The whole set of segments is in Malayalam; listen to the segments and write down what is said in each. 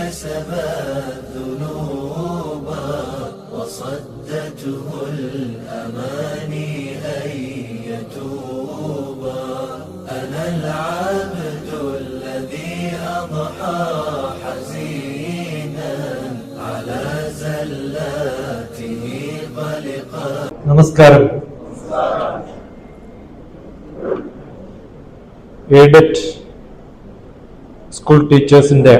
كسبت ذنوبا وصدته الأماني أن يتوبا أنا العبد الذي أضحى حزينا على زلاته قلقا. നമസ്കാരം. എയ്ഡഡ് സ്കൂൾ ടീച്ചേഴ്സിന്റെ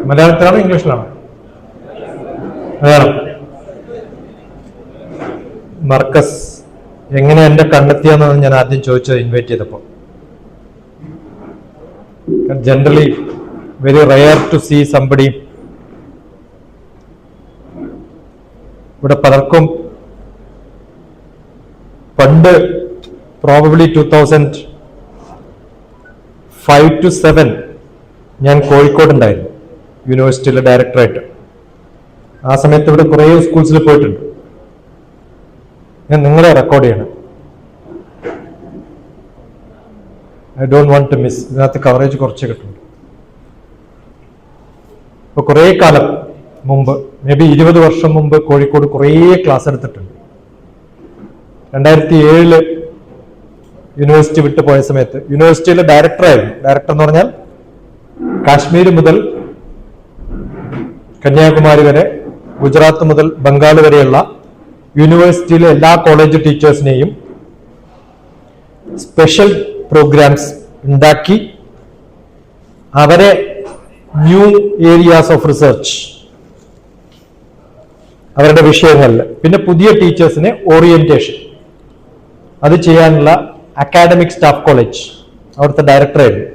മലയാളത്തിലാണോ ഇംഗ്ലീഷിലാണോ? മലയാളം. മർക്കസ് എങ്ങനെ എന്റെ കണ്ടെത്തിയെന്നാണ് ഞാൻ ആദ്യം ചോദിച്ചത് ഇൻവൈറ്റ് ചെയ്തപ്പോൾ. Generally very rare to see somebody. ഇവിടെ പലർക്കും പണ്ട് പ്രോബബ്ലി 2005 to 2007 ഞാൻ കോഴിക്കോടുണ്ടായിരുന്നു യൂണിവേഴ്സിറ്റിയിലെ ഡയറക്ടറായിട്ട്. ആ സമയത്ത് ഇവിടെ കുറേ സ്കൂൾസിൽ പോയിട്ടുണ്ട്. ഞാൻ നിങ്ങളെ റെക്കോർഡ് ചെയ്യണം. I don't want to miss. ഇതിനകത്ത് കവറേജ് കുറച്ച് കിട്ടുന്നുണ്ട്. ഇപ്പൊ കുറേ കാലം മുമ്പ്, മേ ബി 20 വർഷം മുമ്പ് കോഴിക്കോട് കുറേ ക്ലാസ് എടുത്തിട്ടുണ്ട്. 2007 യൂണിവേഴ്സിറ്റി വിട്ടു പോയ സമയത്ത് യൂണിവേഴ്സിറ്റിയിലെ ഡയറക്ടറായിരുന്നു. ഡയറക്ടർ എന്ന് പറഞ്ഞാൽ കാശ്മീർ മുതൽ കന്യാകുമാരി വരെ, ഗുജറാത്ത് മുതൽ ബംഗാൾ വരെയുള്ള യൂണിവേഴ്സിറ്റിയിലെ എല്ലാ കോളേജ് ടീച്ചേഴ്സിനെയും സ്പെഷ്യൽ പ്രോഗ്രാംസ് ഉണ്ടാക്കി അവരെ ന്യൂ ഏരിയാസ് ഓഫ് റിസർച്ച്, അവരുടെ വിഷയങ്ങളിൽ, പിന്നെ പുതിയ ടീച്ചേഴ്സിനെ ഓറിയന്റേഷൻ, അത് ചെയ്യാനുള്ള അക്കാഡമിക് സ്റ്റാഫ് കോളേജ് അവിടുത്തെ ഡയറക്ടറായിരുന്നു.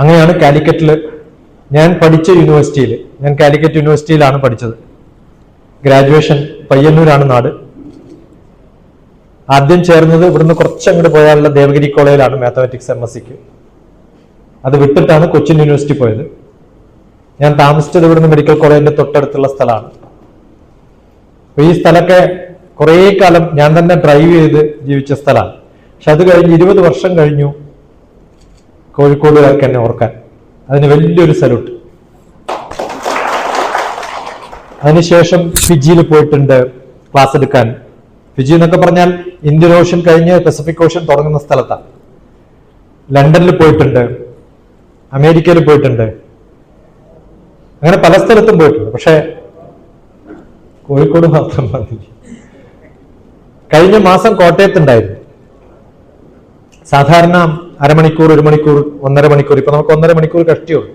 അങ്ങനെയാണ് കാലിക്കറ്റിൽ ഞാൻ പഠിച്ച യൂണിവേഴ്സിറ്റിയിൽ, ഞാൻ കാലിക്കറ്റ് യൂണിവേഴ്സിറ്റിയിലാണ് പഠിച്ചത്. ഗ്രാജുവേഷൻ പയ്യന്നൂരാണ് നാട്. ആദ്യം ചേർന്നത് ഇവിടുന്ന് കുറച്ചങ്ങോട്ട് പോയാലുള്ള ദേവഗിരി കോളേജിലാണ് മാത്തമാറ്റിക്സ് MSc. അത് വിട്ടിട്ടാണ് കൊച്ചിൻ യൂണിവേഴ്സിറ്റി പോയത്. ഞാൻ താമസിച്ചത് ഇവിടുന്ന് മെഡിക്കൽ കോളേജിന്റെ തൊട്ടടുത്തുള്ള സ്ഥലമാണ്. അപ്പൊ ഈ സ്ഥലമൊക്കെ കുറേ കാലം ഞാൻ തന്നെ ഡ്രൈവ് ചെയ്ത് ജീവിച്ച സ്ഥലമാണ്. പക്ഷെ അത് കഴിഞ്ഞ് 20 വർഷം കഴിഞ്ഞു കോഴിക്കോടുകാർക്ക് എന്നെ ഓർക്കാൻ. അതിന് വലിയൊരു സല്യൂട്ട്. അതിനുശേഷം ഫിജിയിൽ പോയിട്ടുണ്ട് ക്ലാസ് എടുക്കാൻ. ഫിജി എന്നൊക്കെ പറഞ്ഞാൽ ഇന്ത്യൻ ഓഷ്യൻ കഴിഞ്ഞ് പസഫിക് ഓഷ്യൻ തുടങ്ങുന്ന സ്ഥലത്താണ്. ലണ്ടനിൽ പോയിട്ടുണ്ട്, അമേരിക്കയിൽ പോയിട്ടുണ്ട്, അങ്ങനെ പല സ്ഥലത്തും പോയിട്ടുണ്ട്. പക്ഷെ കോഴിക്കോട് മാത്രം മതി. കഴിഞ്ഞ മാസം കോട്ടയത്തുണ്ടായിരുന്നു. സാധാരണ അരമണിക്കൂർ, 1 മണിക്കൂർ, 1.5 മണിക്കൂർ. ഇപ്പൊ നമുക്ക് 1.5 മണിക്കൂർ കഷ്ടിയുള്ളൂ.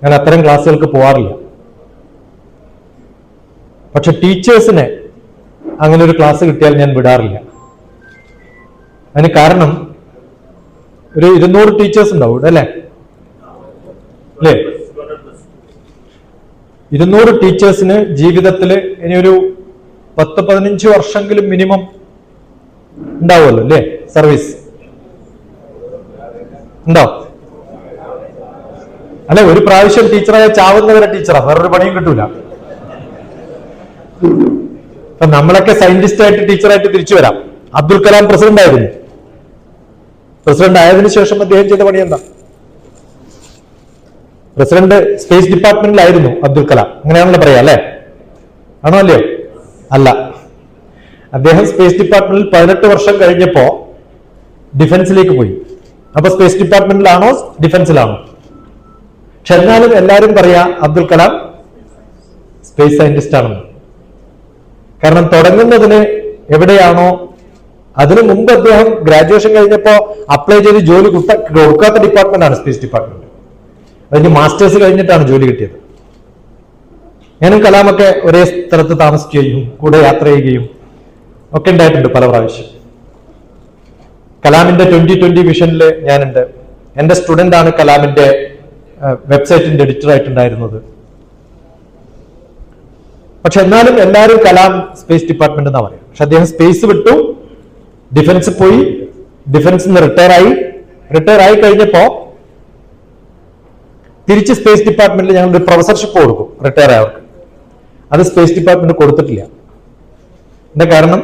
ഞാൻ അത്തരം ക്ലാസ്സുകൾക്ക് പോവാറില്ല. പക്ഷെ ടീച്ചേഴ്സിനെ അങ്ങനെ ഒരു ക്ലാസ് കിട്ടിയാൽ ഞാൻ വിടാറില്ല. അതിന് കാരണം ഒരു 200 ടീച്ചേഴ്സ് ഉണ്ടാവും ഇവിടെ, അല്ലേ? 200 ടീച്ചേഴ്സിന് ജീവിതത്തിൽ ഇനിയൊരു 10-15 വർഷമെങ്കിലും മിനിമം ഉണ്ടാവുമല്ലോ, അല്ലേ? സർവീസ് ഉണ്ടോ? അല്ലെ, ഒരു പ്രാവശ്യം ടീച്ചറായ ചാവുന്നവരെ ടീച്ചറാ, വേറൊരു പണിയും കിട്ടൂല. അപ്പൊ നമ്മളൊക്കെ സയന്റിസ്റ്റ് ആയിട്ട് ടീച്ചറായിട്ട് തിരിച്ചു വരാം. അബ്ദുൽ കലാം പ്രസിഡന്റ് ആയിരുന്നു. പ്രസിഡന്റ് ആയതിനു ശേഷം അദ്ദേഹം ചെയ്ത പണി എന്താ? പ്രസിഡന്റ് സ്പേസ് ഡിപ്പാർട്ട്മെന്റിലായിരുന്നു അബ്ദുൽ കലാം. അങ്ങനെയാണല്ലോ പറയാ, അല്ലെ? ആണോ അല്ലയോ? അല്ല. അദ്ദേഹം സ്പേസ് ഡിപ്പാർട്ട്മെന്റിൽ 18 വർഷം കഴിഞ്ഞപ്പോ ഡിഫൻസിലേക്ക് പോയി. അപ്പൊ സ്പേസ് ഡിപ്പാർട്ട്മെന്റിലാണോ ഡിഫൻസിലാണോ? പക്ഷെ എന്നാലും എല്ലാവരും പറയാ അബ്ദുൽ കലാം സ്പേസ് സയന്റിസ്റ്റ് ആണെന്ന്. കാരണം തുടങ്ങുന്നതിന് എവിടെയാണോ, അതിനു മുമ്പ് അദ്ദേഹം ഗ്രാജുവേഷൻ കഴിഞ്ഞപ്പോ അപ്ലൈ ചെയ്ത് ജോലി കൊടുക്കാത്ത ഡിപ്പാർട്ട്മെന്റാണ് സ്പേസ് ഡിപ്പാർട്ട്മെന്റ്. അതിന് മാസ്റ്റേഴ്സ് കഴിഞ്ഞിട്ടാണ് ജോലി കിട്ടിയത്. ഞാനും കലാമൊക്കെ ഒരേ സ്ഥലത്ത് താമസിക്കുകയും കൂടെ യാത്ര ചെയ്യുകയും ഒക്കെ ഉണ്ടായിട്ടുണ്ട് പല പ്രാവശ്യം. കലാമിന്റെ 2020 വിഷനിൽ ഞാനുണ്ട്. എന്റെ സ്റ്റുഡന്റ് ആണ് കലാമിന്റെ വെബ്സൈറ്റിന്റെ എഡിറ്റർ ആയിട്ടുണ്ടായിരുന്നത്. പക്ഷെ എന്നാലും എല്ലാവരും കലാം സ്പേസ് ഡിപ്പാർട്ട്മെന്റ് എന്നാ പറയാം. പക്ഷെ അദ്ദേഹം സ്പേസ് വിട്ടു, ഡിഫൻസ് പോയി, ഡിഫൻസിൽ നിന്ന് റിട്ടയർ ആയി കഴിഞ്ഞപ്പോ തിരിച്ച് സ്പേസ് ഡിപ്പാർട്ട്മെന്റിൽ ഞങ്ങളൊരു പ്രൊഫസർഷിപ്പ് കൊടുക്കും റിട്ടയർ ആയവർക്ക്. അത് സ്പേസ് ഡിപ്പാർട്ട്മെന്റ് കൊടുത്തിട്ടില്ല. എന്താ കാരണം?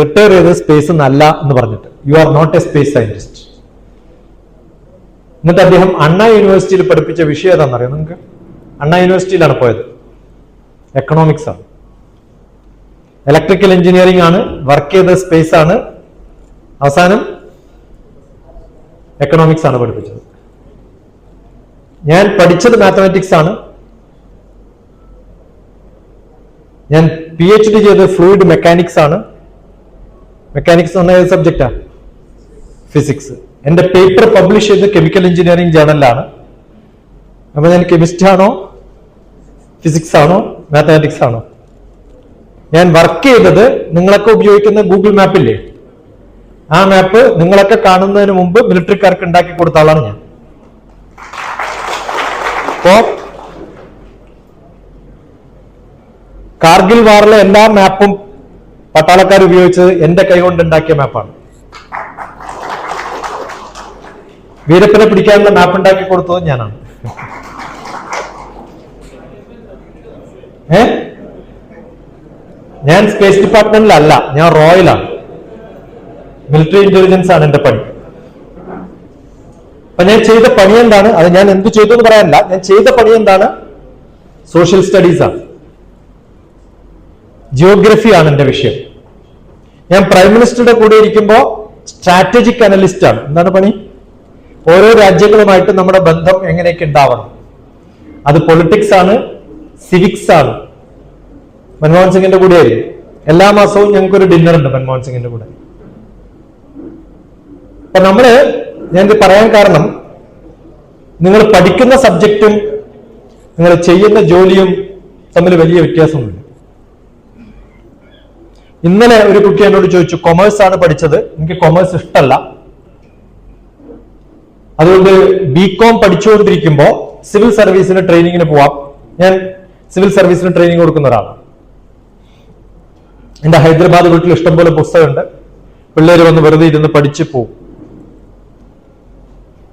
റിട്ടയർ ചെയ്ത് സ്പേസ് നല്ല എന്ന് പറഞ്ഞിട്ട്, you are not a space scientist. എന്നിട്ട് അദ്ദേഹം അണ്ണാ യൂണിവേഴ്സിറ്റിയിൽ പഠിപ്പിച്ച വിഷയം ഏതാണെന്നറിയാം നിങ്ങൾക്ക്? അണ്ണാ യൂണിവേഴ്സിറ്റിയിലാണ് പോയത്. എക്കണോമിക്സ് ആണ്. ഇലക്ട്രിക്കൽ എഞ്ചിനീയറിംഗ് ആണ്, വർക്ക് ചെയ്ത സ്പേസ് ആണ്, അവസാനം എക്കണോമിക്സ് ആണ് പഠിപ്പിച്ചത്. ഞാൻ പഠിച്ചത് മാത്തമാറ്റിക്സ് ആണ്. ഞാൻ PhD ചെയ്തത് ഫ്ലൂയിഡ് മെക്കാനിക്സ് ആണ്. മെക്കാനിക്സ് എന്ന് പറഞ്ഞ സബ്ജക്റ്റാ ഫിസിക്സ്. എന്റെ പേപ്പർ പബ്ലിഷ് ചെയ്ത് കെമിക്കൽ എഞ്ചിനീയറിംഗ് ജേണലിലാണ്. അപ്പൊ ഞാൻ കെമിസ്ട്രി ആണോ, ഫിസിക്സ് ആണോ, മാത്തമാറ്റിക്സ് ആണോ? ഞാൻ വർക്ക് ചെയ്തത് നിങ്ങളൊക്കെ ഉപയോഗിക്കുന്ന ഗൂഗിൾ മാപ്പില്ലേ, ആ മാപ്പ് നിങ്ങളൊക്കെ കാണുന്നതിന് മുമ്പ് മിലിറ്ററിക്കാർക്ക് ഉണ്ടാക്കി കൊടുത്ത ആളാണ് ഞാൻ. അപ്പോ കാർഗിൽ വാറിലെ എല്ലാ മാപ്പും പട്ടാളക്കാർ ഉപയോഗിച്ചത് എന്റെ കൈകൊണ്ട് ഉണ്ടാക്കിയ മാപ്പാണ്. വീരപ്പനെ പിടിക്കാനുള്ള മാപ്പ് ഉണ്ടാക്കി കൊടുത്തത് ഞാനാണ്. ഞാൻ സ്പേസ് ഡിപ്പാർട്ട്മെന്റിലല്ല, ഞാൻ റോയലാണ്. മിലിറ്ററി ഇന്റലിജൻസ് ആണ് എന്റെ പണി. അപ്പൊ ഞാൻ ചെയ്ത പണി എന്താണ്? അത് ഞാൻ എന്ത് ചെയ്തു എന്ന് പറയാനില്ല. ഞാൻ ചെയ്ത പണി എന്താണ്? സോഷ്യൽ സ്റ്റഡീസ് ആണ്, ജിയോഗ്രഫി ആണ് എന്റെ വിഷയം. ഞാൻ പ്രൈം മിനിസ്റ്ററുടെ കൂടെ ഇരിക്കുമ്പോൾ സ്ട്രാറ്റജിക് അനലിസ്റ്റ് ആണ്. എന്താണ് പണി? ഓരോ രാജ്യങ്ങളുമായിട്ട് നമ്മുടെ ബന്ധം എങ്ങനെയൊക്കെ ഉണ്ടാവണം. അത് പൊളിറ്റിക്സ് ആണ്, സിവിക്സ് ആണ്. മൻമോഹൻ സിംഗിന്റെ കൂടെ ആയിരുന്നു. എല്ലാ മാസവും ഞങ്ങൾക്കൊരു ഡിന്നർ ഉണ്ട് മൻമോഹൻ സിംഗിന്റെ കൂടെ. അപ്പൊ ഞാനിത് പറയാൻ കാരണം, നിങ്ങൾ പഠിക്കുന്ന സബ്ജക്റ്റും നിങ്ങൾ ചെയ്യുന്ന ജോലിയും തമ്മിൽ വലിയ വ്യത്യാസമുണ്ട്. ഇന്നലെ ഒരു കുട്ടി എന്നോട് ചോദിച്ചു, കൊമേഴ്സ് ആണ് പഠിച്ചത്, എനിക്ക് കൊമേഴ്സ് ഇഷ്ടമല്ല, അതുകൊണ്ട് BCom പഠിച്ചുകൊണ്ടിരിക്കുമ്പോ സിവിൽ സർവീസിന് ട്രെയിനിങ്ങിന് പോവാം. ഞാൻ സിവിൽ സർവീസിന് ട്രെയിനിങ് കൊടുക്കുന്ന ഒരാളാണ്. എന്റെ ഹൈദരാബാദ് വീട്ടിൽ ഇഷ്ടംപോലെ പുസ്തകമുണ്ട്. പിള്ളേര് വന്ന് വെറുതെ ഇരുന്ന് പഠിച്ചു പോവും.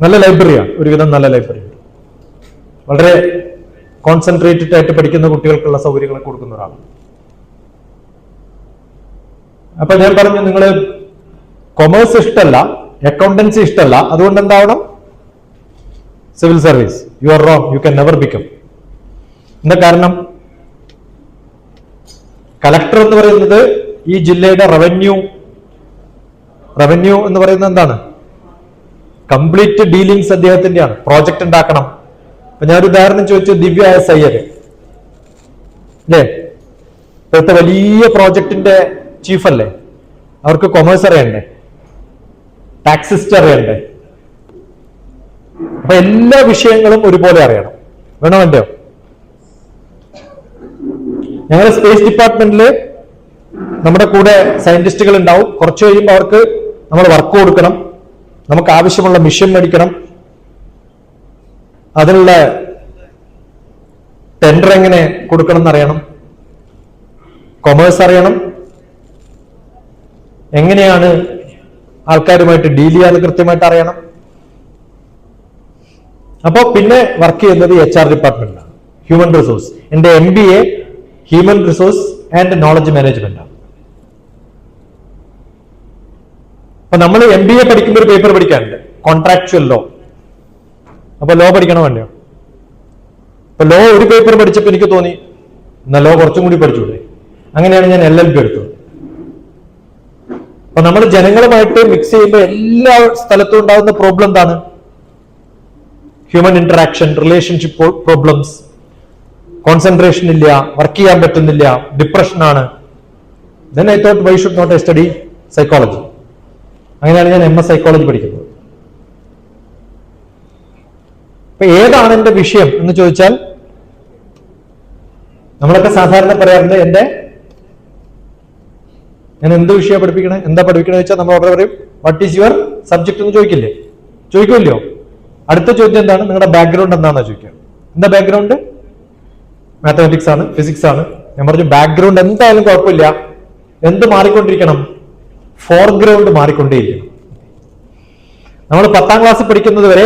നല്ല ലൈബ്രറിയാണ്, ഒരുവിധം നല്ല ലൈബ്രറി. വളരെ കോൺസെൻട്രേറ്റഡ് ആയിട്ട് പഠിക്കുന്ന കുട്ടികൾക്കുള്ള സൗകര്യങ്ങൾ കൊടുക്കുന്ന ഒരാളാണ്. അപ്പൊ ഞാൻ പറഞ്ഞു, നിങ്ങൾ കൊമേഴ്സ് ഇഷ്ടമല്ല, അക്കൗണ്ടൻസി ഇഷ്ടമല്ല, അതുകൊണ്ട് എന്താവണം? Civil service. You are wrong, you can never become. എന്താ കാരണം? കലക്ടർ എന്ന് പറയുന്നത് ഈ ജില്ലയുടെ റവന്യൂ എന്ന് പറയുന്നത് എന്താണ്? Complete dealings അദ്ദേഹത്തിന്റെയാണ്. പ്രോജക്റ്റ് ഉണ്ടാക്കണം. അപ്പൊ ഞാനൊരു ഉദാഹരണം ചോദിച്ചു, ദിവ്യ എസ് അയ്യർ അല്ലേ, ഇപ്പോഴത്തെ വലിയ പ്രോജക്റ്റിന്റെ ചീഫ് അല്ലേ, അവർക്ക് കൊമേഴ്സ് അറിയണ്ടേ, ടാക്സിസ്റ്റ് അറിയണ്ടേ? അപ്പൊ എല്ലാ വിഷയങ്ങളും ഒരുപോലെ അറിയണം. വേണോ വേണ്ടയോ? ഞങ്ങളുടെ സ്പേസ് ഡിപ്പാർട്ട്മെന്റിൽ നമ്മുടെ കൂടെ സയന്റിസ്റ്റുകൾ ഉണ്ടാവും. കുറച്ച് കഴിയുമ്പോൾ അവർക്ക് നമ്മൾ വർക്ക് കൊടുക്കണം, നമുക്ക് ആവശ്യമുള്ള മിഷൻ മേടിക്കണം, അതിനുള്ള ടെൻഡർ എങ്ങനെ കൊടുക്കണം എന്നറിയണം, കൊമേഴ്സ് അറിയണം, എങ്ങനെയാണ് ആൾക്കാരുമായിട്ട് ഡീൽ ചെയ്യാന്ന് കൃത്യമായിട്ട് അറിയണം. അപ്പോ പിന്നെ വർക്ക് ചെയ്യുന്നത് HR ഡിപ്പാർട്ട്മെന്റിലാണ്, ഹ്യൂമൻ റിസോഴ്സ്. എന്റെ MBA human resource and knowledge management ആണ്. അപ്പൊ നമ്മൾ MBA പഠിക്കുമ്പോൾ ഒരു പേപ്പർ പഠിക്കാനുണ്ട്, കോൺട്രാക്ച്വൽ ലോ. അപ്പൊ ലോ പഠിക്കണോ വേണ്ടയോ? അപ്പൊ ലോ ഒരു പേപ്പർ പഠിച്ചപ്പോൾ എനിക്ക് തോന്നി, എന്നാ ലോ കുറച്ചും കൂടി പഠിച്ചൂടെ. അങ്ങനെയാണ് ഞാൻ LLB എടുത്തത്. അപ്പൊ നമ്മൾ ജനങ്ങളുമായിട്ട് മിക്സ് ചെയ്യുമ്പോൾ എല്ലാ സ്ഥലത്തും ഉണ്ടാകുന്ന പ്രോബ്ലം എന്താണ്? Human interaction, relationship problems, concentration ഇല്ല, വർക്ക് ചെയ്യാൻ പറ്റുന്നില്ല, ഡിപ്രഷൻ ആണ്. Then I thought, why should not I study psychology? അങ്ങനെയാണ് ഞാൻ MS സൈക്കോളജി പഠിക്കുന്നത്. അപ്പൊ ഏതാണ് എന്റെ വിഷയം എന്ന് ചോദിച്ചാൽ, നമ്മളൊക്കെ സാധാരണ പറയാറുണ്ട്, ഞാൻ എന്ത് വിഷയം പഠിപ്പിക്കണേ, എന്താ പഠിപ്പിക്കണേ വെച്ചാൽ നമ്മൾ അവിടെ പറയും, വാട്ട് ഈസ് യുവർ സബ്ജക്ട് എന്ന് ചോദിക്കില്ലേ? ചോദിക്കുമല്ലോ. അടുത്ത ചോദ്യം എന്താണ്? നിങ്ങളുടെ ബാക്ക്ഗ്രൗണ്ട് എന്താണെന്നാ ചോദിക്കുക. എന്താ ബാക്ക്ഗ്രൗണ്ട്? മാത്തമാറ്റിക്സ് ആണ്, ഫിസിക്സ് ആണ്. ഞാൻ പറഞ്ഞു, ബാക്ക്ഗ്രൗണ്ട് എന്തായാലും കുഴപ്പമില്ല, എന്ത് മാറിക്കൊണ്ടിരിക്കണം? ഫോർഗ്രൗണ്ട് മാറിക്കൊണ്ടേയിരിക്കണം. നമ്മൾ 10ാം ക്ലാസ് പഠിക്കുന്നത് വരെ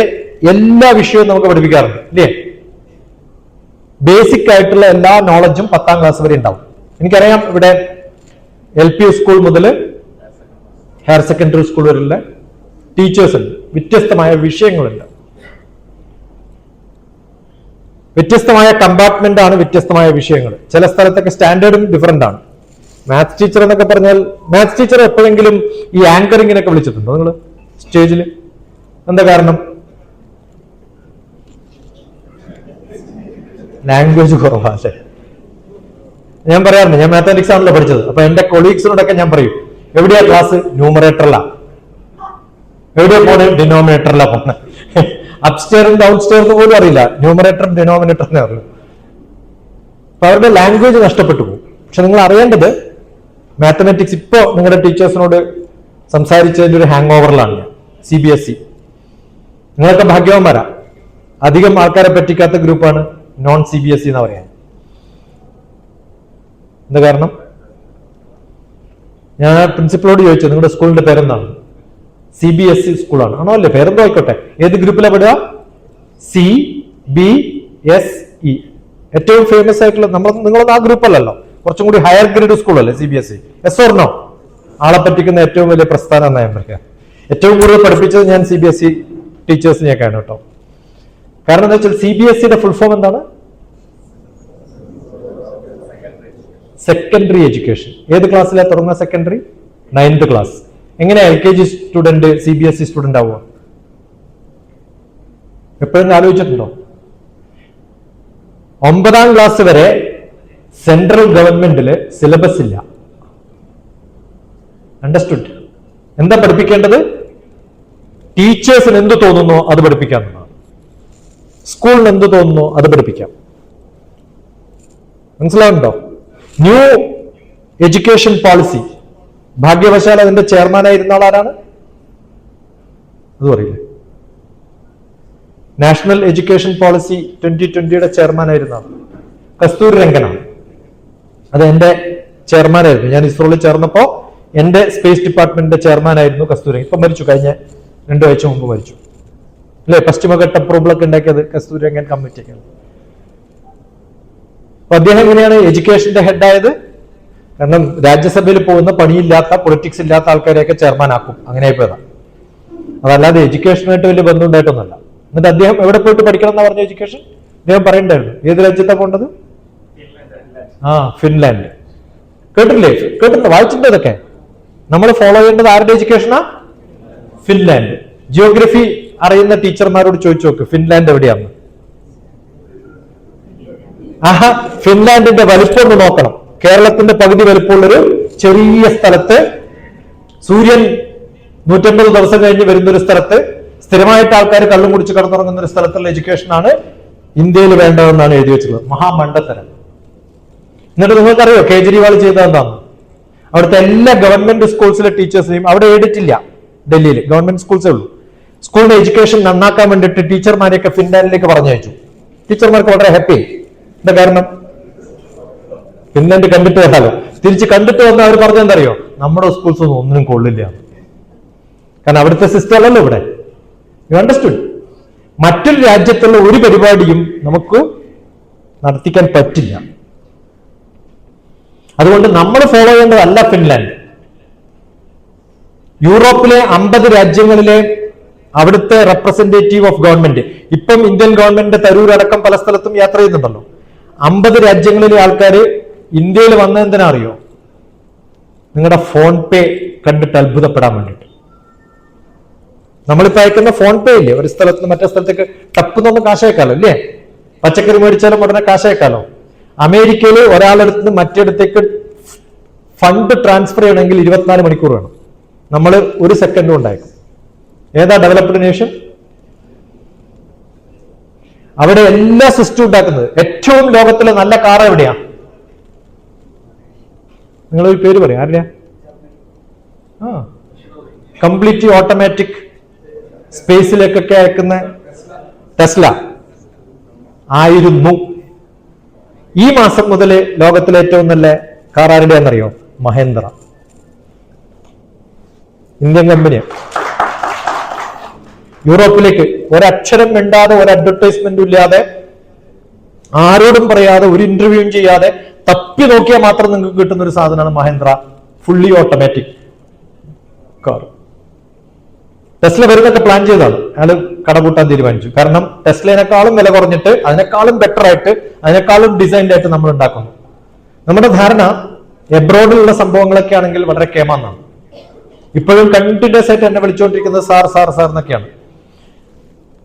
എല്ലാ വിഷയവും നമുക്ക് പഠിപ്പിക്കാറുണ്ട്, ഇല്ലേ? ബേസിക് ആയിട്ടുള്ള എല്ലാ നോളജും 10ാം ക്ലാസ് വരെ ഉണ്ടാവും. എനിക്കറിയാം, ഇവിടെ LP സ്കൂൾ മുതൽ ഹയർ സെക്കൻഡറി സ്കൂൾ വരെയുള്ള ടീച്ചേഴ്സ് ഉണ്ട്, വ്യത്യസ്തമായ വിഷയങ്ങളുണ്ട്. വ്യത്യസ്തമായ കമ്പാർട്ട്മെന്റ് ആണ്, വ്യത്യസ്തമായ വിഷയങ്ങൾ. ചില സ്ഥലത്തൊക്കെ സ്റ്റാൻഡേർഡും ഡിഫറെന്റ് ആണ്. മാത്സ് ടീച്ചർ എന്നൊക്കെ പറഞ്ഞാൽ, മാത്സ് ടീച്ചർ എപ്പോഴെങ്കിലും ഈ ആങ്കറിങ്ങിനൊക്കെ വിളിച്ചിട്ടുണ്ടോ നിങ്ങൾ സ്റ്റേജിൽ? എന്താ കാരണം? ലാംഗ്വേജ് കുറവാ അല്ലേ? ഞാൻ പറയാറുണ്ട്, ഞാൻ മാത്തമാറ്റിക്സ് ആണല്ലോ പഠിച്ചത്. അപ്പൊ എന്റെ കൊളീഗ്സിനോടൊക്കെ ഞാൻ പറയും, എവിടെയാ ക്ലാസ്? ന്യൂമറേറ്ററിലാ. എവിടെയാ പോണേ? ഡിനോമിനേറ്ററിലാ പോണേ. അപ്സ്റ്റെയറും ഡൗൺ സ്റ്റെയറും പോലും അറിയില്ല, ന്യൂമറേറ്ററും ഡിനോമിനേറ്ററിനെ അറിയൂ. അപ്പൊ അവരുടെ ലാംഗ്വേജ് നഷ്ടപ്പെട്ടു പോകും. പക്ഷെ നിങ്ങൾ അറിയേണ്ടത്, മാത്തമാറ്റിക്സ് ഇപ്പോ നിങ്ങളുടെ ടീച്ചേഴ്സിനോട് സംസാരിച്ചതിന്റെ ഒരു ഹാങ് ഓവറിലാണ് ഞാൻ. CBSE നിങ്ങളൊക്കെ ഭാഗ്യവാന്മാരാ. അധികം ആൾക്കാരെ പറ്റിക്കാത്ത ഗ്രൂപ്പാണ് നോൺ CBSE എന്ന് പറയാൻ. എന്താ കാരണം? ഞാൻ പ്രിൻസിപ്പളോട് ചോദിച്ചു, നിങ്ങളുടെ സ്കൂളിന്റെ പേരെന്താണ്? CBSE സ്കൂളാണ്. ആണോ? അല്ലേ? പേരെന്തോ ആയിക്കോട്ടെ. ഏത് ഗ്രൂപ്പിലാണ് പെടുക? CBSE. ഏറ്റവും ഫേമസ് ആയിട്ടുള്ള നിങ്ങളൊന്നും ആ ഗ്രൂപ്പല്ലല്ലോ, കുറച്ചും കൂടി ഹയർ ഗ്രേഡ് സ്കൂൾ അല്ലേ CBSE? Yes or no? ആളെ പറ്റിക്കുന്ന ഏറ്റവും വലിയ പ്രസ്ഥാനം എന്നാ ഞാൻ പറയാം. ഏറ്റവും കൂടുതൽ പഠിപ്പിച്ചത് ഞാൻ CBSE ടീച്ചേഴ്സിനെയൊക്കെയാണ് കേട്ടോ. കാരണം എന്താ വെച്ചാൽ CBSEയുടെ ഫുൾ ഫോം എന്താണ്? Secondary education. ഏത് ക്ലാസ്സിലാണ് തുടങ്ങുക സെക്കൻഡറി? 9th class. എങ്ങനെയാ LKG സ്റ്റുഡന്റ് CBSE സ്റ്റുഡന്റ് ആവുക? എപ്പോഴെങ്കിലും ആലോചിച്ചിട്ടുണ്ടോ? 9ാം ക്ലാസ് വരെ സെൻട്രൽ ഗവൺമെന്റില് സിലബസ് ഇല്ല. അണ്ടർസ്റ്റുഡ്? എന്താ പഠിപ്പിക്കേണ്ടത്? ടീച്ചേഴ്സിന് എന്ത് തോന്നുന്നോ അത് പഠിപ്പിക്കാവുന്നതാണ്. സ്കൂളിന് എന്ത് തോന്നുന്നോ അത് പഠിപ്പിക്കാം. മനസ്സിലാവുന്നുണ്ടോ? ന്യൂ എഡ്യൂക്കേഷൻ പോളിസി, ഭാഗ്യവശാൽ അതിന്റെ ചെയർമാനായിരുന്ന ആളാരാണ്? അത് പറയില്ലേ? നാഷണൽ എഡ്യൂക്കേഷൻ പോളിസി 2020യുടെ ചെയർമാനായിരുന്ന ആൾ കസ്തൂരി രംഗനാണ്. അത് എന്റെ ചെയർമാനായിരുന്നു. ഞാൻ ഇസ്രോയിൽ ചേർന്നപ്പോ എന്റെ സ്പേസ് ഡിപ്പാർട്ട്മെന്റിന്റെ ചെയർമാനായിരുന്നു കസ്തൂരി. ഇപ്പൊ മരിച്ചു, കഴിഞ്ഞ 2 ആഴ്ച മുമ്പ് മരിച്ചു അല്ലെ? പശ്ചിമഘട്ട പ്രോബ്ലമൊക്കെ ഉണ്ടാക്കിയത് കസ്തൂരി രംഗൻ കമ്മിറ്റിയൊക്കെയാണ്. അപ്പൊ അദ്ദേഹം എങ്ങനെയാണ് എഡ്യൂക്കേഷന്റെ ഹെഡായത്? കാരണം രാജ്യസഭയിൽ പോകുന്ന പണിയില്ലാത്ത, പൊളിറ്റിക്സ് ഇല്ലാത്ത ആൾക്കാരെയൊക്കെ ചെയർമാനാക്കും. അങ്ങനെ പോയതാ. അതല്ലാതെ എഡ്യൂക്കേഷനായിട്ട് വലിയ ബന്ധം ഉണ്ടായിട്ടൊന്നുമല്ല. എന്നിട്ട് അദ്ദേഹം എവിടെ പോയിട്ട് പഠിക്കണം എന്നാ പറഞ്ഞ എഡ്യൂക്കേഷൻ? അദ്ദേഹം പറയണ്ടായിരുന്നു. ഏത് രാജ്യത്താണ് പോകേണ്ടത്? ഫിൻലാൻഡ്. കേട്ടില്ലേ? കേട്ടില്ല? വായിച്ചിട്ടുണ്ട് ഇതൊക്കെ. നമ്മൾ ഫോളോ ചെയ്യേണ്ടത് ആരുടെ എഡ്യൂക്കേഷനാ? ഫിൻലാൻഡ്. ജിയോഗ്രഫി അറിയുന്ന ടീച്ചർമാരോട് ചോദിച്ചു നോക്ക്, ഫിൻലാൻഡ് എവിടെയാന്ന്. ഫിൻലാൻഡിന്റെ വലിപ്പം ഒന്ന് നോക്കണം. കേരളത്തിന്റെ പകുതി വലിപ്പമുള്ളൊരു ചെറിയ സ്ഥലത്ത്, സൂര്യൻ 150 ദിവസം കഴിഞ്ഞ് വരുന്ന ഒരു സ്ഥലത്ത്, സ്ഥിരമായിട്ട് ആൾക്കാർ കള്ളും കുടിച്ച് കിടന്നുറങ്ങുന്ന ഒരു സ്ഥലത്തുള്ള എഡ്യൂക്കേഷനാണ് ഇന്ത്യയിൽ വേണ്ടതെന്നാണ് എഴുതി വെച്ചിട്ടുള്ളത്. മഹാമണ്ഡത്തരം. എന്നിട്ട് നിങ്ങൾക്കറിയോ കേജ്രിവാൾ ചെയ്തതെന്താന്ന്? അവിടുത്തെ എല്ലാ ഗവൺമെന്റ് സ്കൂൾസിലെ ടീച്ചേഴ്സിനെയും, അവിടെ എഡിറ്റില്ല ഡൽഹിയിൽ, ഗവൺമെന്റ് സ്കൂൾസേ ഉള്ളൂ. സ്കൂളിന്റെ എഡ്യൂക്കേഷൻ നന്നാക്കാൻ വേണ്ടിയിട്ട് ടീച്ചർമാരെയൊക്കെ ഫിൻലാൻഡിലേക്ക് പറഞ്ഞയച്ചു. ടീച്ചർമാർക്ക് വളരെ ഹാപ്പി. എന്താ കാരണം? ഫിൻലാൻഡ് കണ്ടിട്ട് വന്നാലോ, തിരിച്ച് കണ്ടിട്ട് വന്നാൽ അവർ പറഞ്ഞെന്തറിയോ? നമ്മുടെ സ്കൂൾസ് ഒന്നും ഒന്നിനും കൊള്ളില്ല. കാരണം അവിടുത്തെ സിസ്റ്റം അല്ലല്ലോ ഇവിടെ. You understood? മറ്റൊരു രാജ്യത്തുള്ള ഒരു പരിപാടിയും നമുക്ക് നടത്തിക്കാൻ പറ്റില്ല. അതുകൊണ്ട് നമ്മൾ ഫോളോ ചെയ്യേണ്ടതല്ല ഫിൻലാൻഡ്. യൂറോപ്പിലെ 50 രാജ്യങ്ങളിലെ അവിടുത്തെ റെപ്രസെന്റേറ്റീവ് ഓഫ് ഗവൺമെന്റ്, ഇപ്പം ഇന്ത്യൻ ഗവൺമെന്റിന്റെ തരൂർ അടക്കം പല സ്ഥലത്തും യാത്ര ചെയ്യുന്നുണ്ടല്ലോ. 50 രാജ്യങ്ങളിലെ ആൾക്കാർ ഇന്ത്യയിൽ വന്നതെന്തിനാ അറിയോ? നിങ്ങളുടെ ഫോൺ പേ കണ്ടിട്ട് അത്ഭുതപ്പെടാൻ വേണ്ടിയിട്ട്. നമ്മളിപ്പോ അയക്കുന്ന ഫോൺ പേ ഇല്ലേ, ഒരു സ്ഥലത്ത് നിന്ന് മറ്റേ സ്ഥലത്തേക്ക് ടപ്പെന്നൊന്ന് കാശയക്കാലോ ഇല്ലേ? പച്ചക്കറി മേടിച്ചാലും ഉടനെ കാശയക്കാലോ. അമേരിക്കയിൽ ഒരാളെടുത്ത് നിന്ന് മറ്റിടത്തേക്ക് ഫണ്ട് ട്രാൻസ്ഫർ ചെയ്യണമെങ്കിൽ 24 മണിക്കൂർ വേണം. നമ്മൾ 1 സെക്കൻഡ് കൊണ്ടായിരിക്കും. ഏതാ ഡെവലപ്ഡ് നേഷൻ? അവിടെ എല്ലാ സിസ്റ്റവും ഉണ്ടാക്കുന്നത്. ഏറ്റവും ലോകത്തിലെ നല്ല കാർ എവിടെയാ? നിങ്ങളൊരു പേര് പറയാം, ആരുടെയാ? കംപ്ലീറ്റ്ലി ഓട്ടോമാറ്റിക് സ്പേസിലേക്കൊക്കെ അയക്കുന്ന ടെസ്ല ആയിരുന്നു. ഈ മാസം മുതൽ ലോകത്തിലെ ഏറ്റവും നല്ല കാർ ആരുടെയാണെന്നറിയോ? മഹേന്ദ്ര, ഇന്ത്യൻ കമ്പനിയാണ്. യൂറോപ്പിലേക്ക് ഒരക്ഷരം മിണ്ടാതെ, ഒരു അഡ്വർടൈസ്മെന്റും ഇല്ലാതെ, ആരോടും പറയാതെ, ഒരു ഇന്റർവ്യൂവും ചെയ്യാതെ തപ്പി നോക്കിയാൽ മാത്രം നിങ്ങൾക്ക് കിട്ടുന്ന ഒരു സാധനമാണ് Mahindra fully automatic car. Tesla വരുന്നൊക്കെ പ്ലാൻ ചെയ്തതാണ്. അയാൾ കടപൂട്ടാൻ തീരുമാനിച്ചു. കാരണം ടെസ്ലയിനേക്കാളും വില കുറഞ്ഞിട്ട് അതിനേക്കാളും ബെറ്റർ ആയിട്ട് അതിനേക്കാളും ഡിസൈൻഡ് ആയിട്ട് നമ്മൾ ഉണ്ടാക്കുന്നു. നമ്മുടെ ധാരണ എബ്രോഡിലുള്ള സംഭവങ്ങളൊക്കെ ആണെങ്കിൽ വളരെ കേമാന്നാണ്. ഇപ്പോഴും കണ്ടിന്യൂസ് ആയിട്ട് എന്നെ വിളിച്ചുകൊണ്ടിരിക്കുന്നത് സാർ സാർ സാർ എന്നൊക്കെയാണ്.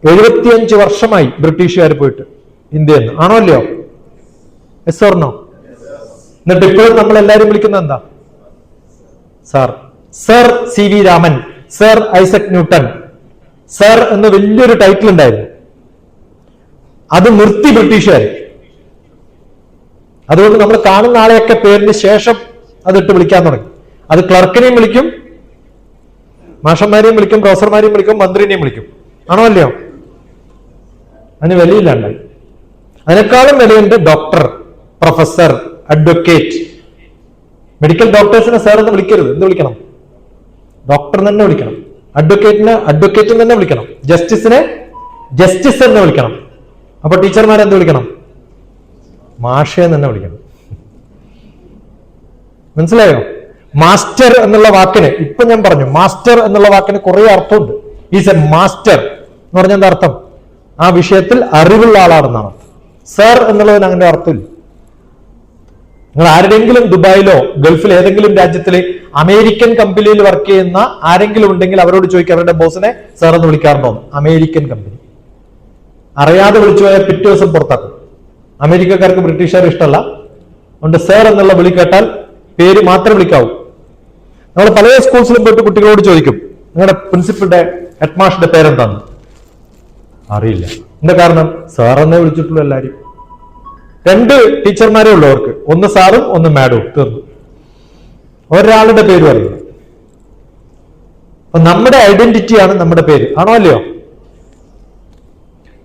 75 വർഷമായി ബ്രിട്ടീഷുകാർ പോയിട്ട് ഇന്ത്യയിൽ നിന്ന്, ആണോ അല്ലയോ? Yes or no? എന്നിട്ട് ഇപ്പോഴും നമ്മൾ എല്ലാവരും വിളിക്കുന്നത് എന്താ? Sir. Sir C V Raman, sir Isaac Newton, sir എന്ന് വലിയൊരു ടൈറ്റിൽ ഉണ്ടായിരുന്നു. അത് നിർത്തി ബ്രിട്ടീഷുകാർ. അതുകൊണ്ട് നമ്മൾ കാണുന്ന ആളെയൊക്കെ പേരിന് ശേഷം അതിട്ട് വിളിക്കാൻ തുടങ്ങി. അത് ക്ലർക്കിനെയും വിളിക്കും, മാഷന്മാരെയും വിളിക്കും, പ്രൊഫസർമാരെയും വിളിക്കും, മന്ത്രിനെയും വിളിക്കും, ആണോ അല്ലയോ? അതിന് വിലയില്ലാണ്ടായി. അതിനേക്കാളും വിലയുണ്ട് ഡോക്ടർ, പ്രൊഫസർ, അഡ്വക്കേറ്റ്. മെഡിക്കൽ ഡോക്ടേഴ്സിനെ സാർ എന്ന് വിളിക്കരുത്. എന്ത് വിളിക്കണം? ഡോക്ടർ തന്നെ വിളിക്കണം. അഡ്വക്കേറ്റിനെ അഡ്വക്കേറ്റ് തന്നെ വിളിക്കണം. ജസ്റ്റിസിനെ ജസ്റ്റിസ് തന്നെ വിളിക്കണം. അപ്പൊ ടീച്ചർമാരെ എന്ത് വിളിക്കണം? മാഷെ തന്നെ വിളിക്കണം. മനസ്സിലായോ? മാസ്റ്റർ എന്നുള്ള വാക്കിന്, ഇപ്പൊ ഞാൻ പറഞ്ഞു, മാസ്റ്റർ എന്നുള്ള വാക്കിന് കുറെ അർത്ഥമുണ്ട്. ഈസ് എ മാസ്റ്റർ എന്ന് പറഞ്ഞ എന്താ അർത്ഥം? ആ വിഷയത്തിൽ അറിവുള്ള ആളാണെന്നാണ്. സർ എന്നുള്ളതിന് അങ്ങനെ അർത്ഥമില്ല. നിങ്ങൾ ആരുടെയെങ്കിലും ദുബായിലോ ഗൾഫിൽ ഏതെങ്കിലും രാജ്യത്തില് അമേരിക്കൻ കമ്പനിയിൽ വർക്ക് ചെയ്യുന്ന ആരെങ്കിലും ഉണ്ടെങ്കിൽ അവരോട് ചോദിക്കുക, അവരുടെ ബോസിനെ സർ എന്ന് വിളിക്കാറുണ്ടോ? American company. അറിയാതെ വിളിച്ചു പോയാൽ പിറ്റേ ദിവസം പുറത്താക്കും. അമേരിക്കക്കാർക്ക് ബ്രിട്ടീഷുകാർ ഇഷ്ടമല്ല. അതുകൊണ്ട് സർ എന്നുള്ള വിളി കേട്ടാൽ പേര് മാത്രം വിളിക്കാവൂ. നമ്മൾ പല സ്കൂൾസിലും പോയിട്ട് കുട്ടികളോട് ചോദിക്കും, നിങ്ങളുടെ പ്രിൻസിപ്പളുടെ ഹെഡ്മാസ്റ്ററുടെ പേരെന്താണ്? അറിയില്ല. എന്താ കാരണം? സാർ എന്നേ വിളിച്ചിട്ടുള്ളൂ എല്ലാവരും. 2 ടീച്ചർമാരേ ഉള്ളൂ അവർക്ക്, ഒന്ന് സാറും ഒന്ന് മാഡവും, തീർന്നു. ഒരാളുടെ പേരും അറിയില്ല. അപ്പൊ നമ്മുടെ ഐഡന്റിറ്റിയാണ് നമ്മുടെ പേര്, ആണോ അല്ലയോ?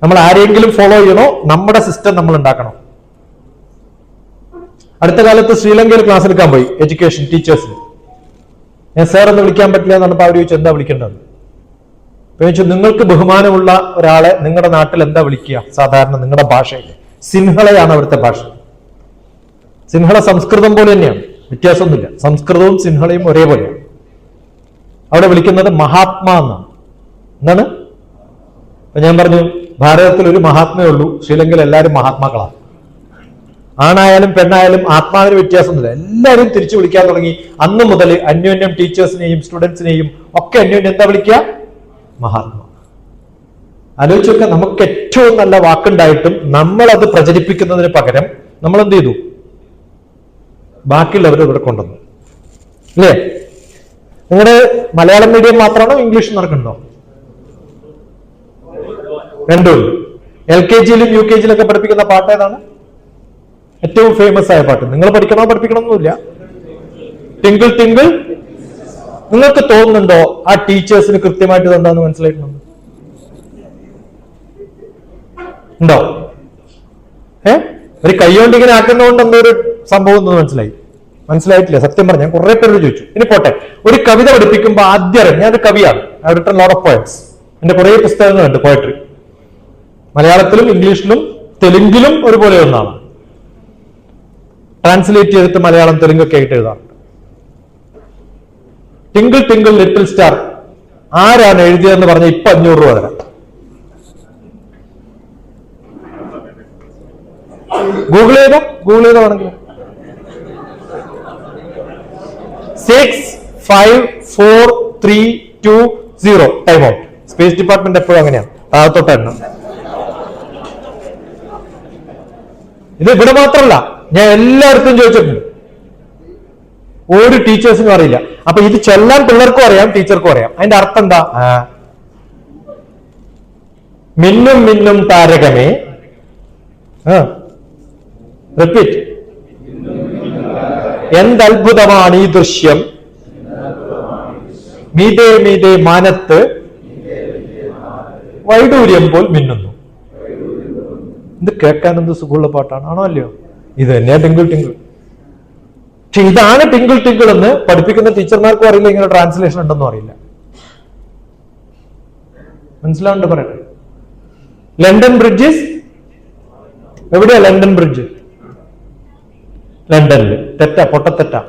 നമ്മൾ ആരെങ്കിലും ഫോളോ ചെയ്യണോ? നമ്മുടെ സിസ്റ്റം നമ്മൾ ഉണ്ടാക്കണം. അടുത്ത കാലത്ത് ശ്രീലങ്കയിൽ ക്ലാസ് എടുക്കാൻ പോയി, എഡ്യൂക്കേഷൻ ടീച്ചേഴ്സിന്. ഞാൻ സാർ എന്ന് വിളിക്കാൻ പറ്റില്ല എന്ന് പറഞ്ഞപ്പോൾ അവർ ചോദിച്ചു എന്താ വിളിക്കേണ്ടത്? ചോദിച്ചു, നിങ്ങൾക്ക് ബഹുമാനമുള്ള ഒരാളെ നിങ്ങളുടെ നാട്ടിൽ എന്താ വിളിക്കുക സാധാരണ നിങ്ങളുടെ ഭാഷയിൽ? സിൻഹളയാണ് അവിടുത്തെ ഭാഷ. സിൻഹള സംസ്കൃതം പോലെ തന്നെയാണ്, വ്യത്യാസമൊന്നുമില്ല. സംസ്കൃതവും സിൻഹളയും ഒരേപോലെയാണ്. അവിടെ വിളിക്കുന്നത് മഹാത്മാ എന്നാണ്. എന്താണ്? അപ്പൊ ഞാൻ പറഞ്ഞു, ഭാരതത്തിൽ ഒരു മഹാത്മേ ഉള്ളൂ, ശ്രീലങ്കയിൽ എല്ലാവരും മഹാത്മാക്കളാണ്. ആണായാലും പെണ്ണായാലും ആത്മാവിന് വ്യത്യാസമൊന്നുമില്ല. എല്ലാവരും തിരിച്ചു വിളിക്കാൻ തുടങ്ങി. അന്ന് മുതൽ അന്യോന്യം ടീച്ചേഴ്സിനെയും സ്റ്റുഡൻസിനെയും ഒക്കെ അന്യോന്യം എന്താ വിളിക്കുക? മഹാത്മാ. ആലോചിച്ചൊക്കെ, നമുക്ക് ഏറ്റവും നല്ല വാക്കുണ്ടായിട്ടും നമ്മൾ അത് പ്രചരിപ്പിക്കുന്നതിന് പകരം നമ്മൾ എന്ത് ചെയ്തു? ബാക്കിയുള്ളവർ ഇവിടെ കൊണ്ടുവന്നു. അല്ലേ? നിങ്ങളുടെ മലയാളം മീഡിയം മാത്രമാണോ ഇംഗ്ലീഷ് നടക്കുന്നുണ്ടോ? രണ്ടും. LKG-യിലും UKG-യിലൊക്കെ പഠിപ്പിക്കുന്ന പാട്ട് ഏതാണ്? ഏറ്റവും ഫേമസ് ആയ പാട്ട്. നിങ്ങൾ പഠിക്കണമെന്നില്ല. Twinkle twinkle. നിങ്ങൾക്ക് തോന്നുന്നുണ്ടോ ആ ടീച്ചേഴ്സിന് കൃത്യമായിട്ട് എന്താന്ന് മനസ്സിലായിട്ടുണ്ടോ? ഉണ്ടോ? ഒരു കൈകൊണ്ട് ഇങ്ങനെ ആക്കുന്നതുകൊണ്ട് എന്തോ ഒരു സംഭവം എന്ന് മനസ്സിലായിട്ടില്ല. സത്യം പറഞ്ഞാൽ കുറെ പേര് ചോദിച്ചു. ഇനി പോട്ടെ, ഒരു കവിത പഠിപ്പിക്കുമ്പോ ആദ്യം, ഞാനൊരു കവിയാണ്, I have written lot of poems. എന്റെ കുറെ പുസ്തകങ്ങളുണ്ട് പോയട്രി. മലയാളത്തിലും ഇംഗ്ലീഷിലും തെലുങ്കിലും ഒരുപോലെ ഒന്നാണ്. ട്രാൻസ്ലേറ്റ് ചെയ്തിട്ട് മലയാളം തെലുങ്കൊക്കെ ആയിട്ട് എഴുതാറുണ്ട്. ടിങ്കിൾ ടിങ്കിൾ ലിറ്റിൽ സ്റ്റാർ ആരാണ് എഴുതിയതെന്ന് പറഞ്ഞ ഇപ്പൊ 500 രൂപ തരാം. ഗൂഗിൾ ചെയ്താണെങ്കിൽ 6, 5, 4, 3, 2, 0 ടൈം ഔട്ട്. സ്പേസ് ഡിപ്പാർട്ട്മെന്റ് എപ്പോഴും അങ്ങനെയാണ്, താഴത്തോട്ട് എണ്ണം. ഇത് ഇവിടെ മാത്രമല്ല, ഞാൻ എല്ലായിടത്തും ചോദിച്ചിട്ടുണ്ട്. ഒരു ടീച്ചേഴ്സിനും അറിയില്ല. അപ്പൊ ഇത് ചൊല്ലാൻ പിള്ളേർക്കും അറിയാം, ടീച്ചർക്കും അറിയാം. അതിന്റെ അർത്ഥം എന്താ? മിന്നും മിന്നും താരകമേ. റിപ്പീറ്റ്. എന്തത്ഭുതമാണ് ഈ ദൃശ്യം, മീതേ മീതേ മാനത്ത് വൈഡൂര്യം പോൽ മിന്നുന്നു. ഇത് കേൾക്കാൻ എന്ത് സുഖമുള്ള പാട്ടാണ്, ആണോ അല്ലയോ? ഇത് തന്നെയാ ടിങ്കിൾ ടിങ്കിൾ. പക്ഷെ ഇതാണ് ടിങ്കിൾ ടിങ്കിൾ എന്ന് പഠിപ്പിക്കുന്ന ടീച്ചർമാർക്കും അറിയില്ല, ഇങ്ങനെ ട്രാൻസ്ലേഷൻ ഉണ്ടെന്നും അറിയില്ല. മനസ്സിലാവുണ്ട് പറയട്ടെ. ലണ്ടൻ ബ്രിഡ്ജസ് എവിടെയാ? ലണ്ടൻ ബ്രിഡ്ജ് ലണ്ടനില്. തെറ്റാ, പൊട്ടത്തെറ്റാ.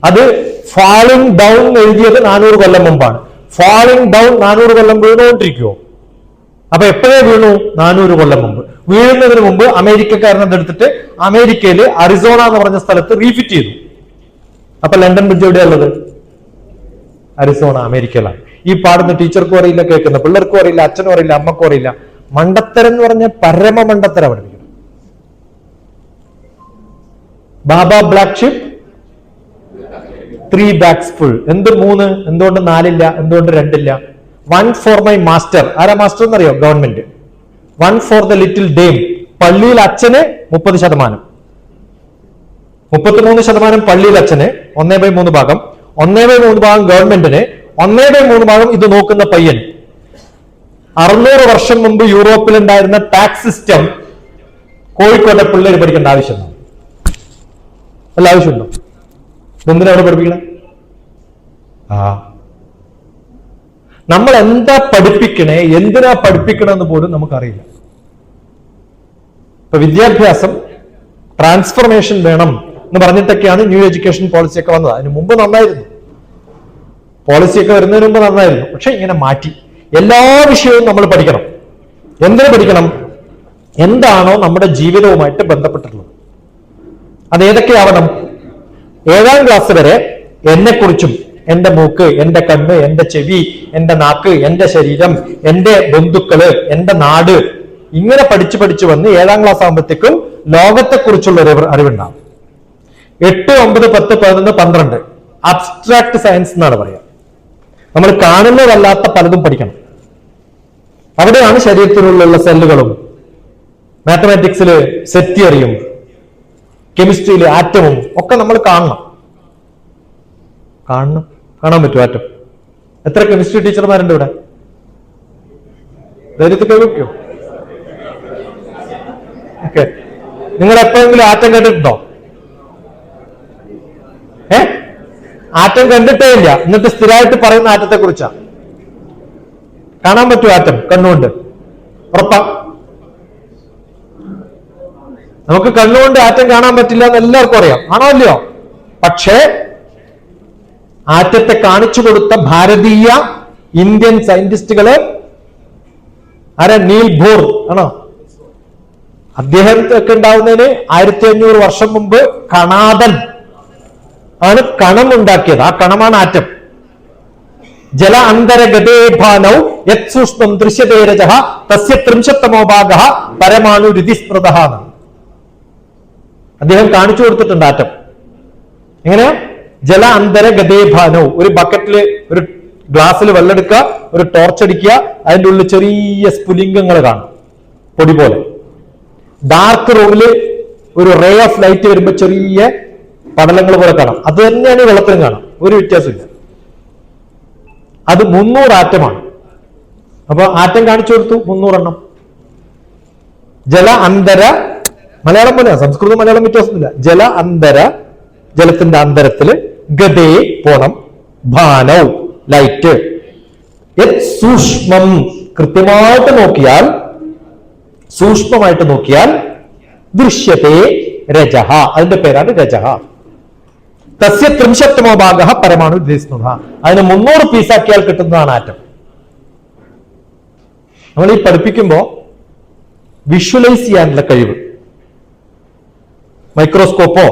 അത് ഫാളിംഗ് ഡൗൺ എഴുതിയത് 400 കൊല്ലം മുമ്പാണ്. ഫാളിംഗ് ഡൗൺ 400 കൊല്ലം വീണുകൊണ്ടിരിക്കുവോ? അപ്പൊ എപ്പോഴേ വീണു? 400 കൊല്ലം മുമ്പ്. വീഴുന്നതിന് മുമ്പ് അമേരിക്കക്കാരൻ അതെടുത്തിട്ട് അമേരിക്കയിൽ അരിസോണ എന്ന് പറഞ്ഞ സ്ഥലത്ത് റീഫിറ്റ് ചെയ്തു. അപ്പൊ ലണ്ടൻ ബ്രിഡ്ജ് എവിടെയുള്ളത്? അരിസോണ, അമേരിക്കയിലാണ്. ഈ പാടുന്ന ടീച്ചർക്കും അറിയില്ല, കേൾക്കുന്ന പിള്ളേർക്കും അറിയില്ല, അച്ഛനും അറിയില്ല, അമ്മക്കും അറിയില്ല. മണ്ടത്തരം എന്ന് പറഞ്ഞ പരമ മണ്ടത്തരം പഠിപ്പിക്കണം. ബാബ ബ്ലാക്ക് ഷിപ്പ് 3 bags full. എന്ത് 3? എന്തുകൊണ്ട് 4 ഇല്ല? എന്തുകൊണ്ട് 2 ഇല്ല? 1 for my master. ആരാ മാസ്റ്റർ എന്നറിയോ? Government. 1 for the little dame. പള്ളിയിൽ അച്ഛന് 30%, 33% പള്ളിയിൽ അച്ഛന്, 1/3 ഭാഗം, 1/3 ഭാഗം ഗവൺമെന്റിന്, 1/3 ഭാഗം ഇത് നോക്കുന്ന പയ്യൻ. 600 വർഷം മുമ്പ് യൂറോപ്പിൽ ഉണ്ടായിരുന്ന ടാക്സ് സിസ്റ്റം കോഴിക്കോട്ടെ പിള്ളേർ പഠിക്കേണ്ട ആവശ്യമുണ്ടോ? അല്ല, ആവശ്യമുണ്ടോ? എന്തിനാ അവിടെ പഠിപ്പിക്കണം? നമ്മൾ എന്താ പഠിപ്പിക്കണേ, എന്തിനാ പഠിപ്പിക്കണമെന്ന് പോലും നമുക്കറിയില്ല. ഇപ്പൊ വിദ്യാഭ്യാസം ട്രാൻസ്ഫർമേഷൻ വേണം എന്ന് പറഞ്ഞിട്ടൊക്കെയാണ് ന്യൂ എഡ്യൂക്കേഷൻ പോളിസി ഒക്കെ വന്നത്. അതിന് മുമ്പ് നന്നായിരുന്നു, പോളിസിയൊക്കെ വരുന്നതിന് മുമ്പ് നന്നായിരുന്നു. പക്ഷെ ഇങ്ങനെ മാറ്റി. എല്ലാ വിഷയവും നമ്മൾ പഠിക്കണം. എന്തിനു പഠിക്കണം? എന്താണോ നമ്മുടെ ജീവിതവുമായിട്ട് ബന്ധപ്പെട്ടിട്ടുള്ളത്. അത് ഏതൊക്കെയാവണം? 7ാം ക്ലാസ് വരെ എന്നെക്കുറിച്ചും, എന്റെ മൂക്ക്, എന്റെ കണ്ണ്, എന്റെ ചെവി, എന്റെ നാക്ക്, എന്റെ ശരീരം, എന്റെ ബന്ധുക്കള്, എന്റെ നാട്, ഇങ്ങനെ പഠിച്ചു പഠിച്ചു വന്ന് 7ാം ക്ലാസ് ആകുമ്പോഴത്തേക്കും ലോകത്തെക്കുറിച്ചുള്ള ഒരു അറിവുണ്ടാവും. 8, 9, 10, 11, 12 അബ്സ്ട്രാക്ട് സയൻസ് എന്നാണ് പറയുക. നമ്മൾ കാണുന്നതല്ലാത്ത പലതും പഠിക്കണം. അവിടെയാണ് ശരീരത്തിലുള്ള സെല്ലുകളും, മാത്തമാറ്റിക്സിൽ സെറ്റ് തിയറിയും, കെമിസ്ട്രിയിൽ ആറ്റവും ഒക്കെ നമ്മൾ കാണണം. കാണാൻ പറ്റും ആറ്റം? എത്ര കെമിസ്ട്രി ടീച്ചർമാരുണ്ട് ഇവിടെ? ധൈര്യത്തിൽ കേൾപ്പിക്കോ? ഓക്കെ. നിങ്ങൾ എപ്പോഴെങ്കിലും ആറ്റം കണ്ടിട്ടുണ്ടോ? ആറ്റം കണ്ടിട്ടേ ഇല്ല, എന്നിട്ട് സ്ഥിരമായിട്ട് പറയുന്ന ആറ്റത്തെ കുറിച്ചാ. കാണാൻ പറ്റും ആറ്റം കണ്ണുകൊണ്ട്? ഉറപ്പാ? നമുക്ക് കണ്ണുകൊണ്ട് ആറ്റം കാണാൻ പറ്റില്ല എന്ന് എല്ലാവർക്കും അറിയാം, ആണോ അല്ലയോ? പക്ഷേ ആറ്റത്തെ കാണിച്ചു കൊടുത്ത ഭാരതീയ ഇന്ത്യൻ സയന്റിസ്റ്റുകള് ആരാ? നീൽ ബോർ ആണോ? അദ്ദേഹത്തൊക്കെ ഉണ്ടാവുന്നതിന് 1500 വർഷം മുമ്പ് കണാദൻ ആണ് കണം ഉണ്ടാക്കിയത്. ആ കണമാണ് ആറ്റം. ജല അന്തരഗതേഭാനൗ യത് സൂക്ഷ്മം ദൃശ്യതേ രജഃ തസ്യ 30തമോ ഭാഗഃ പരമാണു രിതിസ്മൃതഃ. അദ്ദേഹം കാണിച്ചു കൊടുത്തിട്ടുണ്ട് ആറ്റം. എങ്ങനെയാ? ജല അന്തരഗതേഭാനൗ. ഒരു ബക്കറ്റില്, ഒരു ഗ്ലാസ്സിൽ വെള്ളം എടുക്കുക, ഒരു ടോർച്ച് അടിക്കുക, അതിൻ്റെ ഉള്ളിൽ ചെറിയ സ്ഫുലിംഗങ്ങൾ കാണും, പൊടി പോലെ. ഡാർക്ക് റൂമില് ഒരു റേ ഓഫ് ലൈറ്റ് വരുമ്പോൾ ചെറിയ പടലങ്ങൾ പോലെ കാണാം. അത് തന്നെയാണ് ഈ വെള്ളത്തിലും കാണാം, ഒരു വ്യത്യാസമില്ല. അത് 300 ആറ്റമാണ്. അപ്പൊ ആറ്റം കാണിച്ചു കൊടുത്തു 300 എണ്ണം. ജല അന്തര, മലയാളം പോലെ, സംസ്കൃതം മലയാളം വ്യത്യാസമില്ല. ജല അന്തര, ജലത്തിന്റെ അന്തരത്തില്, ഗതേ പോണം, ഭാനൗ ലൈറ്റ്, സൂക്ഷ്മം കൃത്യമായിട്ട് നോക്കിയാൽ, സൂക്ഷ്മമായിട്ട് നോക്കിയാൽ, ദൃശ്യത്തെ രജഃ, അതിന്റെ പേരാണ് രജഃ. തസ്യ 30തമോ ഭാഗഃ പരമാണു രിതിസ്മൃതഃ. അതിന് 300 പീസാക്കിയാൽ കിട്ടുന്നതാണ് ആറ്റം. നമ്മൾ ഈ പഠിപ്പിക്കുമ്പോൾ വിഷ്വലൈസ് ചെയ്യാനുള്ള കഴിവ്, മൈക്രോസ്കോപ്പോ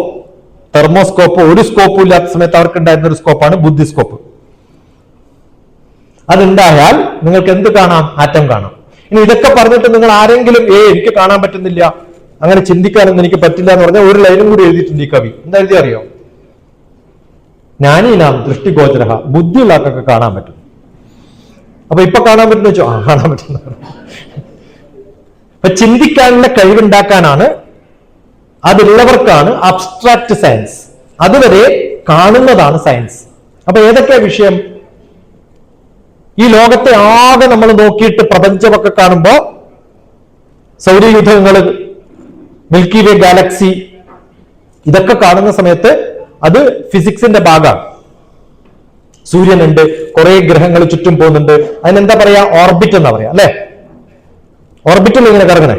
തെർമോസ്കോപ്പോ ഒരു സ്കോപ്പും ഇല്ലാത്ത സമയത്ത് അവർക്ക് ഉണ്ടായിരുന്ന ഒരു സ്കോപ്പാണ് ബുദ്ധിസ്കോപ്പ്. അതുണ്ടായാൽ നിങ്ങൾക്ക് എന്ത് കാണാം? ആറ്റം കാണാം. ഇനി ഇതൊക്കെ പറഞ്ഞിട്ട് നിങ്ങൾ ആരെങ്കിലും എനിക്ക് കാണാൻ പറ്റുന്നില്ല, അങ്ങനെ ചിന്തിക്കാനൊന്നും എനിക്ക് പറ്റില്ല എന്ന് പറഞ്ഞാൽ ഒരു ലൈനും കൂടി എഴുതിയിട്ടുണ്ട് ഈ കവി. എന്താ എഴുതി അറിയോ? ജ്ഞാനീനാം ദൃഷ്ടിഗോചര, ബുദ്ധിയുള്ളവർക്കൊക്കെ കാണാൻ പറ്റും. അപ്പൊ ഇപ്പൊ കാണാൻ പറ്റുന്ന വെച്ചോ? കാണാൻ പറ്റുന്ന. അപ്പൊ ചിന്തിക്കാനുള്ള കഴിവുണ്ടാക്കാനാണ്, അതുള്ളവർക്കാണ് അബ്സ്ട്രാക്ട് സയൻസ്. അതുവരെ കാണുന്നതാണ് സയൻസ്. അപ്പൊ ഏതൊക്കെയാ വിഷയം? ഈ ലോകത്തെ ആകെ നമ്മൾ നോക്കിയിട്ട് പ്രപഞ്ചമൊക്കെ കാണുമ്പോ സൗരയൂഥങ്ങൾ, മിൽക്കി വേ ഗാലക്സി, ഇതൊക്കെ കാണുന്ന സമയത്ത് അത് ഫിസിക്സിന്റെ ഭാഗമാണ്. സൂര്യനുണ്ട്, കുറെ ഗ്രഹങ്ങൾ ചുറ്റും പോകുന്നുണ്ട്. അതിനെന്താ പറയാ? ഓർബിറ്റ് എന്നാ പറയാ, അല്ലെ? ഓർബിറ്റിൽ ഇങ്ങനെ കറങ്ങണേ,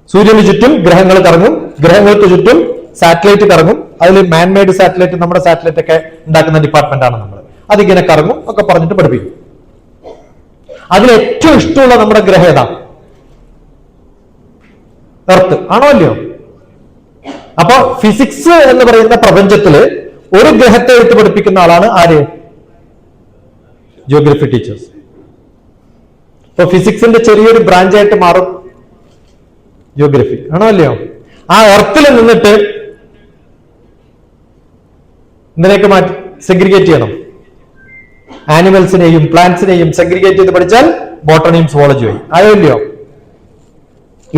സൂര്യന് ചുറ്റും ഗ്രഹങ്ങൾ കറങ്ങും, ഗ്രഹങ്ങൾക്ക് ചുറ്റും സാറ്റലൈറ്റ് കറങ്ങും. അതിൽ മാൻമെയ്ഡ് സാറ്റലൈറ്റ്, നമ്മുടെ സാറ്റലൈറ്റ് ഒക്കെ ഉണ്ടാക്കുന്ന ഡിപ്പാർട്ട്മെന്റ് ആണ് നമ്മൾ. അതിങ്ങനെ കറങ്ങും ഒക്കെ പറഞ്ഞിട്ട് പഠിപ്പിക്കും. അതിൽ ഏറ്റവും ഇഷ്ടമുള്ള നമ്മുടെ ഗ്രഹം ഏതാ? എർത്ത് ആണോ അല്ലയോ? അപ്പൊ ഫിസിക്സ് എന്ന് പറയുന്ന പ്രപഞ്ചത്തില് ഒരു ഗ്രഹത്തെ എടുത്ത് പഠിപ്പിക്കുന്ന ആളാണ് ആര്? Geography teachers. അപ്പൊ ഫിസിക്സിന്റെ ചെറിയൊരു ബ്രാഞ്ചായിട്ട് മാറും ജിയോഗ്രഫി ആണോ അല്ലയോ? ആ എർത്തിൽ നിന്നിട്ട് ഇതിനെയൊക്കെ മാറ്റി സെഗ്രിഗേറ്റ് ചെയ്യണം. ആനിമൽസിനെയും പ്ലാന്റ്സിനെയും സെഗ്രിഗേറ്റ് ചെയ്ത് പഠിച്ചാൽ ബോട്ടണിയും സുവോളജിയും ആയോ ഇല്ലയോ?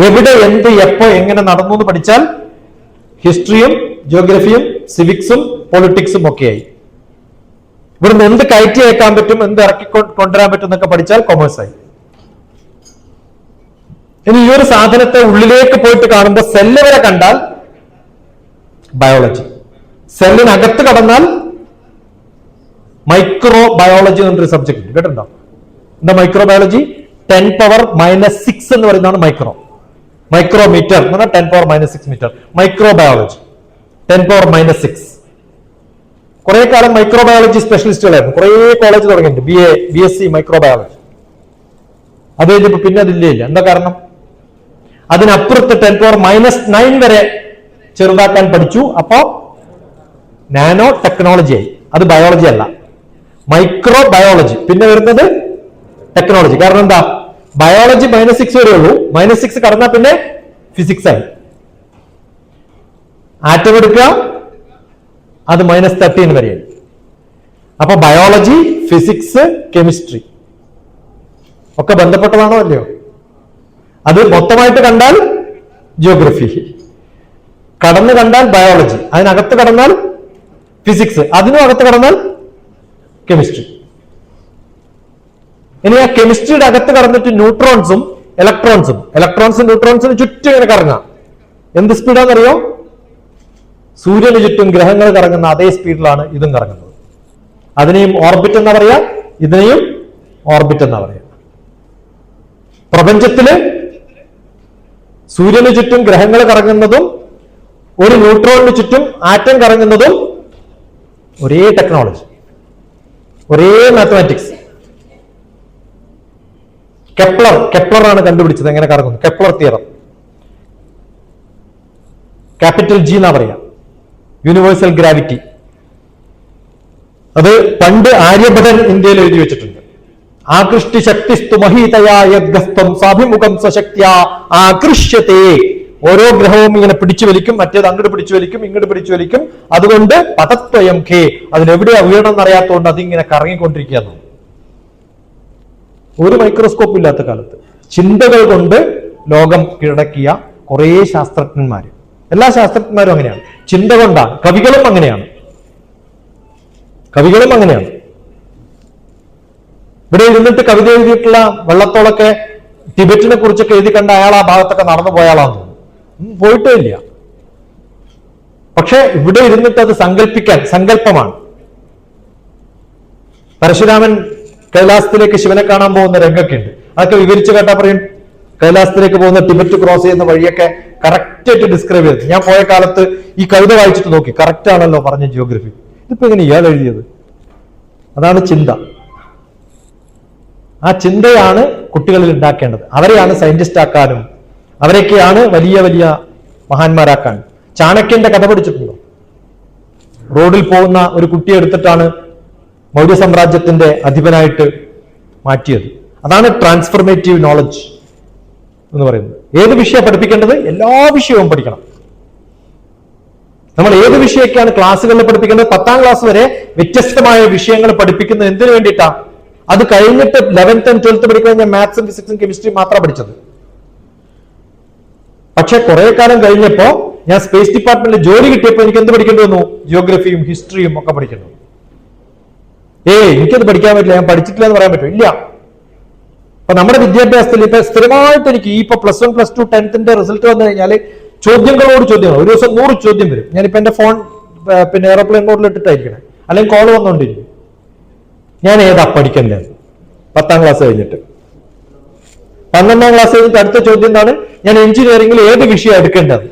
എവിടെ എന്ത് എപ്പോ എങ്ങനെ നടന്നു എന്ന് പഠിച്ചാൽ ഹിസ്റ്ററിയും ജിയോഗ്രഫിയും സിവിക്സും പൊളിറ്റിക്സും ഒക്കെയായി. ഇവിടുന്ന് എന്ത് കയറ്റി അയക്കാൻ പറ്റും, എന്ത് ഇറക്കി കൊണ്ടുവരാൻ പറ്റും എന്നൊക്കെ പഠിച്ചാൽ കൊമേഴ്സായി. ഇനി ഈ ഒരു സാധനത്തെ ഉള്ളിലേക്ക് പോയിട്ട് കാണുമ്പോൾ സെല്ല് വരെ കണ്ടാൽ ബയോളജി, സെല്ലിനകത്ത് കടന്നാൽ മൈക്രോ ബയോളജി എന്നൊരു സബ്ജക്ട് ഉണ്ട്, കേട്ടിട്ടുണ്ടോ? എന്താ മൈക്രോ ബയോളജി? 10⁻⁻6 എന്ന് പറയുന്നതാണ് മൈക്രോമീറ്റർ എന്ന് പറഞ്ഞാൽ 10⁻⁻6 മീറ്റർ. Micro biology 10⁻⁻6. കുറെ കാലം മൈക്രോ ബയോളജി സ്പെഷ്യലിസ്റ്റുകളായിരുന്നു, കുറെ കോളേജ് തുടങ്ങിയിട്ടുണ്ട്, BSc മൈക്രോ ബയോളജി. അത് കഴിഞ്ഞപ്പോ പിന്നെ അതില്ലേ ഇല്ല. എന്താ കാരണം? അതിനപ്പുറത്ത് 10⁻⁻9 വരെ ചെറുതാക്കാൻ പഠിച്ചു. അപ്പോ നാനോ ടെക്നോളജി ആയി. അത് ബയോളജി അല്ല, മൈക്രോ ബയോളജി. പിന്നെ വരുന്നത് ടെക്നോളജി. കാരണം എന്താ? ബയോളജി -6 വരെ ഉള്ളൂ, -6 കടന്നാൽ പിന്നെ ഫിസിക്സ് ആയി. ആറ്റം എടുക്കുക, അത് -13 വരെയായി. അപ്പൊ ബയോളജി, ഫിസിക്സ്, കെമിസ്ട്രി ഒക്കെ ബന്ധപ്പെട്ടതാണോ അല്ലയോ? അത് മൊത്തമായിട്ട് കണ്ടാൽ ജിയോഗ്രഫി, കടന്ന് കണ്ടാൽ ബയോളജി, അതിനകത്ത് കടന്നാൽ ഫിസിക്സ്, അതിനും അകത്ത് കടന്നാൽ കെമിസ്ട്രി. ഇനി ആ കെമിസ്ട്രിയുടെ അകത്ത് കടന്നിട്ട് ന്യൂട്രോൺസും ന്യൂട്രോൺസിന് ചുറ്റും ഇങ്ങനെ കറങ്ങാം. എന്ത് സ്പീഡാണെന്നറിയോ? സൂര്യന് ചുറ്റും ഗ്രഹങ്ങൾ കറങ്ങുന്ന അതേ സ്പീഡിലാണ് ഇതും കറങ്ങുന്നത്. അതിനെയും ഓർബിറ്റ് എന്നാ പറയാ, ഇതിനെയും ഓർബിറ്റ് എന്നാ പറയാ. പ്രപഞ്ചത്തില് സൂര്യന് ചുറ്റും ഗ്രഹങ്ങൾ കറങ്ങുന്നതും ഒരു ന്യൂട്രോണിന് ചുറ്റും ആറ്റം കറങ്ങുന്നതും ഒരേ ടെക്നോളജി, ഒരേ മാത്തമാറ്റിക്സ്. കെപ്ലറാണ് കണ്ടുപിടിച്ചത് എങ്ങനെ കറങ്ങുന്നു. കെപ്ലർ തിയറം, ക്യാപിറ്റൽ G എന്നാ പറയാ, യൂണിവേഴ്സൽ ഗ്രാവിറ്റി. അത് പണ്ട് ആര്യഭടൻ ഇന്ത്യയിൽ എഴുതി വെച്ചിട്ടുണ്ട്. ആകൃഷ്ടി ശക്തിസ്തു മഹീതയാ യദ്ഗസ്ത്വം സ്വാഭിമുഖം സ്വശക്ത്യാ ആകൃഷ്യത്തെ. ഓരോ ഗ്രഹവും ഇങ്ങനെ പിടിച്ചു വലിക്കും, മറ്റേത് അങ്ങോട്ട് പിടിച്ചു വലിക്കും, ഇങ്ങോട്ട് പിടിച്ചു വലിക്കും. അതുകൊണ്ട് പതത്വയം ഖേ, അതിലെവിടെയാ വീണമെന്ന് അറിയാത്തതുകൊണ്ട് അതിങ്ങനെ കറങ്ങിക്കൊണ്ടിരിക്കുകയാണ്. ഒരു മൈക്രോസ്കോപ്പ് ഇല്ലാത്ത കാലത്ത് ചിന്തകൾ കൊണ്ട് ലോകം കീഴടക്കിയ കുറെ ശാസ്ത്രജ്ഞന്മാര്, എല്ലാ ശാസ്ത്രജ്ഞന്മാരും അങ്ങനെയാണ്, ചിന്ത കൊണ്ടാണ്. കവികളും അങ്ങനെയാണ്. ഇവിടെ ഇരുന്നിട്ട് കവിത എഴുതിയിട്ടുള്ള വെള്ളത്തോളൊക്കെ ടിബറ്റിനെ കുറിച്ചൊക്കെ എഴുതി കണ്ട അയാൾ ആ ഭാഗത്തൊക്കെ നടന്നു പോയാളാന്ന് തോന്നുന്നു. പോയിട്ടേ ഇല്ല. പക്ഷെ ഇവിടെ ഇരുന്നിട്ട് അത് സങ്കല്പമാണ്. പരശുരാമൻ കൈലാസത്തിലേക്ക് ശിവനെ കാണാൻ പോകുന്ന രംഗമൊക്കെ ഉണ്ട്. അതൊക്കെ വിവരിച്ചു കേട്ടാ പറയും കൈലാസത്തിലേക്ക് പോകുന്ന ടിബറ്റ് ക്രോസ് ചെയ്യുന്ന വഴിയൊക്കെ കറക്റ്റ് ആയിട്ട് ഡിസ്ക്രൈബ് ചെയ്ത്. ഞാൻ പോയ കാലത്ത് ഈ കവിത വായിച്ചിട്ട് നോക്കി, കറക്റ്റ് ആണല്ലോ പറഞ്ഞ ജിയോഗ്രഫി. ഇതിപ്പോ എങ്ങനെ ഇയാൾ എഴുതിയത്? അതാണ് ചിന്ത. ആ ചിന്തയാണ് കുട്ടികളിൽ ഉണ്ടാക്കേണ്ടത്. അവരെയാണ് സയന്റിസ്റ്റ് ആക്കാനും അവരെയൊക്കെയാണ് വലിയ വലിയ മഹാന്മാരാക്കാനും. ചാണക്യന്റെ കഥ പഠിച്ചിട്ടുണ്ടോ? റോഡിൽ പോകുന്ന ഒരു കുട്ടിയെ എടുത്തിട്ടാണ് മൗര്യ സാമ്രാജ്യത്തിന്റെ അധിപനായിട്ട് മാറ്റിയത്. അതാണ് ട്രാൻസ്ഫർമേറ്റീവ് നോളജ് എന്ന് പറയുന്നത്. ഏത് വിഷയം പഠിപ്പിക്കേണ്ടത്? എല്ലാ വിഷയവും പഠിക്കണം. നമ്മൾ ഏത് വിഷയമൊക്കെയാണ് ക്ലാസ്സുകളിൽ പഠിപ്പിക്കേണ്ടത്? 10ാം ക്ലാസ് വരെ വ്യത്യസ്തമായ വിഷയങ്ങൾ പഠിപ്പിക്കുന്നത് എന്തിനു വേണ്ടിയിട്ടാ? അത് കഴിഞ്ഞിട്ട് 11th and 12th പഠിക്കാൻ ഞാൻ മാത്സും ഫിസിക്സും കെമിസ്ട്രിയും മാത്രം പഠിച്ചത്. പക്ഷെ കുറെ കാലം കഴിഞ്ഞപ്പോ ഞാൻ സ്പേസ് ഡിപ്പാർട്ട്മെന്റിൽ ജോലി കിട്ടിയപ്പോൾ എനിക്ക് എന്ത് പഠിക്കേണ്ടി വന്നു? ജിയോഗ്രഫിയും ഹിസ്റ്ററിയും ഒക്കെ പഠിക്കേണ്ടി വന്നു. എനിക്കത് പഠിക്കാൻ പറ്റില്ല, ഞാൻ പഠിച്ചിട്ടില്ല എന്ന് പറയാൻ പറ്റും? ഇല്ല. അപ്പൊ നമ്മുടെ വിദ്യാഭ്യാസത്തിൽ ഇപ്പൊ സ്ഥിരമായിട്ട് എനിക്ക് ഇപ്പൊ +1 +2 10th റിസൾട്ട് വന്നു കഴിഞ്ഞാൽ ചോദ്യങ്ങളോട് ചോദ്യങ്ങൾ, ഒരു ദിവസം 100 ചോദ്യം വരും. ഞാനിപ്പോ എന്റെ ഫോൺ പിന്നെ എയർപ്ലെയിൻ മോഡിൽ ഇട്ടിട്ടായിരിക്കണേ, അല്ലെങ്കിൽ കോൾ വന്നുകൊണ്ടിരിക്കും. ഞാൻ ഏതാ പഠിക്കേണ്ടത്? 10ാം ക്ലാസ് കഴിഞ്ഞിട്ട്. 12ാം ക്ലാസ് കഴിഞ്ഞിട്ട് അടുത്ത ചോദ്യം എന്താണ്? ഞാൻ എഞ്ചിനീയറിംഗിൽ ഏത് വിഷയം എടുക്കേണ്ടത്?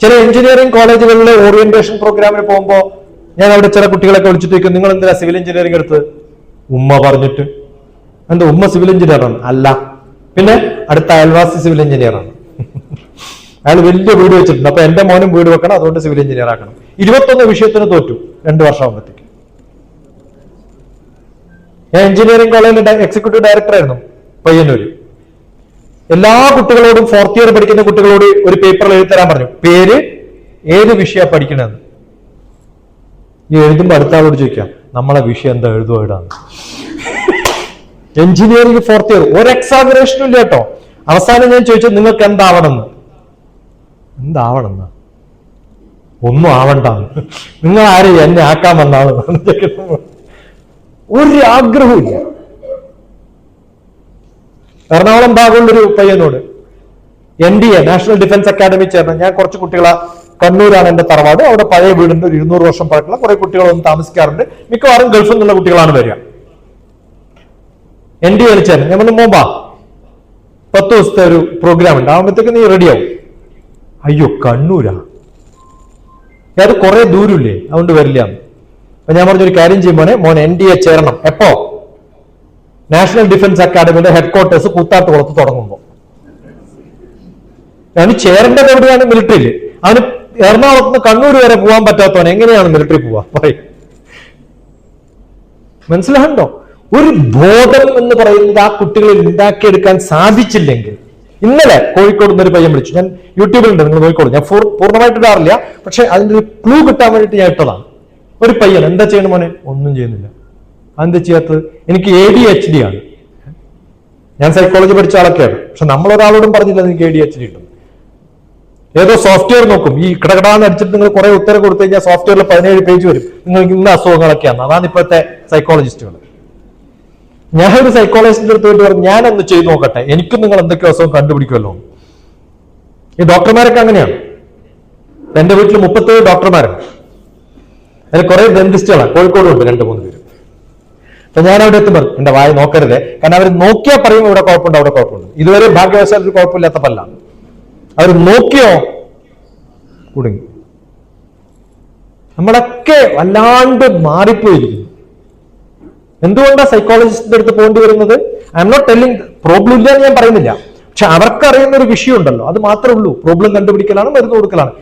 ചില എഞ്ചിനീയറിംഗ് കോളേജുകളിൽ ഓറിയന്റേഷൻ പ്രോഗ്രാമിന് പോകുമ്പോൾ ഞാൻ അവിടെ ചില കുട്ടികളൊക്കെ വിളിച്ചിട്ട് ചോദിക്കും, നിങ്ങൾ എന്തിനാ സിവിൽ എഞ്ചിനീയറിംഗ് എടുത്തത്? ഉമ്മ പറഞ്ഞിട്ട്. എന്താ ഉമ്മ സിവിൽ എഞ്ചിനീയറാണ്? അല്ല. പിന്നെ അടുത്ത അയൽവാസി സിവിൽ എഞ്ചിനീയറാണ്. അയാൾ വലിയ വീട് വെച്ചിട്ടുണ്ട്. അപ്പൊ എന്റെ മോനും വീട് വെക്കണം, അതുകൊണ്ട് സിവിൽ എഞ്ചിനീയർ ആക്കണം. 21 വിഷയത്തിന് തോറ്റു 2 വർഷം ആകുമ്പോഴത്തേക്ക്. ഞാൻ എഞ്ചിനീയറിംഗ് കോളേജിൽ എക്സിക്യൂട്ടീവ് ഡയറക്ടർ ആയിരുന്നു പയ്യന്നൂര്. എല്ലാ കുട്ടികളോടും 4th ഇയർ പഠിക്കുന്ന കുട്ടികളോട് ഒരു പേപ്പറിൽ എഴുതി തരാൻ പറഞ്ഞു, പേര്, ഏത് വിഷയം പഠിക്കണമെന്ന്. ഈ എഴുതുമ്പോൾ അടുത്ത ആളോട് ചോദിക്കാം, നമ്മളെ വിഷയം എന്താ എഴുതുമോ ഇടാന്ന്. എഞ്ചിനീയറിംഗ് 4th ഇയർ, ഒരു എക്സാമിനേഷനും ഇല്ല കേട്ടോ. അവസാനം ഞാൻ ചോദിച്ചത് നിങ്ങൾക്ക് എന്താവണമെന്ന്. എന്താവണമെന്ന്? ഒന്നും ആവണ്ടാന്ന്. നിങ്ങൾ ആരെയും എന്നെ ആക്കാൻ വന്നാണെന്ന്. ഒരു ആഗ്രഹവും ഇല്ല. എറണാകുളം ഭാഗമുള്ളൊരു പയ്യനോട് NDA നാഷണൽ ഡിഫൻസ് അക്കാദമി ചേർന്ന്, ഞാൻ കുറച്ച് കുട്ടികളെ, കണ്ണൂരാണ് എന്റെ തറവാട്, അവിടെ പഴയ വീടുണ്ട്, ഒരു 200 വർഷം പഴക്കമുള്ള കുറെ കുട്ടികളൊന്നും താമസിക്കാറുണ്ട്. മിക്കവാറും ഗൾഫിൽ നിന്നുള്ള കുട്ടികളാണ് വരിക. NDA ചേർന്ന് ഞാൻ പറഞ്ഞു, മോമ്പാ 10 ദിവസത്തെ ഒരു പ്രോഗ്രാം ഉണ്ട്, ആകുമ്പോഴത്തേക്ക് നീ റെഡിയാവും. അയ്യോ കണ്ണൂരാ, അത് കുറെ ദൂരമില്ലേ, അതുകൊണ്ട് വരില്ല. അപ്പൊ ഞാൻ പറഞ്ഞൊരു കാര്യം ചെയ്യുമ്പോനെ, മോൻ NDA ചേരണം. എപ്പോ? നാഷണൽ ഡിഫൻസ് അക്കാദമിയുടെ ഹെഡ്ക്വാർട്ടേഴ്സ് കൂത്താട്ടുകുളത്ത് തുടങ്ങുമ്പോൾ. അവന് ചേരേണ്ടത് എവിടെയാണ്? മിലിറ്ററിയിൽ. അവന് എറണാകുളത്ത് നിന്ന് കണ്ണൂർ വരെ പോകാൻ പറ്റാത്തവൻ എങ്ങനെയാണ് മിലിറ്ററി പോവാ? പറയും. മനസ്സിലാകണ്ടോ? ഒരു ബോധം എന്ന് പറയുന്നത് ആ കുട്ടികളിൽ ഉണ്ടാക്കിയെടുക്കാൻ സാധിച്ചില്ലെങ്കിൽ, ഇന്നലെ കോഴിക്കോട് നിന്നൊരു പയ്യൻ വിളിച്ചു. ഞാൻ യൂട്യൂബിലുണ്ട്, നിങ്ങൾ നോക്കിക്കോളൂ. ഞാൻ പൂർണ്ണമായിട്ട് ഇടാറില്ല, പക്ഷെ അതിന്റെ ഒരു ക്ലൂ കിട്ടാൻ വേണ്ടിയിട്ട് ഞാൻ ഇട്ടതാണ്. ഒരു പയ്യൻ, എന്താ ചെയ്യണം മോനെ? ഒന്നും ചെയ്യുന്നില്ല. അതെന്താ ചെയ്യാത്തത്? എനിക്ക് ADHD ആണ്. ഞാൻ സൈക്കോളജി പഠിച്ച ആളൊക്കെയാണ്, പക്ഷെ നമ്മളൊരാളോടും പറഞ്ഞില്ല എനിക്ക് ADHD ഉണ്ട്. ഏതോ സോഫ്റ്റ്വെയർ നോക്കും, ഈ കിടകടാന്ന് അടിച്ചിട്ട് നിങ്ങൾ കുറെ ഉത്തരം കൊടുത്തു കഴിഞ്ഞാൽ സോഫ്റ്റ്വെയറിൽ 17 പേജ് വരും, നിങ്ങൾക്ക് ഇന്ന അസുഖങ്ങളൊക്കെയാണ്. അതാണ് ഇപ്പോഴത്തെ സൈക്കോളജിസ്റ്റുകൾ. ഞാനൊരു സൈക്കോളജിസ്റ്റിന്റെ അടുത്ത് പോയിട്ട് പറഞ്ഞു, ഞാനൊന്ന് ചെയ്ത് നോക്കട്ടെ, എനിക്കും നിങ്ങൾ എന്തൊക്കെ അസുഖം കണ്ടുപിടിക്കുമല്ലോ. ഈ ഡോക്ടർമാരൊക്കെ അങ്ങനെയാണ്. എന്റെ വീട്ടിൽ 37 ഡോക്ടർമാരാണ്. അതിൽ കുറെ ഡെന്റിസ്റ്റുകളാണ്, കോഴിക്കോടും ഉണ്ട് 2-3 പേര്. അപ്പൊ ഞാൻ അവിടെ എത്തുമ്പോൾ എന്റെ വായ നോക്കരുതേ, കാരണം അവർ നോക്കിയാൽ പറയും ഇവിടെ കുഴപ്പമുണ്ട്, അവിടെ കുഴപ്പമുണ്ട്. ഇതുവരെ ഭാഗ്യവശാൽ ഒരു കുഴപ്പമില്ലാത്ത പല്ലാണ്. അവർ നോക്കിയോ കുടുങ്ങി. നമ്മളൊക്കെ വല്ലാണ്ട് മാറിപ്പോയിരിക്കുന്നു. എന്തുകൊണ്ടാണ് സൈക്കോളജിസ്റ്റിന്റെ അടുത്ത് പോകേണ്ടി വരുന്നത്? I'm not telling problem ഇല്ല എന്ന് ഞാൻ പറയുന്നില്ല, പക്ഷെ അവർക്കറിയുന്ന ഒരു വിഷയം ഉണ്ടല്ലോ, അത് മാത്രമേ ഉള്ളൂ. പ്രോബ്ലം കണ്ടുപിടിക്കലാണ്, മരുന്ന് കൊടുക്കലാണ്.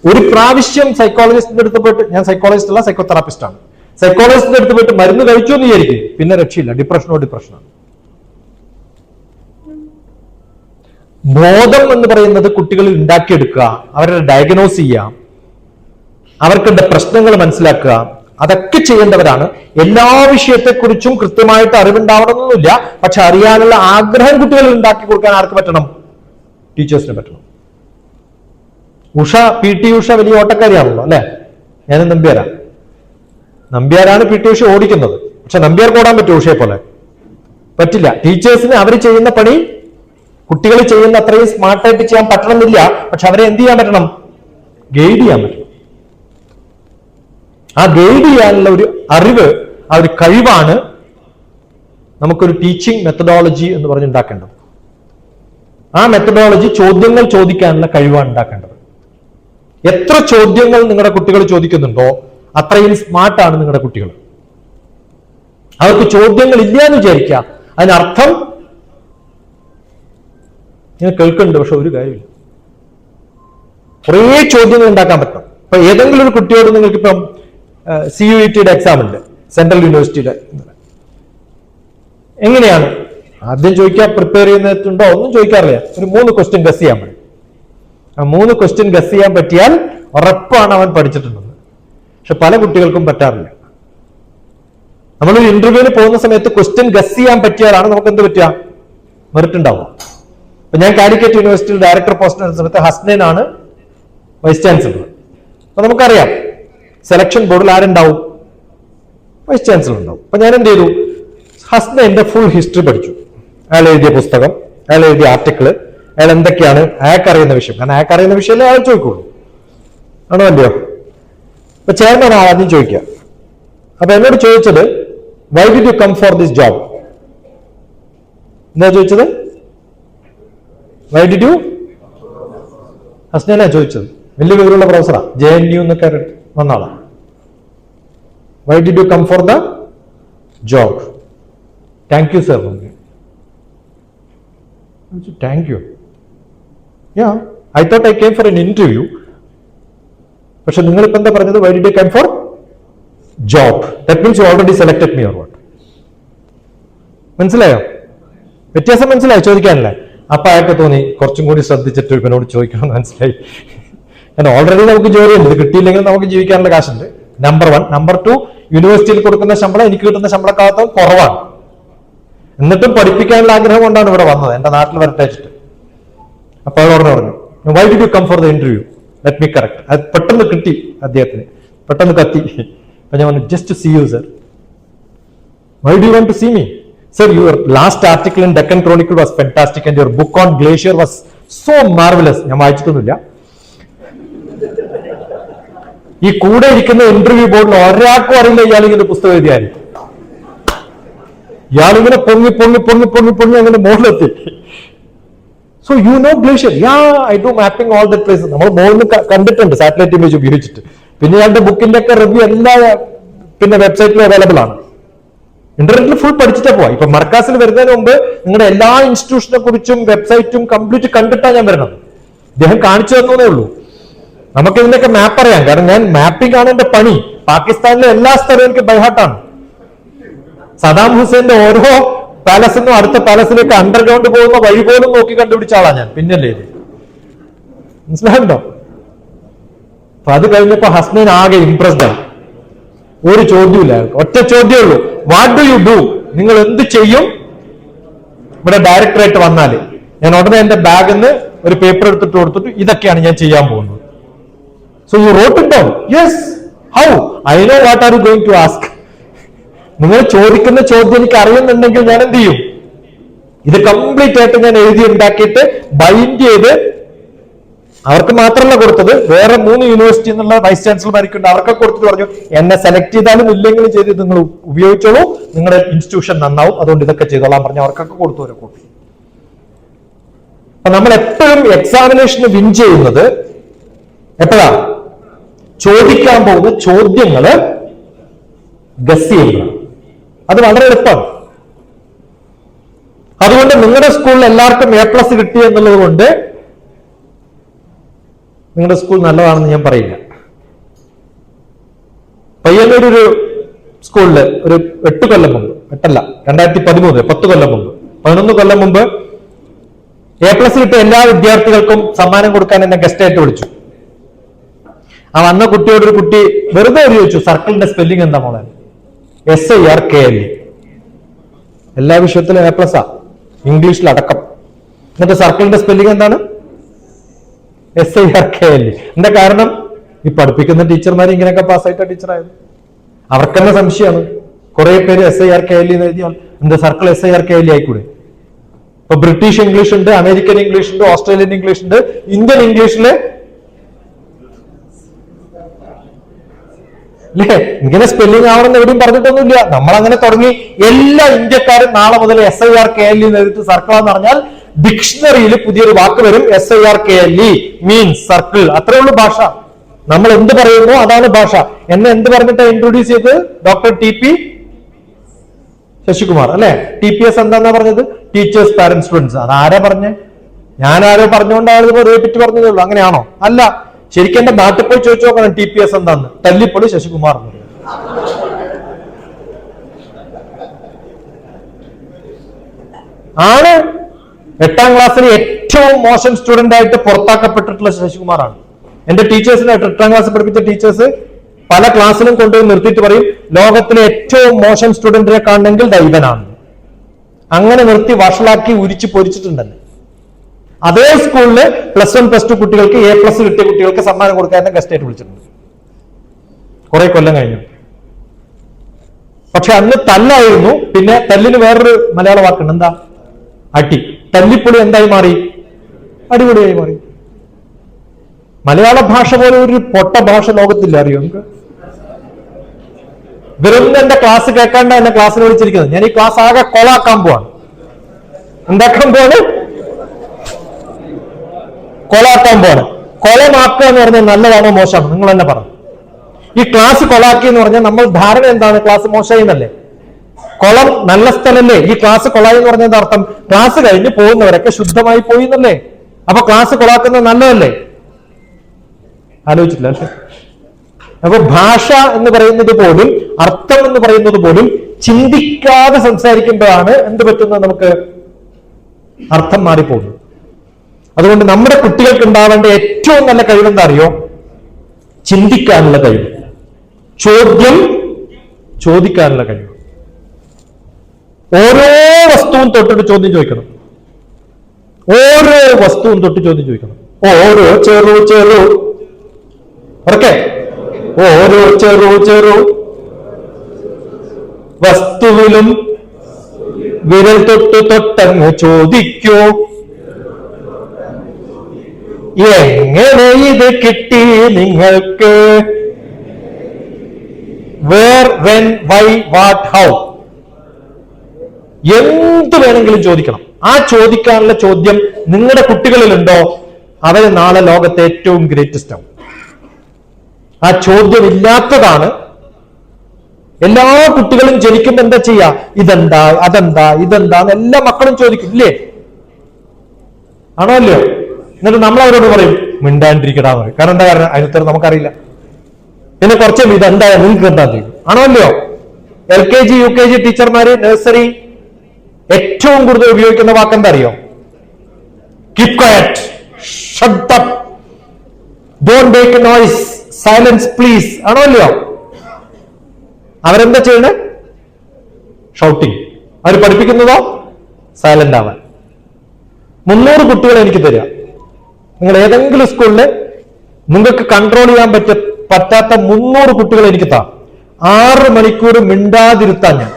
ഒരു പ്രാവശ്യം സൈക്കോളജിസ്റ്റിന്റെ അടുത്ത് പോയിട്ട്, ഞാൻ സൈക്കോളജിസ്റ്റ് അല്ല, സൈക്കോതെറാപ്പിസ്റ്റ് ആണ്, സൈക്കോളജിസ്റ്റിന്റെ അടുത്ത് പോയിട്ട് മരുന്ന് കഴിച്ചു എന്ന് വിചാരിക്കും, പിന്നെ രക്ഷയില്ല, ഡിപ്രഷനാണ്. ബോധം എന്ന് പറയുന്നത് കുട്ടികളിൽ ഉണ്ടാക്കിയെടുക്കുക, അവരുടെ ഡയഗ്നോസ് ചെയ്യുക, അവർക്കുള്ള പ്രശ്നങ്ങൾ മനസ്സിലാക്കുക, അതൊക്കെ ചെയ്യേണ്ടവരാണ്. എല്ലാ വിഷയത്തെക്കുറിച്ചും കൃത്യമായിട്ട് അറിവുണ്ടാവണമെന്നൊന്നുമില്ല, പക്ഷെ അറിയാനുള്ള ആഗ്രഹം കുട്ടികളിൽ ഉണ്ടാക്കി കൊടുക്കാൻ ആർക്ക് പറ്റണം? ടീച്ചേഴ്സിന് പറ്റണം. PT ഉഷ വലിയ ഓട്ടക്കാരിയാണല്ലോ അല്ലെ? ഞാൻ നമ്പ്യാരാണ് PT ഉഷ ഓടിക്കുന്നത്, പക്ഷെ നമ്പ്യാർക്ക് ഓടാൻ പറ്റുമോ ഉഷയെ പോലെ? പറ്റില്ല. ടീച്ചേഴ്സിന് അവർ ചെയ്യുന്ന പണി കുട്ടികൾ ചെയ്യുന്ന അത്രയും സ്മാർട്ടായിട്ട് ചെയ്യാൻ പറ്റണമെന്നില്ല, പക്ഷെ അവരെ എന്ത് ചെയ്യാൻ പറ്റണം? ഗൈഡ് ചെയ്യാൻ പറ്റണം. ആ ഗൈഡ് ചെയ്യാനുള്ള ഒരു അറിവ്, ആ ഒരു കഴിവാണ് നമുക്കൊരു ടീച്ചിങ് മെത്തഡോളജി എന്ന് പറഞ്ഞുണ്ടാക്കേണ്ടത്. ആ മെത്തഡോളജി ചോദ്യങ്ങൾ ചോദിക്കാനുള്ള കഴിവാണ് ഉണ്ടാക്കേണ്ടത്. എത്ര ചോദ്യങ്ങൾ നിങ്ങളുടെ കുട്ടികൾ ചോദിക്കുന്നുണ്ടോ അത്രയും സ്മാർട്ടാണ് നിങ്ങളുടെ കുട്ടികൾ. അവർക്ക് ചോദ്യങ്ങൾ ഇല്ല എന്ന് വിചാരിക്കുക, അതിനർത്ഥം ഞാൻ കേൾക്കുന്നുണ്ട് പക്ഷെ ഒരു കാര്യമില്ല. കുറേ ചോദ്യങ്ങൾ ഉണ്ടാക്കാൻ പറ്റും. ഇപ്പൊ ഏതെങ്കിലും ഒരു കുട്ടിയോട് നിങ്ങൾക്കിപ്പം CUET-യുടെ എക്സാം ഉണ്ട്, സെൻട്രൽ യൂണിവേഴ്സിറ്റിയുടെ, എങ്ങനെയാണ് ആദ്യം ചോദിക്കാൻ പ്രിപ്പയർ ചെയ്യുന്നുണ്ടോ? ഒന്നും ചോദിക്കാറില്ല. ഒരു 3 ക്വസ്റ്റ്യൻ ഗസ് ചെയ്യാൻ പറ്റും. ആ 3 ക്വസ്റ്റ്യൻ ഗസ് ചെയ്യാൻ പറ്റിയാൽ ഉറപ്പാണ് അവൻ പഠിച്ചിട്ടുണ്ടെന്ന്. പക്ഷെ പല കുട്ടികൾക്കും പറ്റാറില്ല. നമ്മളൊരു ഇന്റർവ്യൂവിന് പോകുന്ന സമയത്ത് ക്വസ്റ്റ്യൻ ഗസ് ചെയ്യാൻ പറ്റിയാലാണ് നമുക്ക് എന്ത് പറ്റുക? മെറിറ്റ് ഉണ്ടാവുക. അപ്പൊ ഞാൻ കാലിക്കറ്റ് യൂണിവേഴ്സിറ്റിയിൽ ഡയറക്ടർ പോസ്റ്റിന് സമയത്ത് ഹസ്നൈനാണ് വൈസ് ചാൻസലർ. അപ്പൊ നമുക്കറിയാം സെലക്ഷൻ ബോർഡിൽ ആരുണ്ടാവും? വൈസ് ചാൻസലർ ഉണ്ടാവും. അപ്പൊ ഞാൻ എന്ത് ചെയ്തു? ഹസ്നൈന്റെ ഫുൾ ഹിസ്റ്ററി പഠിച്ചു. അയാൾ എഴുതിയ പുസ്തകം, അയാൾ എഴുതിയ ആർട്ടിക്കിള്, അയാൾ എന്തൊക്കെയാണ് അയാൾക്ക് അറിയുന്ന വിഷയം. കാരണം അയാൾക്ക് അറിയുന്ന വിഷയമല്ലേ അയാൾ ചോദിക്കുള്ളൂ, ആണോ അല്ലയോ? അപ്പൊ ചെയർമാൻ ആദ്യം ചോദിക്കുക. അപ്പൊ എന്നോട് ചോദിച്ചത്, why did you come for this job? എന്താ ചോദിച്ചത്? Why did U? ഹസ്നൈനാ ചോദിച്ചത്. വലിയ വിവരമുള്ള പ്രൊഫസറാ, JNU എന്നൊക്കെ വന്ന ആളാണ്. Why did you come for the job? Thank you sir. Thank you. Ya, I thought I came for an interview. പക്ഷെ നിങ്ങളിപ്പോ എന്താ പറഞ്ഞത്? Why did I come for job? That means you already selected me or what? മനസ്സിലായോ? വ്യത്യാസം മനസ്സിലായോ? ചോദിക്കാനല്ലേ? അപ്പൊ അയാൾക്ക് തോന്നി കുറച്ചും കൂടി ശ്രദ്ധിച്ചിട്ട് ഇവനോട് ചോദിക്കണം. മനസ്സിലായി? കാരണം ഓൾറെഡി നമുക്ക് ജോലിയുണ്ട്, ഇത് കിട്ടിയില്ലെങ്കിൽ നമുക്ക് ജീവിക്കാനുള്ള കാശുണ്ട്. നമ്പർ 1. നമ്പർ 2, യൂണിവേഴ്സിറ്റിയിൽ കൊടുക്കുന്ന ശമ്പളം എനിക്ക് കിട്ടുന്ന ശമ്പളക്കാലത്തും കുറവാണ്. എന്നിട്ടും പഠിപ്പിക്കാനുള്ള ആഗ്രഹം കൊണ്ടാണ് ഇവിടെ വന്നത്, എന്റെ നാട്ടിൽ വരട്ടെ വെച്ചിട്ട്. അപ്പൊ അവർ പറഞ്ഞു, why did you come for the interview? Let me correct. അത് പെട്ടെന്ന് കിട്ടി അദ്ദേഹത്തിന്, പെട്ടെന്ന് കത്തി. അപ്പൊ ഞാൻ പറഞ്ഞു, just to see you sir. Why do you want to see me? Sir, your last article in Deccan Chronicle was fantastic and your book on glacier was so marvelous. ഞാൻ വായിച്ചിട്ടൊന്നുമില്ല. ഈ കൂടെ ഇരിക്കുന്ന ഇന്റർവ്യൂ ബോർഡിൽ ഒരാൾക്കും അറിയില്ല ഇയാളിങ്ങനെ പുസ്തകം എഴുതിയാലും. ഇയാളിങ്ങനെ പൊങ്ങി പൊങ്ങി പൊങ്ങി പൊങ്ങി പൊങ്ങി അങ്ങനെ മുകളിലെത്തി. So you know glacier? Ya, I do mapping all the places. നമ്മൾ മുകളിൽ കണ്ടിട്ടുണ്ട് സാറ്റലൈറ്റ് ഇമേജ് ഉപയോഗിച്ചിട്ട്. പിന്നെ ഇയാളുടെ ബുക്കിന്റെ ഒക്കെ റിവ്യൂ എല്ലാ വെബ്സൈറ്റിലും അവൈലബിൾ ആണ്. ഇന്റർനെറ്റിൽ ഫുൾ പഠിച്ചിട്ടാ പോവാ. ഇപ്പൊ മർക്കാസിൽ വരുന്നതിന് മുമ്പ് നിങ്ങളുടെ എല്ലാ ഇൻസ്റ്റിറ്റ്യൂഷനെ കുറിച്ചും വെബ്സൈറ്റും കംപ്ലീറ്റ് കണ്ടിട്ടാണ് ഞാൻ വരുന്നത്. ഇദ്ദേഹം കാണിച്ചു തന്നേ ഉള്ളൂ. നമുക്ക് ഇതിന്റെയൊക്കെ മാപ്പ് അറിയാം, കാരണം ഞാൻ മാപ്പിംഗ് ആണ് എന്റെ പണി. പാകിസ്ഥാനിലെ എല്ലാ സ്ഥലവും എനിക്ക് ബൈഹാർട്ടാണ്. സദാം ഹുസൈന്റെ ഓരോ പാലസിനും അടുത്ത പാലസിലേക്ക് അണ്ടർഗ്രൗണ്ട് പോകുന്ന വഴി പോലും നോക്കി കണ്ടുപിടിച്ച ആളാ ഞാൻ. പിന്നല്ലേ ഇത്, മനസ്സിലാവുണ്ടോ? അപ്പൊ അത് കഴിഞ്ഞപ്പോ ഹസ്നൈൻ ആകെ ഇംപ്രസ്ഡ് ആയി. ഒരു ചോദ്യമില്ല, ഒറ്റ ചോദ്യമേ ഉള്ളൂ, വാട്ട് ഡു യു ഡു? നിങ്ങൾ എന്ത് ചെയ്യും ഇവിടെ ഡയറക്ടറേറ്റ് വന്നാല്? ഞാൻ ഉടനെ എന്റെ ബാഗിൽ നിന്ന് ഒരു പേപ്പർ എടുത്തിട്ട് കൊടുത്തിട്ട് ഇതൊക്കെയാണ് ഞാൻ ചെയ്യാൻ പോകുന്നത്. So you wrote it down? Yes. How? I know what are you going to ask. നിങ്ങൾ ചോദിക്കുന്ന ചോദ്യം എനിക്ക് അറിയുന്നുണ്ടെങ്കിൽ ഞാൻ എന്ത് ചെയ്യും? ഇത് കംപ്ലീറ്റ് ആയിട്ട് ഞാൻ എഴുതി ഉണ്ടാക്കിയിട്ട് ബൈൻഡ് ചെയ്ത് അവർക്ക് മാത്രമല്ല കൊടുത്തത്, വേറെ 3 യൂണിവേഴ്സിറ്റി എന്നുള്ള വൈസ് ചാൻസലർമാർക്കുണ്ട്, അവർക്ക് കൊടുത്തിട്ട് പറഞ്ഞു, എന്നെ സെലക്ട് ചെയ്താലും ഇല്ലെങ്കിലും ചെയ്ത് നിങ്ങൾ ഉപയോഗിച്ചോളൂ, നിങ്ങളുടെ ഇൻസ്റ്റിറ്റ്യൂഷൻ നന്നാവും, അതുകൊണ്ട് ഇതൊക്കെ ചെയ്തോളാൻ പറഞ്ഞു. അവർക്കൊക്കെ കൊടുത്തു ഒരു കോപ്പി. അപ്പൊ നമ്മൾ എപ്പോഴും എക്സാമിനേഷന് വിൻ ചെയ്യുന്നത് എപ്പോഴാ? ചോദിക്കാൻ പോകുന്ന ചോദ്യങ്ങള് ഗസ് ചെയ്യുന്നതാണ്. അത് വളരെ എളുപ്പമാണ്. അതുകൊണ്ട് നിങ്ങളുടെ സ്കൂളിൽ എല്ലാവർക്കും A+ കിട്ടി എന്നുള്ളത് കൊണ്ട് നിങ്ങളുടെ സ്കൂൾ നല്ലതാണെന്ന് ഞാൻ പറയില്ല. പയ്യന്നൂർ ഒരു സ്കൂളില് ഒരു 8 കൊല്ലം മുമ്പ്, 2013, 10 കൊല്ലം മുമ്പ്, 11 കൊല്ലം മുമ്പ് A+ കിട്ടിയ എല്ലാ വിദ്യാർത്ഥികൾക്കും സമ്മാനം കൊടുക്കാൻ എന്നെ ഗസ്റ്റ് ആയിട്ട് വിളിച്ചു. ആ വന്ന കുട്ടിയോടൊരു കുട്ടി വെറുതെ ചോദിച്ചു, സർക്കിളിന്റെ സ്പെല്ലിംഗ് എന്താ മോളെ? SIRKLE. എല്ലാ വിഷയത്തിലും A+, ഇംഗ്ലീഷിലടക്കം. എന്നിട്ട് സർക്കിളിന്റെ സ്പെല്ലിംഗ് എന്താണ്? SIRKLE. എന്താ കാരണം? ഈ പഠിപ്പിക്കുന്ന ടീച്ചർമാർ ഇങ്ങനെയൊക്കെ പാസ്സായിട്ട ടീച്ചറായത്. അവർക്ക് തന്നെ സംശയമാണ്. കുറെ പേര് SIRKLE എന്ന് എഴുതിയാൽ എന്താ സർക്കിൾ SIRKLE ആയിക്കൂടെ? ഇപ്പൊ ബ്രിട്ടീഷ് ഇംഗ്ലീഷ് ഉണ്ട്, അമേരിക്കൻ ഇംഗ്ലീഷ് ഉണ്ട്, ഓസ്ട്രേലിയൻ ഇംഗ്ലീഷ് ഉണ്ട്, ഇന്ത്യൻ ഇംഗ്ലീഷില് അല്ലേ? ഇങ്ങനെ സ്പെല്ലിംഗ് ആവണമെന്ന് എവിടെയും പറഞ്ഞിട്ടൊന്നുമില്ല. നമ്മൾ അങ്ങനെ തുടങ്ങി. എല്ലാ ഇന്ത്യക്കാരും നാളെ മുതൽ SIRKLE എന്ന് എഴുതി സർക്കിളാന്ന് പറഞ്ഞാൽ ഡിക്ഷണറിയിൽ പുതിയൊരു വാക്ക് വരും. SIRKLE means circle. അത്രേ ഉള്ളൂ ഭാഷ. നമ്മൾ എന്ത് പറയുന്നു അതാണ് ഭാഷ. എന്നെ എന്ത് പറഞ്ഞിട്ടാണ് ഇൻട്രൊഡ്യൂസ് ചെയ്തത്? ഡോക്ടർ TP ശശികുമാർ അല്ലെ? TPS എന്താന്നാ പറഞ്ഞത്? Teachers parents students. അത് ആരാ പറഞ്ഞേ? ഞാൻ ആരോ പറഞ്ഞുകൊണ്ട് ആൾ റിപ്പീറ്റ് പറഞ്ഞതേ ഉള്ളൂ. അങ്ങനെയാണോ? അല്ല. ശരിക്കും എന്റെ നാട്ടിൽ പോയി ചോദിച്ചു നോക്കണം TPS എന്താന്ന്. തല്ലിപ്പൊളി ശശികുമാർ ആണ്. 8ാം ക്ലാസ്സിൽ ഏറ്റവും മോശം സ്റ്റുഡന്റ് ആയിട്ട് പുറത്താക്കപ്പെട്ടിട്ടുള്ള ശശികുമാറാണ്. എന്റെ ടീച്ചേഴ്സിനെ 8ാം ക്ലാസ് പഠിപ്പിച്ച ടീച്ചേഴ്സ് പല ക്ലാസ്സിലും കൊണ്ടുപോയി നിർത്തിയിട്ട് പറയും, ലോകത്തിലെ ഏറ്റവും മോശം സ്റ്റുഡന്റിനെ കാണണമെങ്കിൽ ദൈവനാണ്. അങ്ങനെ നിർത്തി വഷളാക്കി ഉരിച്ചു പൊരിച്ചിട്ടുണ്ടല്ലേ. അതേ സ്കൂളില് +1 +2 കുട്ടികൾക്ക് A+ കിട്ടിയ കുട്ടികൾക്ക് സമ്മാനം കൊടുക്കാൻ ഗസ്റ്റ് ആയിട്ട് വിളിച്ചിട്ടുണ്ട് കുറെ കൊല്ലം കഴിഞ്ഞു. പക്ഷെ അന്ന് തല്ലായിരുന്നു. പിന്നെ തല്ലിന് വേറൊരു മലയാള വാക്കുണ്ട്, എന്താ? അടി. തല്ലിപ്പൊളി എന്തായി മാറി? അടിപൊളിയായി മാറി. മലയാള ഭാഷ പോലെ ഒരു പൊട്ട ഭാഷ ലോകത്തില്ല, അറിയോ നമുക്ക്? വെറും എന്റെ ക്ലാസ് കേൾക്കാണ്ട എന്റെ ക്ലാസ്സിൽ വിളിച്ചിരിക്കുന്നത്. ഞാൻ ഈ ക്ലാസ് ആകെ കൊളാക്കാൻ പോവാണ്. എന്താക്കാൻ പോവാണ്? കൊളാക്കാൻ പോവാണ്. കൊളമാക്കുക എന്ന് പറഞ്ഞാൽ നല്ലതാണോ മോശമാണോ? നിങ്ങൾ തന്നെ പറഞ്ഞു. ഈ ക്ലാസ് കൊളാക്കി എന്ന് പറഞ്ഞാൽ നമ്മൾ ധാരണ എന്താണ്? ക്ലാസ് മോശമായി എന്നല്ലേ? കുളം നല്ല സ്ഥലല്ലേ? ഈ ക്ലാസ് കൊളായി എന്ന് പറഞ്ഞതിന്റെ അർത്ഥം ക്ലാസ് കഴിഞ്ഞ് പോകുന്നവരൊക്കെ ശുദ്ധമായി പോയി എന്നല്ലേ? അപ്പൊ ക്ലാസ് കൊളാക്കുന്നത് നല്ലതല്ലേ? ആലോചിച്ചില്ല അല്ലേ? അപ്പൊ ഭാഷ എന്ന് പറയുന്നത് പോലും, അർത്ഥം എന്ന് പറയുന്നത് പോലും ചിന്തിക്കാതെ സംസാരിക്കുമ്പോഴാണ് എന്ത് പറ്റുന്നത്? നമുക്ക് അർത്ഥം മാറിപ്പോകുന്നു. അതുകൊണ്ട് നമ്മുടെ കുട്ടികൾക്ക് ഉണ്ടാവേണ്ട ഏറ്റവും നല്ല കഴിവെന്താ അറിയോ? ചിന്തിക്കാനുള്ള കഴിവ്, ചോദ്യം ചോദിക്കാനുള്ള കഴിവ്. ഓരോ വസ്തുവും തൊട്ടിട്ട് ചോദ്യം ചോദിക്കണം. ഓരോ വസ്തുവും തൊട്ട് ചോദ്യം ചോദിക്കണം. ഓരോ ചെറു ഓക്കെ, ഓരോ ചെറു വസ്തുവിലും വിരൽ തൊട്ടങ്ങ് ചോദിക്കൂ, എങ്ങനെ ഇത് കിട്ടി നിങ്ങൾക്ക്? Where, when, why, what, how, എന്ത് വേണമെങ്കിലും ചോദിക്കണം. ആ ചോദിക്കാനുള്ള ചോദ്യം നിങ്ങളുടെ കുട്ടികളിലുണ്ടോ, അവര് നാളെ ലോകത്തെ ഏറ്റവും ഗ്രേറ്റസ്റ്റ് ആവും. ആ ചോദ്യം ഇല്ലാത്തതാണ്. എല്ലാ കുട്ടികളും ജനിക്കുമ്പോ എന്താ ചെയ്യാ? ഇതെന്താ, അതെന്താ, ഇതെന്താ എല്ലാ മക്കളും ചോദിക്കും ഇല്ലേ? ആണോ അല്ലയോ? എന്നിട്ട് നമ്മൾ അവരോട് പറയും മിണ്ടാണ്ടിരിക്കടാ പറയും. കാരണം എന്താ? കാരണം അതിനുത്തരം നമുക്കറിയില്ല. പിന്നെ കുറച്ച് ഇതെന്താ, നിങ്ങൾക്ക് എന്താ ചെയ്യും? ആണോ അല്ലയോ? LKG UKG ടീച്ചർമാര്, നഴ്സറി ഏറ്റവും കൂടുതൽ ഉപയോഗിക്കുന്ന വാക്ക് എന്താ അറിയോ? Keep quiet, shut up, don't make noise, silence please. ആണോ അല്ലയോ? അവരെന്താ ചെയ്യണേ? ഷൗട്ടിങ്. അവർ പഠിപ്പിക്കുന്നതോ സൈലന്റ് ആവാൻ. 300 കുട്ടികളെ എനിക്ക് തരിക. നിങ്ങൾ ഏതെങ്കിലും സ്കൂളില് നിങ്ങൾക്ക് കൺട്രോൾ ചെയ്യാൻ പറ്റാത്ത 300 കുട്ടികളെ എനിക്ക് താ. 6 മണിക്കൂർ മിണ്ടാതിരുത്താൻ ഞാൻ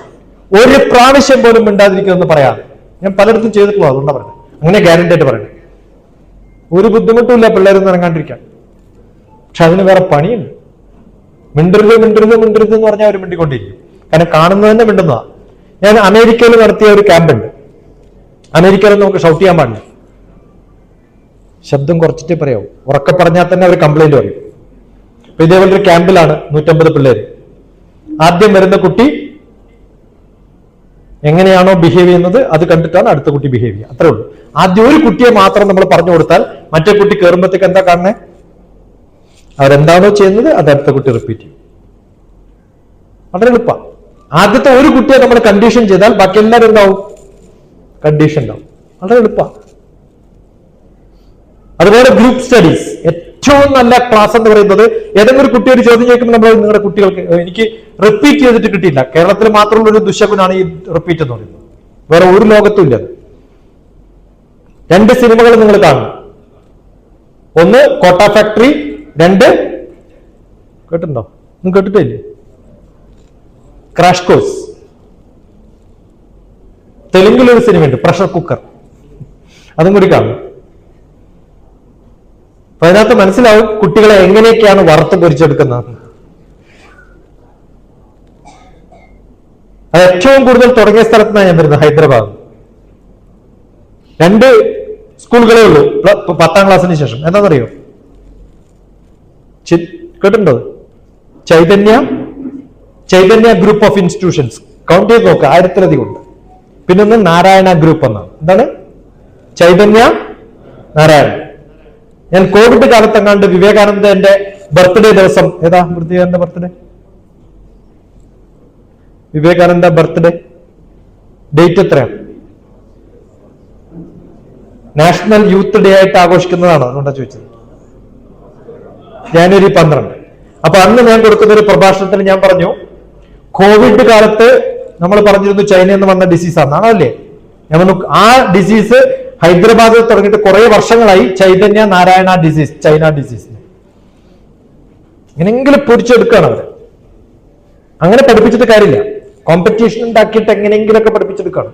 ഒരു പ്രാവശ്യം പോലും മിണ്ടാതിരിക്കുമെന്ന് പറയാതെ. ഞാൻ പലയിടത്തും ചെയ്തിട്ടുള്ളൂ, അതുകൊണ്ടാണ് പറയുന്നത്. അങ്ങനെ ഗ്യാരണ്ടി ആയിട്ട് പറയണേ. ഒരു ബുദ്ധിമുട്ടുമില്ല പിള്ളേരൊന്നും ഇറങ്ങാണ്ടിരിക്കാൻ. പക്ഷെ അതിന് വേറെ പണിയുണ്ട്. മിണ്ടരുത് എന്ന് പറഞ്ഞാൽ അവർ മിണ്ടിക്കൊണ്ടിരിക്കും. കാരണം കാണുന്നത് തന്നെ മിണ്ടുന്നതാ. ഞാൻ അമേരിക്കയിൽ നടത്തിയ ഒരു ക്യാമ്പ് ഉണ്ട്. അമേരിക്കയിൽ നമുക്ക് ഷൗട്ട് ചെയ്യാൻ പാടില്ല. ശബ്ദം കുറച്ചിട്ടേ പറയാവൂ. ഉറക്കെ പറഞ്ഞാൽ തന്നെ അവർ കംപ്ലൈന്റ് പറയും. അപ്പൊ ഇതേപോലെ ഒരു ക്യാമ്പിലാണ് 150 പിള്ളേര്. ആദ്യം വരുന്ന കുട്ടി എങ്ങനെയാണോ ബിഹേവ് ചെയ്യുന്നത് അത് കണ്ടിട്ടാണ് അടുത്ത കുട്ടി ബിഹേവ് ചെയ്യുക. അത്രേ ഉള്ളൂ. ആദ്യം ഒരു കുട്ടിയെ മാത്രം നമ്മൾ പറഞ്ഞു കൊടുത്താൽ മറ്റേ കുട്ടി കയറുമ്പോഴത്തേക്ക് എന്താ കാണുന്നത്? അവരെന്താണോ ചെയ്യുന്നത് അത് അടുത്ത കുട്ടി റിപ്പീറ്റ് ചെയ്യും. വളരെ എളുപ്പ. ആദ്യത്തെ ഒരു കുട്ടിയെ നമ്മൾ കണ്ടീഷൻ ചെയ്താൽ ബാക്കി എല്ലാവരും എന്താവും? കണ്ടീഷൻ ഉണ്ടാവും. വളരെ എളുപ്പ. അതുപോലെ ഗ്രൂപ്പ് സ്റ്റഡീസ് ഏറ്റവും നല്ല ക്ലാസ് എന്ന് പറയുന്നത്, ഏതെങ്കിലും ഒരു കുട്ടി ഒരു ചോദ്യം ചോദിക്കുമ്പോൾ നമ്മൾ നിങ്ങളുടെ കുട്ടികൾക്ക്, എനിക്ക് റിപ്പീറ്റ് ചെയ്തിട്ട് കിട്ടിയില്ല, കേരളത്തിൽ മാത്രമുള്ള ഒരു ദുശകുനാണ് ഈ റിപ്പീറ്റ് എന്ന് പറയുന്നത്. വേറെ ഒരു ലോകത്തും ഇല്ല. 2 സിനിമകൾ നിങ്ങൾ കാണും. ഒന്ന് കോട്ട ഫാക്ടറി, 2 കേട്ടിട്ടുണ്ടോ? ഒന്നും കേട്ടിട്ടില്ലേ? Crash course. തെലുങ്കിലൊരു സിനിമയുണ്ട് പ്രഷർ കുക്കർ, അതും കൂടി കാണും. അപ്പൊ അതിനകത്ത് മനസ്സിലാവും കുട്ടികളെ എങ്ങനെയൊക്കെയാണ് വറുത്ത് പൊരിച്ചെടുക്കുന്നത്. അത് ഏറ്റവും കൂടുതൽ തുടങ്ങിയ സ്ഥലത്താണ് ഞാൻ വരുന്നത്, ഹൈദരാബാദ്. 2 സ്കൂളുകളേ ഉള്ളൂ 10ാം ക്ലാസ്സിന് ശേഷം. എന്താണെന്നറിയോ? കേട്ടിട്ടുണ്ടോ? Chaitanya group of institutions. Count ചെയ്ത് നോക്കുക, 1000-ലധികം ഉണ്ട്. പിന്നൊന്ന് നാരായണ ഗ്രൂപ്പ് എന്നാണ്. എന്താണ്? ചൈതന്യ നാരായണ. ഞാൻ കോവിഡ് കാലത്തെങ്ങാണ്ട് വിവേകാനന്ദന്റെ ബർത്ത്ഡേ ദിവസം, ഏതാ Vivekananda birthday? Vivekananda birthday date എത്രയാണ്? നാഷണൽ യൂത്ത് ഡേ ആയിട്ട് ആഘോഷിക്കുന്നതാണ്. അതുകൊണ്ടാണ് ചോദിച്ചത്. ജനുവരി 12. അപ്പൊ അന്ന് ഞാൻ കൊടുക്കുന്ന ഒരു പ്രഭാഷണത്തിൽ ഞാൻ പറഞ്ഞു, കോവിഡ് കാലത്ത് നമ്മൾ പറഞ്ഞിരുന്നു ചൈനയിൽ നിന്ന് വന്ന ഡിസീസാണ്. ആണല്ലേ? ഞാൻ പറഞ്ഞു ആ ഡിസീസ് ഹൈദരാബാദിൽ തുടങ്ങിയിട്ട് കുറെ വർഷങ്ങളായി. Chaitanya Narayana disease, China disease. എങ്ങനെങ്കിലും പൊരിച്ചെടുക്കുകയാണ് അവര്. അങ്ങനെ പഠിപ്പിച്ചിട്ട് കാര്യമില്ല. കോമ്പറ്റീഷൻ ഉണ്ടാക്കിയിട്ട് എങ്ങനെയെങ്കിലൊക്കെ പഠിപ്പിച്ചെടുക്കുകയാണ്.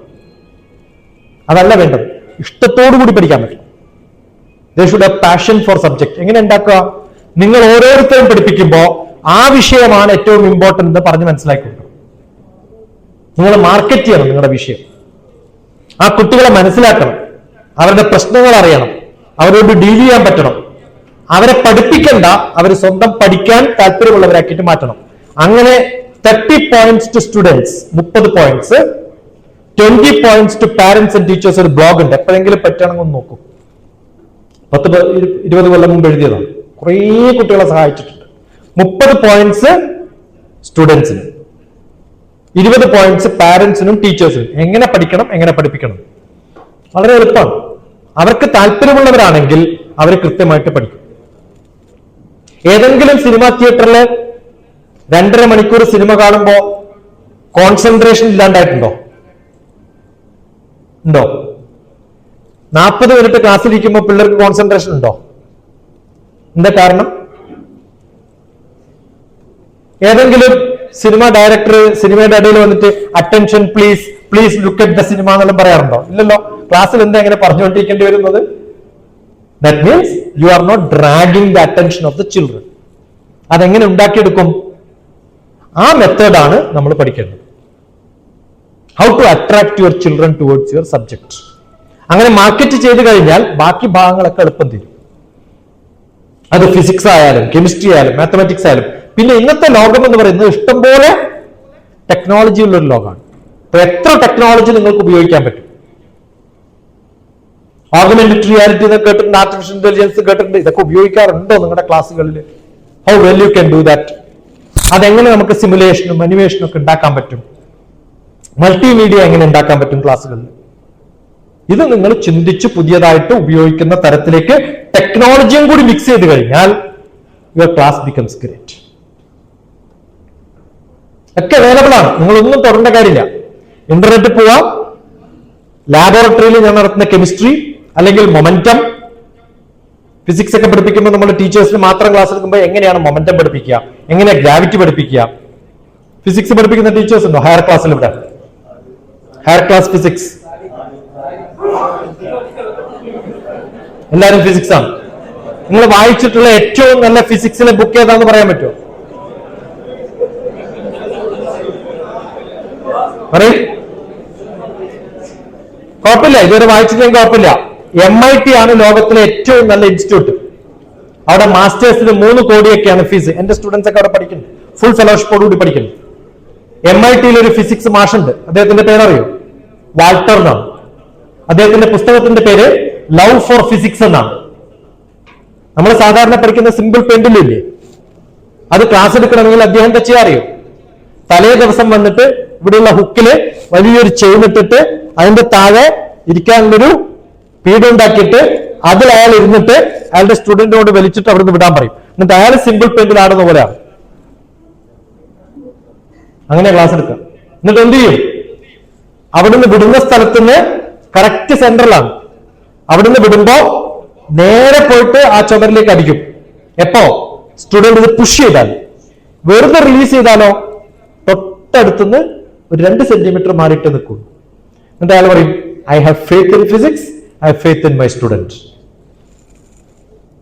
അതല്ല വേണ്ടത്. ഇഷ്ടത്തോടു കൂടി പഠിക്കാൻ പറ്റും. They should have passion for subject. എങ്ങനെ ഉണ്ടാക്കുക? നിങ്ങൾ ഓരോരുത്തരും പഠിപ്പിക്കുമ്പോൾ ആ വിഷയമാണ് ഏറ്റവും ഇമ്പോർട്ടന്റ് എന്ന് പറഞ്ഞ് മനസ്സിലാക്കി കൊടുക്കണം. നിങ്ങൾ മാർക്കറ്റ് ചെയ്യണം നിങ്ങളുടെ വിഷയം. ആ കുട്ടികളെ മനസ്സിലാക്കണം. അവരുടെ പ്രശ്നങ്ങൾ അറിയണം. അവരോട് ഡീൽ ചെയ്യാൻ പറ്റണം. അവരെ പഠിപ്പിക്കണ്ട, അവർ സ്വന്തം പഠിക്കാൻ താല്പര്യമുള്ളവരാക്കിയിട്ട് മാറ്റണം. അങ്ങനെ 30 points to students, 30 points, 20 points to parents and teachers. ഒരു ബ്ലോഗ് ഉണ്ട്, എപ്പോഴെങ്കിലും പറ്റുകയാണെങ്കിൽ ഒന്ന് നോക്കൂ. 10-20 കൊല്ലം മുമ്പ് എഴുതിയതാണ്. കുറേ കുട്ടികളെ സഹായിച്ചിട്ടുണ്ട്. 30 പോയിന്റ്സ് സ്റ്റുഡൻസിന്, 20 പോയിന്റ്സ് പാരന്റ്സിനും ടീച്ചേഴ്സിനും. എങ്ങനെ പഠിക്കണം, എങ്ങനെ പഠിപ്പിക്കണം, വളരെ എളുപ്പമാണ്. അവർക്ക് താല്പര്യമുള്ളവരാണെങ്കിൽ അവർ കൃത്യമായിട്ട് പഠിക്കും. ഏതെങ്കിലും സിനിമാ തിയേറ്ററിൽ 2.5 മണിക്കൂർ സിനിമ കാണുമ്പോ കോൺസെൻട്രേഷൻ ഇല്ലാണ്ടായിട്ടുണ്ടോ? ഉണ്ടോ? 40 മിനിറ്റ് ക്ലാസ്സിലിരിക്കുമ്പോൾ പിള്ളേർക്ക് കോൺസെൻട്രേഷൻ ഉണ്ടോ? എന്താ കാരണം? ഏതെങ്കിലും സിനിമ ഡയറക്ടർ സിനിമയുടെ ഇടയിൽ വന്നിട്ട് attention please, please look at the cinema എന്നെല്ലാം പറയാറുണ്ടോ? ഇല്ലല്ലോ. ക്ലാസ്സിൽ എന്താ എങ്ങനെ പറഞ്ഞുകൊണ്ടിരിക്കേണ്ടി വരുന്നത്? That means you are not dragging the attention of the children. അതെങ്ങനെ ഉണ്ടാക്കിയെടുക്കും? ആ മെത്തേഡാണ് നമ്മൾ പഠിക്കേണ്ടത്. How to attract your children towards your subject. അങ്ങനെ മാർക്കറ്റ് ചെയ്ത് കഴിഞ്ഞാൽ ബാക്കി ഭാഗങ്ങളൊക്കെ എളുപ്പം തീരും. അത് ഫിസിക്സ് ആയാലും കെമിസ്ട്രി ആയാലും മാത്തമാറ്റിക്സ് ആയാലും. പിന്നെ ഇന്നത്തെ ലോകം എന്ന് പറയുന്നത് ഇഷ്ടംപോലെ ടെക്നോളജി ഉള്ളൊരു ലോകമാണ്. അപ്പൊ എത്ര ടെക്നോളജി നിങ്ങൾക്ക് ഉപയോഗിക്കാൻ പറ്റും? ഓഗ്മെന്റഡ് റിയാലിറ്റി എന്നൊക്കെ കേട്ടിട്ടുണ്ട്, ആർട്ടിഫിഷ്യൽ ഇന്റലിജൻസ് കേട്ടിട്ടുണ്ട്. ഇതൊക്കെ ഉപയോഗിക്കാറുണ്ടോ നിങ്ങളുടെ ക്ലാസ്സുകളിൽ? How well you can do that. അതെങ്ങനെ നമുക്ക് സിമുലേഷനും അനിമേഷനും ഒക്കെ ഉണ്ടാക്കാൻ പറ്റും? മൾട്ടിമീഡിയ എങ്ങനെ ഉണ്ടാക്കാൻ പറ്റും ക്ലാസ്സുകളിൽ? ഇത് നിങ്ങൾ ചിന്തിച്ച് പുതിയതായിട്ട് ഉപയോഗിക്കുന്ന തരത്തിലേക്ക് ടെക്നോളജിയും കൂടി മിക്സ് ചെയ്ത് കഴിഞ്ഞാൽ യുവർ ക്ലാസ് ബിക്കംസ് ഗ്രേറ്റ്. ഒക്കെ അവൈലബിൾ ആണ്, നിങ്ങളൊന്നും തുടരേണ്ട കാര്യമില്ല. ഇന്റർനെറ്റ് പോവാം, ലാബോറട്ടറിയിൽ ഞാൻ നടത്തുന്ന കെമിസ്ട്രി അല്ലെങ്കിൽ മൊമെന്റം, ഫിസിക്സ് ഒക്കെ പഠിപ്പിക്കുമ്പോൾ നമ്മൾ ടീച്ചേഴ്സിന് മാത്രം ക്ലാസ് എടുക്കുമ്പോൾ എങ്ങനെയാണ് മൊമെന്റം പഠിപ്പിക്കുക, എങ്ങനെയാണ് ഗ്രാവിറ്റി പഠിപ്പിക്കുക? ഫിസിക്സ് പഠിപ്പിക്കുന്ന ടീച്ചേഴ്സ് ഉണ്ടോ ഹയർ ക്ലാസ്സിൽ? ഇവിടെ ഹയർ ക്ലാസ് ഫിസിക്സ് എല്ലാവരും ഫിസിക്സ് ആണ്. നിങ്ങൾ വായിച്ചിട്ടുള്ള ഏറ്റവും നല്ല ഫിസിക്സിലെ ബുക്ക് ഏതാന്ന് പറയാൻ പറ്റുമോ? പറയും. കുഴപ്പമില്ല, ഇതുവരെ വായിച്ചില്ലെങ്കിൽ കുഴപ്പമില്ല. MIT ആണ് ലോകത്തിലെ ഏറ്റവും നല്ല ഇൻസ്റ്റിറ്റ്യൂട്ട്. അവിടെ മാസ്റ്റേഴ്സിന് 3 കോടിയൊക്കെയാണ് ഫീസ്. എന്റെ സ്റ്റുഡൻസ് ഒക്കെ അവിടെ പഠിക്കുന്നു, ഫുൾ ഫെലോഷിപ്പോടുകൂടി പഠിക്കുന്നു. MIT-യിൽ ഒരു ഫിസിക്സ് മാഷുണ്ട്, അദ്ദേഹത്തിന്റെ പേരറിയോ? വാൾട്ടർ എന്നാണ്. അദ്ദേഹത്തിന്റെ പുസ്തകത്തിന്റെ പേര് ലവ് ഫോർ ഫിസിക്സ് എന്നാണ്. നമ്മൾ സാധാരണ പഠിക്കുന്ന സിമ്പിൾ പെൻഡിലില്ലേ, അത് ക്ലാസ് എടുക്കണമെങ്കിൽ അദ്ദേഹം എന്താ ചെയ്യാൻ അറിയോ? തലേ ദിവസം വന്നിട്ട് ഇവിടെയുള്ള ഹുക്കില് വലിയൊരു ചെയിൻ ഇട്ടിട്ട് അതിന്റെ താഴെ ഇരിക്കാനുള്ളൊരു പീഡ് ഉണ്ടാക്കിയിട്ട് അതിൽ അയാൾ ഇരുന്നിട്ട് അയാളുടെ സ്റ്റുഡന്റിനോട് വലിച്ചിട്ട് അവിടുന്ന് വിടാൻ പറയും. എന്നിട്ട് അയാൾ സിമ്പിൾ പെൻഡിൽ ആടുന്ന പോലെയാണ്. അങ്ങനെ ക്ലാസ് എടുക്കാം. എന്നിട്ട് എന്ത് ചെയ്യും? അവിടുന്ന് വിടുന്ന സ്ഥലത്തുനിന്ന് കറക്റ്റ് സെന്ററിലാണ്. അവിടുന്ന് വിടുമ്പോ നേരെ പോയിട്ട് ആ ചുമരിലേക്ക് അടിക്കും. എപ്പോ? സ്റ്റുഡന്റ് ഇത് പുഷ് ചെയ്താൽ. വെറുതെ റിലീസ് ചെയ്താലോ തൊട്ടടുത്തുനിന്ന് ഒരു 2 സെന്റിമീറ്റർ മാറിയിട്ട് നിൽക്കും. എന്നിട്ട് അയാൾ പറയും, I have faith in physics, I have faith in my student.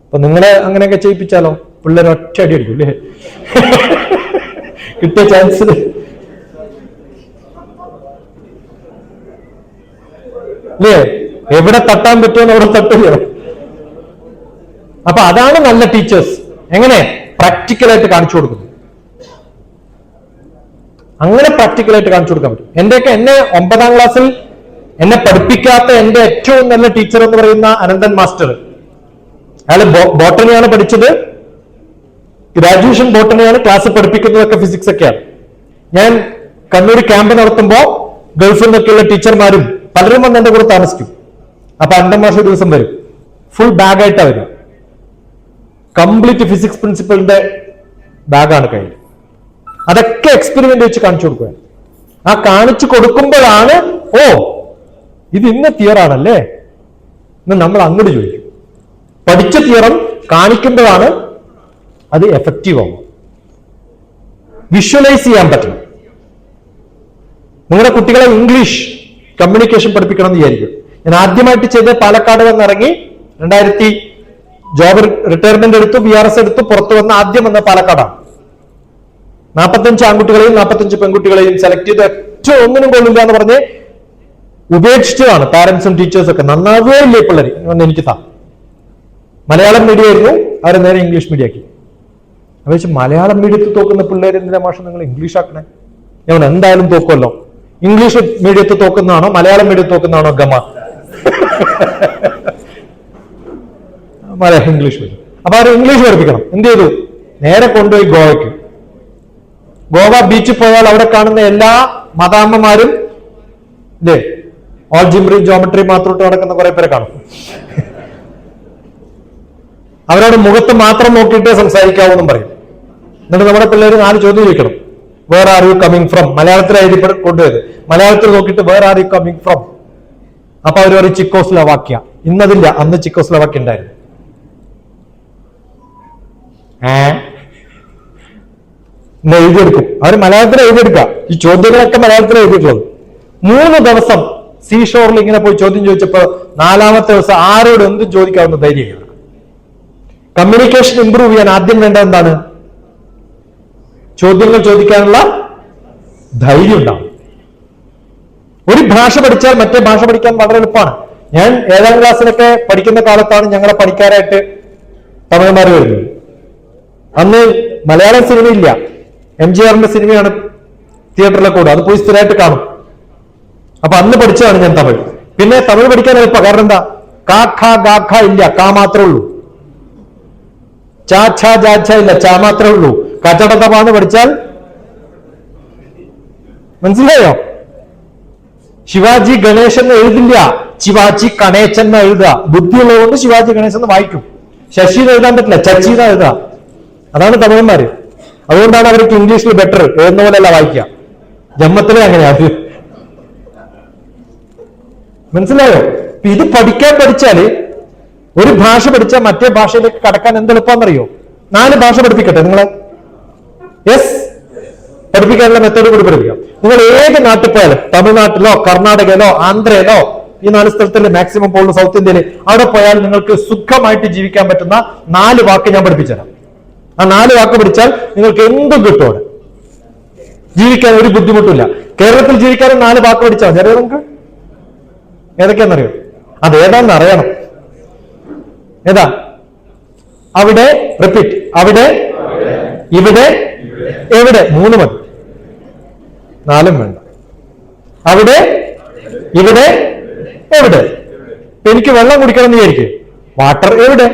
അപ്പൊ നിങ്ങളെ അങ്ങനെയൊക്കെ ചെയ്യിപ്പിച്ചാലോ പിള്ളേർ ഒറ്റ അടി അടിക്കും അല്ലേ? കിട്ടിയ ചാൻസിൽ. അല്ലേ? എവിടെ തട്ടാൻ പറ്റുമെന്ന് അവിടെ തട്ടില്ല. അപ്പൊ അതാണ് നല്ല ടീച്ചേഴ്സ്. എങ്ങനെ? പ്രാക്ടിക്കലായിട്ട് കാണിച്ചു കൊടുക്കുന്നു. അങ്ങനെ പ്രാക്ടിക്കലായിട്ട് കാണിച്ചു കൊടുക്കാൻ പറ്റും. എന്നെ 9ാം ക്ലാസ്സിൽ എന്നെ പഠിപ്പിക്കാത്ത എന്റെ ഏറ്റവും നല്ല ടീച്ചർ എന്ന് പറയുന്ന അനന്തൻ മാസ്റ്റർ, അയാൾ ബോട്ടണിയാണ് പഠിച്ചത്, ഗ്രാജുവേഷൻ ബോട്ടണിയാണ്, ക്ലാസ് പഠിപ്പിക്കുന്നതൊക്കെ ഫിസിക്സ് ഒക്കെയാണ്. ഞാൻ കണ്ണൂർ ക്യാമ്പ് നടത്തുമ്പോ ഗൾഫിൽ നിന്നൊക്കെയുള്ള ടീച്ചർമാരും പലരും വന്ന് എന്റെ കൂടെ താമസിക്കും. അപ്പൊ അനന്തൻ മാസ്റ്റർ ഒരു ദിവസം വരും, ഫുൾ ബാഗായിട്ടാ വരിക. കംപ്ലീറ്റ് ഫിസിക്സ് പ്രിൻസിപ്പലിന്റെ ബാഗാണ് കയ്യിൽ. അതൊക്കെ എക്സ്പെരിമെന്റ് വെച്ച് കാണിച്ചു കൊടുക്കുക. ആ കാണിച്ചു കൊടുക്കുമ്പോഴാണ്, ഓ ഇത് ഇന്ന തിയർ ആണല്ലേ എന്ന് നമ്മൾ അങ്ങോട്ട് ചോദിക്കും. പഠിച്ച തിയറം കാണിക്കുമ്പോഴാണ് അത് എഫക്റ്റീവ് ആവും. വിഷ്വലൈസ് ചെയ്യാൻ പറ്റണം. നിങ്ങളുടെ കുട്ടികളെ ഇംഗ്ലീഷ് കമ്മ്യൂണിക്കേഷൻ പഠിപ്പിക്കണം എന്ന് വിചാരിക്കും. ഞാൻ ആദ്യമായിട്ട് ചെയ്ത് പാലക്കാട് വന്നിറങ്ങി 2000 ജോബ് റിട്ടയർമെന്റ് എടുത്തു, BRS എടുത്തു, പുറത്തു വന്ന് ആദ്യം വന്ന പാലക്കാടാണ്. 45 ആൺകുട്ടികളെയും 45 പെൺകുട്ടികളെയും സെലക്ട് ചെയ്ത് ഏറ്റവും ഒന്നിനും കൊള്ളില്ല എന്ന് പറഞ്ഞ് ഉപേക്ഷിച്ചതാണ് പാരന്റ്സും ടീച്ചേഴ്സും ഒക്കെ. നന്നാവേ ഇല്ലേ പിള്ളേർ എനിക്ക് മലയാളം മീഡിയം ആയിരുന്നു, അവരെ നേരെ ഇംഗ്ലീഷ് മീഡിയം ആക്കി. വെച്ച് മലയാളം മീഡിയത്തിൽ തോക്കുന്ന പിള്ളേർ എന്തിനാ മാഷ നിങ്ങൾ ഇംഗ്ലീഷ് ആക്കണേ? ഞാൻ എന്തായാലും തോക്കുമല്ലോ. ഇംഗ്ലീഷ് മീഡിയത്തിൽ തോക്കുന്നതാണോ മലയാളം മീഡിയത്തിൽ തോക്കുന്നതാണോ ഗമ? Malayalam English medium. അപ്പൊ അവർ ഇംഗ്ലീഷ് പഠിപ്പിക്കണം. എന്ത് ചെയ്തു? നേരെ കൊണ്ടുപോയി ഗോവയ്ക്ക്. ഗോവ ബീച്ചിൽ പോയാൽ അവിടെ കാണുന്ന എല്ലാ മദാമ്മമാരും ഇല്ലേ ഓൾജിബ്രയും ജോമെട്രി മാത്രം നടക്കുന്ന കുറെ പേരെ കാണും. അവരോട് മുഖത്ത് മാത്രം നോക്കിയിട്ടേ സംസാരിക്കാവൂന്നും പറയും. എന്നിട്ട് നമ്മുടെ പിള്ളേർ 4 ചോദ്യം ചോദിക്കണം. Where are you coming from? മലയാളത്തിൽ എഴുതി കൊണ്ടുപോയത്. മലയാളത്തിൽ നോക്കിയിട്ട് where are you coming from? അപ്പൊ അവർ പറയും ചിക്കോസ്ലോവാക്യ. ഇന്നതില്ല, അന്ന് ചിക്കോസ്ലോവാക്യ ഉണ്ടായിരുന്നു. എഴുതിയെടുക്കും. അവർ മലയാളത്തിൽ എഴുതിയെടുക്കാം. ഈ ചോദ്യങ്ങളൊക്കെ മലയാളത്തിൽ എഴുതിയിട്ടുള്ളത്. 3 ദിവസം സീഷോറിൽ ഇങ്ങനെ പോയി ചോദ്യം ചോദിച്ചപ്പോ 4ാമത്തെ ദിവസം ആരോട് എന്തും ചോദിക്കാവുന്ന ധൈര്യം. കമ്മ്യൂണിക്കേഷൻ ഇംപ്രൂവ് ചെയ്യാൻ ആദ്യം വേണ്ട എന്താണ്? ചോദ്യങ്ങൾ ചോദിക്കാനുള്ള ധൈര്യം ഉണ്ടാവും. ഒരു ഭാഷ പഠിച്ചാൽ മറ്റേ ഭാഷ പഠിക്കാൻ വളരെ എളുപ്പമാണ്. ഞാൻ 7ാം ക്ലാസ്സിലൊക്കെ പഠിക്കുന്ന കാലത്താണ് ഞങ്ങളെ പഠിക്കാനായിട്ട് തമിഴന്മാർ വരുന്നത്. അന്ന് മലയാളം സിനിമയില്ല, MGRന്റെ സിനിമയാണ് തിയേറ്ററിലൊക്കെ കൂടുക. അത് പോയി സ്ഥിരമായിട്ട് കാണും. അപ്പൊ അന്ന് പഠിച്ചതാണ് ഞാൻ തമിഴ്. പിന്നെ തമിഴ് പഠിക്കാൻ എളുപ്പം. കാരണം എന്താ? കാ ഖ ഗാ ഖ ഇല്ല, കാ മാത്രമേ ഉള്ളൂ. ചാ ഛ ജാ ഛ ഇല്ല, ചാ മാത്രമേ ഉള്ളൂ. കച്ചടത്തപാന്ന് പഠിച്ചാൽ മനസ്സിലായോ? ശിവാജി ഗണേശൻ എഴുതില്ല, ശിവാജി ഗണേശൻ എന്ന് എഴുതുക. ബുദ്ധിയുള്ളതുകൊണ്ട് ശിവാജി ഗണേശൻ എന്ന് വായിക്കും. ശശി എന്ന് എഴുതാൻ പറ്റില്ല, ചച്ചി എന്ന് എഴുതുക. അതാണ് തമിഴന്മാര്. അതുകൊണ്ടാണ് അവർക്ക് ഇംഗ്ലീഷിൽ ബെറ്റർ, എഴുതുന്ന പോലെയല്ല വായിക്കുക. ജന്മത്തിലെ അങ്ങനെയാണ്. മനസ്സിലായോ? ഇത് പഠിക്കാൻ പഠിച്ചാല്, ഒരു ഭാഷ പഠിച്ചാൽ മറ്റേ ഭാഷയിലേക്ക് കടക്കാൻ എന്ത് എളുപ്പമെന്നറിയോ? 4 ഭാഷ പഠിപ്പിക്കട്ടെ നിങ്ങളെ? യെസ്, പഠിപ്പിക്കാനുള്ള മെത്തേഡ് കൂടി പഠിപ്പിക്കാം. നിങ്ങൾ ഏത് നാട്ടിൽ പോയാലും, തമിഴ്നാട്ടിലോ കർണാടകയിലോ ആന്ധ്രയിലോ, ഈ 4 സ്ഥലത്തല്ലേ മാക്സിമം പോകുന്ന സൗത്ത് ഇന്ത്യയിൽ, അവിടെ പോയാൽ നിങ്ങൾക്ക് സുഖമായിട്ട് ജീവിക്കാൻ പറ്റുന്ന 4 വാക്ക് ഞാൻ പഠിപ്പിച്ചുതരാം. ആ 4 വാക്ക് പഠിച്ചാൽ നിങ്ങൾക്ക് എന്തും കിട്ടും. അവിടെ ജീവിക്കാൻ ഒരു ബുദ്ധിമുട്ടില്ല. കേരളത്തിൽ ജീവിക്കാനും 4 വാക്ക് പഠിച്ചാൽ മതി. അറിയാം നിങ്ങൾക്ക് ഏതൊക്കെയാണെന്നറിയോ? അതേതാണെന്ന് അറിയണം. ഏതാ? അവിടെ, റിപ്പീറ്റ്, അവിടെ, ഇവിടെ, എവിടെ. 3 മതി, 4 വേണ്ട. അവിടെ, ഇവിടെ, എവിടെ. എനിക്ക് വെള്ളം കുടിക്കണം എന്ന് വിചാരിക്കും. വാട്ടർ എവിടെ?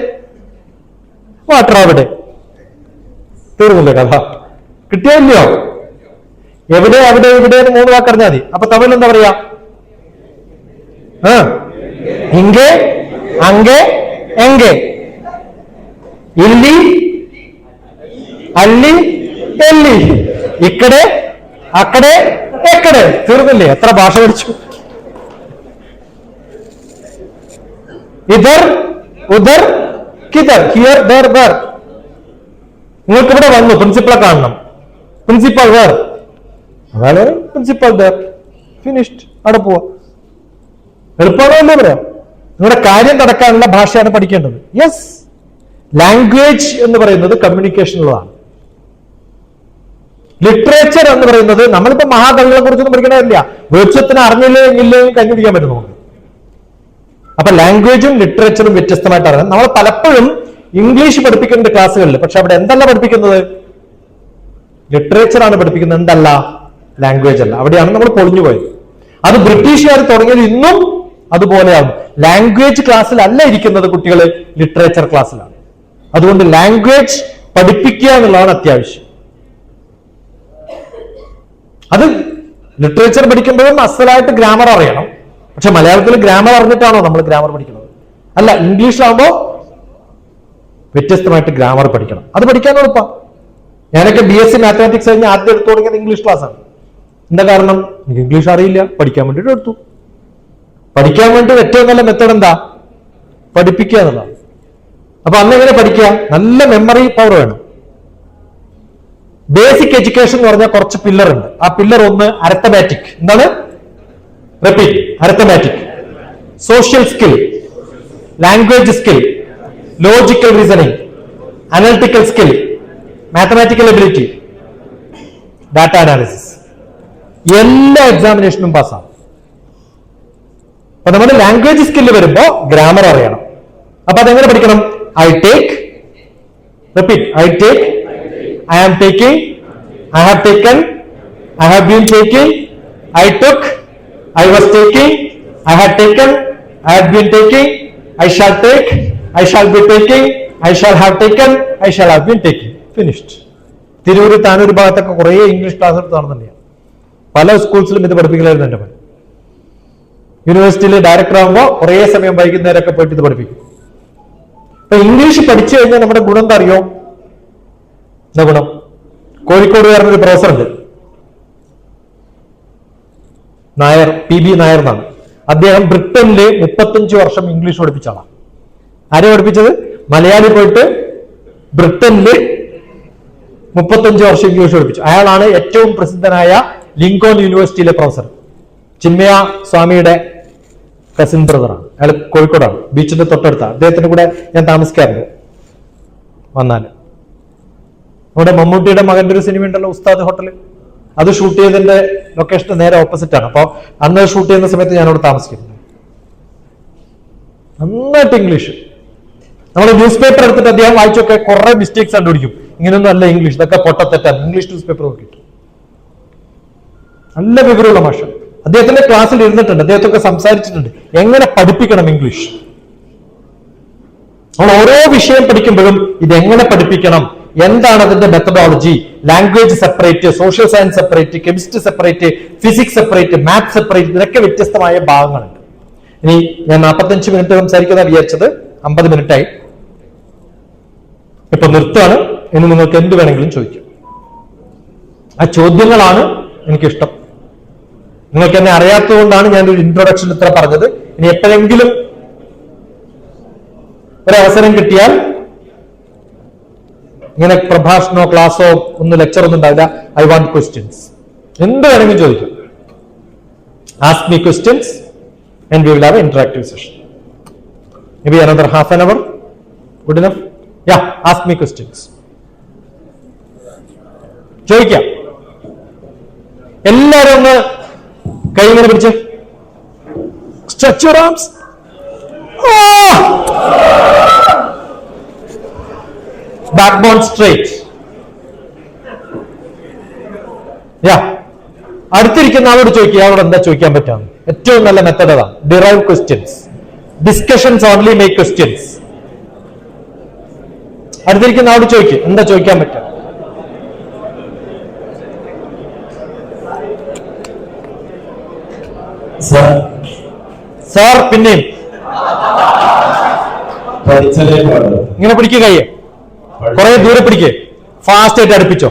വാട്ടർ അവിടെ. തീർന്നില്ലേ കഥ? കിട്ടിയല്ലോ. എവിടെ, അവിടെ, ഇവിടെ എന്ന് 3 വാക്ക് അറിഞ്ഞാൽ മതി. അപ്പൊ തമിഴ് എന്താ പറയാ? ഇங்கே, അங்கே, എங்கே. ഇല്ലി, അല്ലി, എല്ലി. ഇക്കടെ, അക്കടെ, എക്കടെ. തീർന്നില്ലേ? എത്ര ഭാഷ പഠിച്ചു? ഇതർ, ഉദർ, കിതർ, ഹിയർ, ദർ, ദർ. നിങ്ങൾക്ക് ഇവിടെ വന്നു പ്രിൻസിപ്പളെ കാണണം. പ്രിൻസിപ്പൽ വേർ, അതാണ് പ്രിൻസിപ്പൽ ദർ. ഫിനിഷ്ഡ്. അവിടെ പോവാ. എളുപ്പമാണോ പറയാം? നിങ്ങളുടെ കാര്യം നടക്കാനുള്ള ഭാഷയാണ് പഠിക്കേണ്ടത്. യെസ്, ലാംഗ്വേജ് എന്ന് പറയുന്നത് കമ്മ്യൂണിക്കേഷനുള്ളതാണ്. ലിറ്ററേച്ചർ എന്ന് പറയുന്നത്, നമ്മളിപ്പോ മഹാകവികളെ കുറിച്ചൊന്നും പഠിക്കണമില്ല. വെളിച്ചത്തിന് അറിഞ്ഞില്ലെങ്കിൽ കണ്ടുപിടിക്കാൻ പറ്റും നമുക്ക്. അപ്പൊ ലാംഗ്വേജും ലിറ്ററേച്ചറും വ്യത്യസ്തമായിട്ട് അറിയാം. നമ്മൾ പലപ്പോഴും ഇംഗ്ലീഷ് പഠിപ്പിക്കേണ്ട ക്ലാസ്സുകളിൽ, പക്ഷെ അവിടെ എന്തല്ല പഠിപ്പിക്കുന്നത്? ലിറ്ററേച്ചറാണ് പഠിപ്പിക്കുന്നത്, എന്തല്ല? ലാംഗ്വേജ് അല്ല. അവിടെയാണ് നമ്മൾ പൊളിഞ്ഞു പോയത്. അത് ബ്രിട്ടീഷുകാർ തുടങ്ങിയത് ഇന്നും അതുപോലെയാകും. ലാംഗ്വേജ് ക്ലാസ്സിലല്ല ഇരിക്കുന്നത് കുട്ടികൾ, ലിറ്ററേച്ചർ ക്ലാസ്സിലാണ്. അതുകൊണ്ട് ലാംഗ്വേജ് പഠിപ്പിക്കുക എന്നുള്ളതാണ് അത്യാവശ്യം. അത് ലിറ്ററേച്ചർ പഠിക്കുമ്പോഴും അസലായിട്ട് ഗ്രാമർ അറിയണം. പക്ഷെ മലയാളത്തിൽ ഗ്രാമർ അറിഞ്ഞിട്ടാണോ നമ്മൾ ഗ്രാമർ പഠിക്കുന്നത്? അല്ല, ഇംഗ്ലീഷിലാകുമ്പോ വ്യത്യസ്തമായിട്ട് ഗ്രാമർ പഠിക്കണം. അത് പഠിക്കാൻ എളുപ്പം. ഞാനൊക്കെ BSc മാത്തമാറ്റിക്സ് കഴിഞ്ഞ് ആദ്യം എടുത്തു തുടങ്ങിയത് ഇംഗ്ലീഷ് ക്ലാസ്സാണ്. എന്താ കാരണം? എനിക്ക് ഇംഗ്ലീഷ് അറിയില്ല, പഠിക്കാൻ വേണ്ടിയിട്ട് എടുത്തു. പഠിക്കാൻ വേണ്ടി ഏറ്റവും നല്ല മെത്തേഡ് എന്താ? പഠിപ്പിക്കുക എന്നുള്ളതാണ്. അപ്പൊ അന്ന് എങ്ങനെ പഠിക്കുക? നല്ല മെമ്മറി പവർ വേണം. ബേസിക് എഡ്യൂക്കേഷൻ എന്ന് പറഞ്ഞാൽ കുറച്ച് പില്ലർ ഉണ്ട്. ആ പില്ലർ 1 അരിത്തമാറ്റിക്. എന്താണ്? Repeat. Arithmetic. Social skill, language skill, logical reasoning, analytical skill, mathematical ability, data analysis. എല്ലാ എക്സാമിനേഷനും പാസ്സാവും. അപ്പൊ നമ്മൾ ലാംഗ്വേജ് സ്കില്ല് വരുമ്പോ ഗ്രാമർ അറിയണം. അപ്പൊ അതെങ്ങനെ പഠിക്കണം? I take, repeat, I take I am taking, I have taken, I have been taking, I took, I was taking, I had taken, I had been taking, I shall take, I shall be taking, I shall have taken, I shall have been taking. Finished. Tirur Tanur ഭാഗത്തൊക്കെ കുറേ ഇംഗ്ലീഷ് ക്ലാസ് എടുത്ത് നടന്നിട്ടുണ്ടെയാണ്. പല സ്കൂൾസിലും ഇത് പഠിപ്പിക്കലായിരുന്നു എൻ്റെ പണി. യൂണിവേഴ്സിറ്റിയിൽ ഡയറക്ടർ ആകുമ്പോൾ കുറേ സമയം വൈകുന്നേരമൊക്കെ പോയിട്ട് ഇത് പഠിപ്പിക്കും. അപ്പൊ ഇംഗ്ലീഷ് പഠിച്ചു കഴിഞ്ഞാൽ നമ്മുടെ ഗുണം എന്താ അറിയോ? എന്താ ഗുണം? കോഴിക്കോട് ഒരു പ്രൊഫസർ ഉണ്ട്, നായർ, PB നായർ എന്നാണ്. അദ്ദേഹം ബ്രിട്ടനില് 35 വർഷം ഇംഗ്ലീഷ് പഠിപ്പിച്ച ആളാണ്. ആരെ പഠിപ്പിച്ചത്? മലയാളി പോയിട്ട് ബ്രിട്ടനില് 35 വർഷം ഇംഗ്ലീഷ് പഠിപ്പിച്ചു. അയാളാണ് ഏറ്റവും പ്രസിദ്ധനായ ലിങ്കോൺ യൂണിവേഴ്സിറ്റിയിലെ പ്രൊഫസർ. ചിന്മയ സ്വാമിയുടെ കസിൻ ബ്രദറാണ്. അയാൾ കോഴിക്കോടാണ്, ബീച്ചിന്റെ തൊട്ടടുത്താണ്. അദ്ദേഹത്തിന്റെ കൂടെ ഞാൻ താമസിക്കാറുണ്ട്. വന്നാൽ നമ്മുടെ മമ്മൂട്ടിയുടെ മകന്റെ ഒരു സിനിമ ഉണ്ടല്ലോ, ഉസ്താദ് ഹോട്ടൽ, അത് ഷൂട്ട് ചെയ്തതിന്റെ ലൊക്കേഷൻ നേരെ ഓപ്പോസിറ്റ് ആണ്. അപ്പൊ അന്ന് ഷൂട്ട് ചെയ്യുന്ന സമയത്ത് ഞാൻ അവിടെ താമസിക്കുന്നു. നന്നായിട്ട് ഇംഗ്ലീഷ്. നമ്മൾ ന്യൂസ് പേപ്പർ എടുത്തിട്ട് അദ്ദേഹം വായിച്ചൊക്കെ കുറെ മിസ്റ്റേക്സ് കണ്ടുപിടിക്കും. ഇങ്ങനെയൊന്നും അല്ല ഇംഗ്ലീഷ്, ഇതൊക്കെ പൊട്ടത്തെറ്റാണ്. ഇംഗ്ലീഷ് ന്യൂസ് പേപ്പർ നോക്കിയിട്ട് നല്ല വിവരമുള്ള ഭാഷ. അദ്ദേഹത്തിന്റെ ക്ലാസ്സിൽ ഇരുന്നിട്ടുണ്ട്, അദ്ദേഹത്തൊക്കെ സംസാരിച്ചിട്ടുണ്ട് എങ്ങനെ പഠിപ്പിക്കണം ഇംഗ്ലീഷ്. നമ്മൾ ഓരോ വിഷയം പഠിക്കുമ്പോഴും ഇതെങ്ങനെ പഠിപ്പിക്കണം, എന്താണ് അതിന്റെ methodology, language separate, social science separate, chemistry separate, physics separate, maths separate, ഇതിനൊക്കെ വ്യത്യസ്തമായ ഭാഗങ്ങളുണ്ട്. ഇനി ഞാൻ 45 മിനിറ്റ് സംസാരിക്കുന്ന വിചാരിച്ചത് 50 മിനിറ്റായി. ഇപ്പൊ നിർത്തുകയാണ്. ഇനി നിങ്ങൾക്ക് എന്ത് വേണമെങ്കിലും ചോദിക്കാം. ആ ചോദ്യങ്ങളാണ് എനിക്കിഷ്ടം. നിങ്ങൾക്ക് എന്നെ അറിയാത്തതുകൊണ്ടാണ് ഞാൻ ഒരു ഇൻട്രൊഡക്ഷൻ ഇത്ര പറഞ്ഞത്. ഇനി എപ്പോഴെങ്കിലും ഒരവസരം കിട്ടിയാൽ ഇങ്ങനെ പ്രഭാഷണോ ക്ലാസ്സോ ഒന്നും ലെക്ചർ ഒന്നും ഉണ്ടാവില്ല. I want questions. എന്ത് വേണമെങ്കിലും ചോദിക്കും. Ask me questions and we will have interactive session. Maybe another half an hour. Good enough? Yeah, ask me questions. ചോദിക്കാം. എല്ലാരും ഒന്ന് കൈ ഇങ്ങനെ പിടിച്ച് stretch your arms. Backbone straight. Yeah. അടുത്തിരിക്കുന്ന ആളോട് ചോദിക്കുക, അവരോട് എന്താ ചോദിക്കാൻ പറ്റാം. ഏറ്റവും നല്ല മെത്തഡ് അതാണ്. Derive questions. Discussions only make questions. അടുത്തിരിക്കുന്ന ആളോട് ചോദിക്കുക, എന്താ ചോദിക്കാൻ പറ്റുക. സാർ പിന്നെയും ഇങ്ങനെ പിടിക്കുക, കയ്യെ കുറെ ദൂരെ പിടിക്കുക, ഫാസ്റ്റ് ആയിട്ട് അടുപ്പിച്ചോ.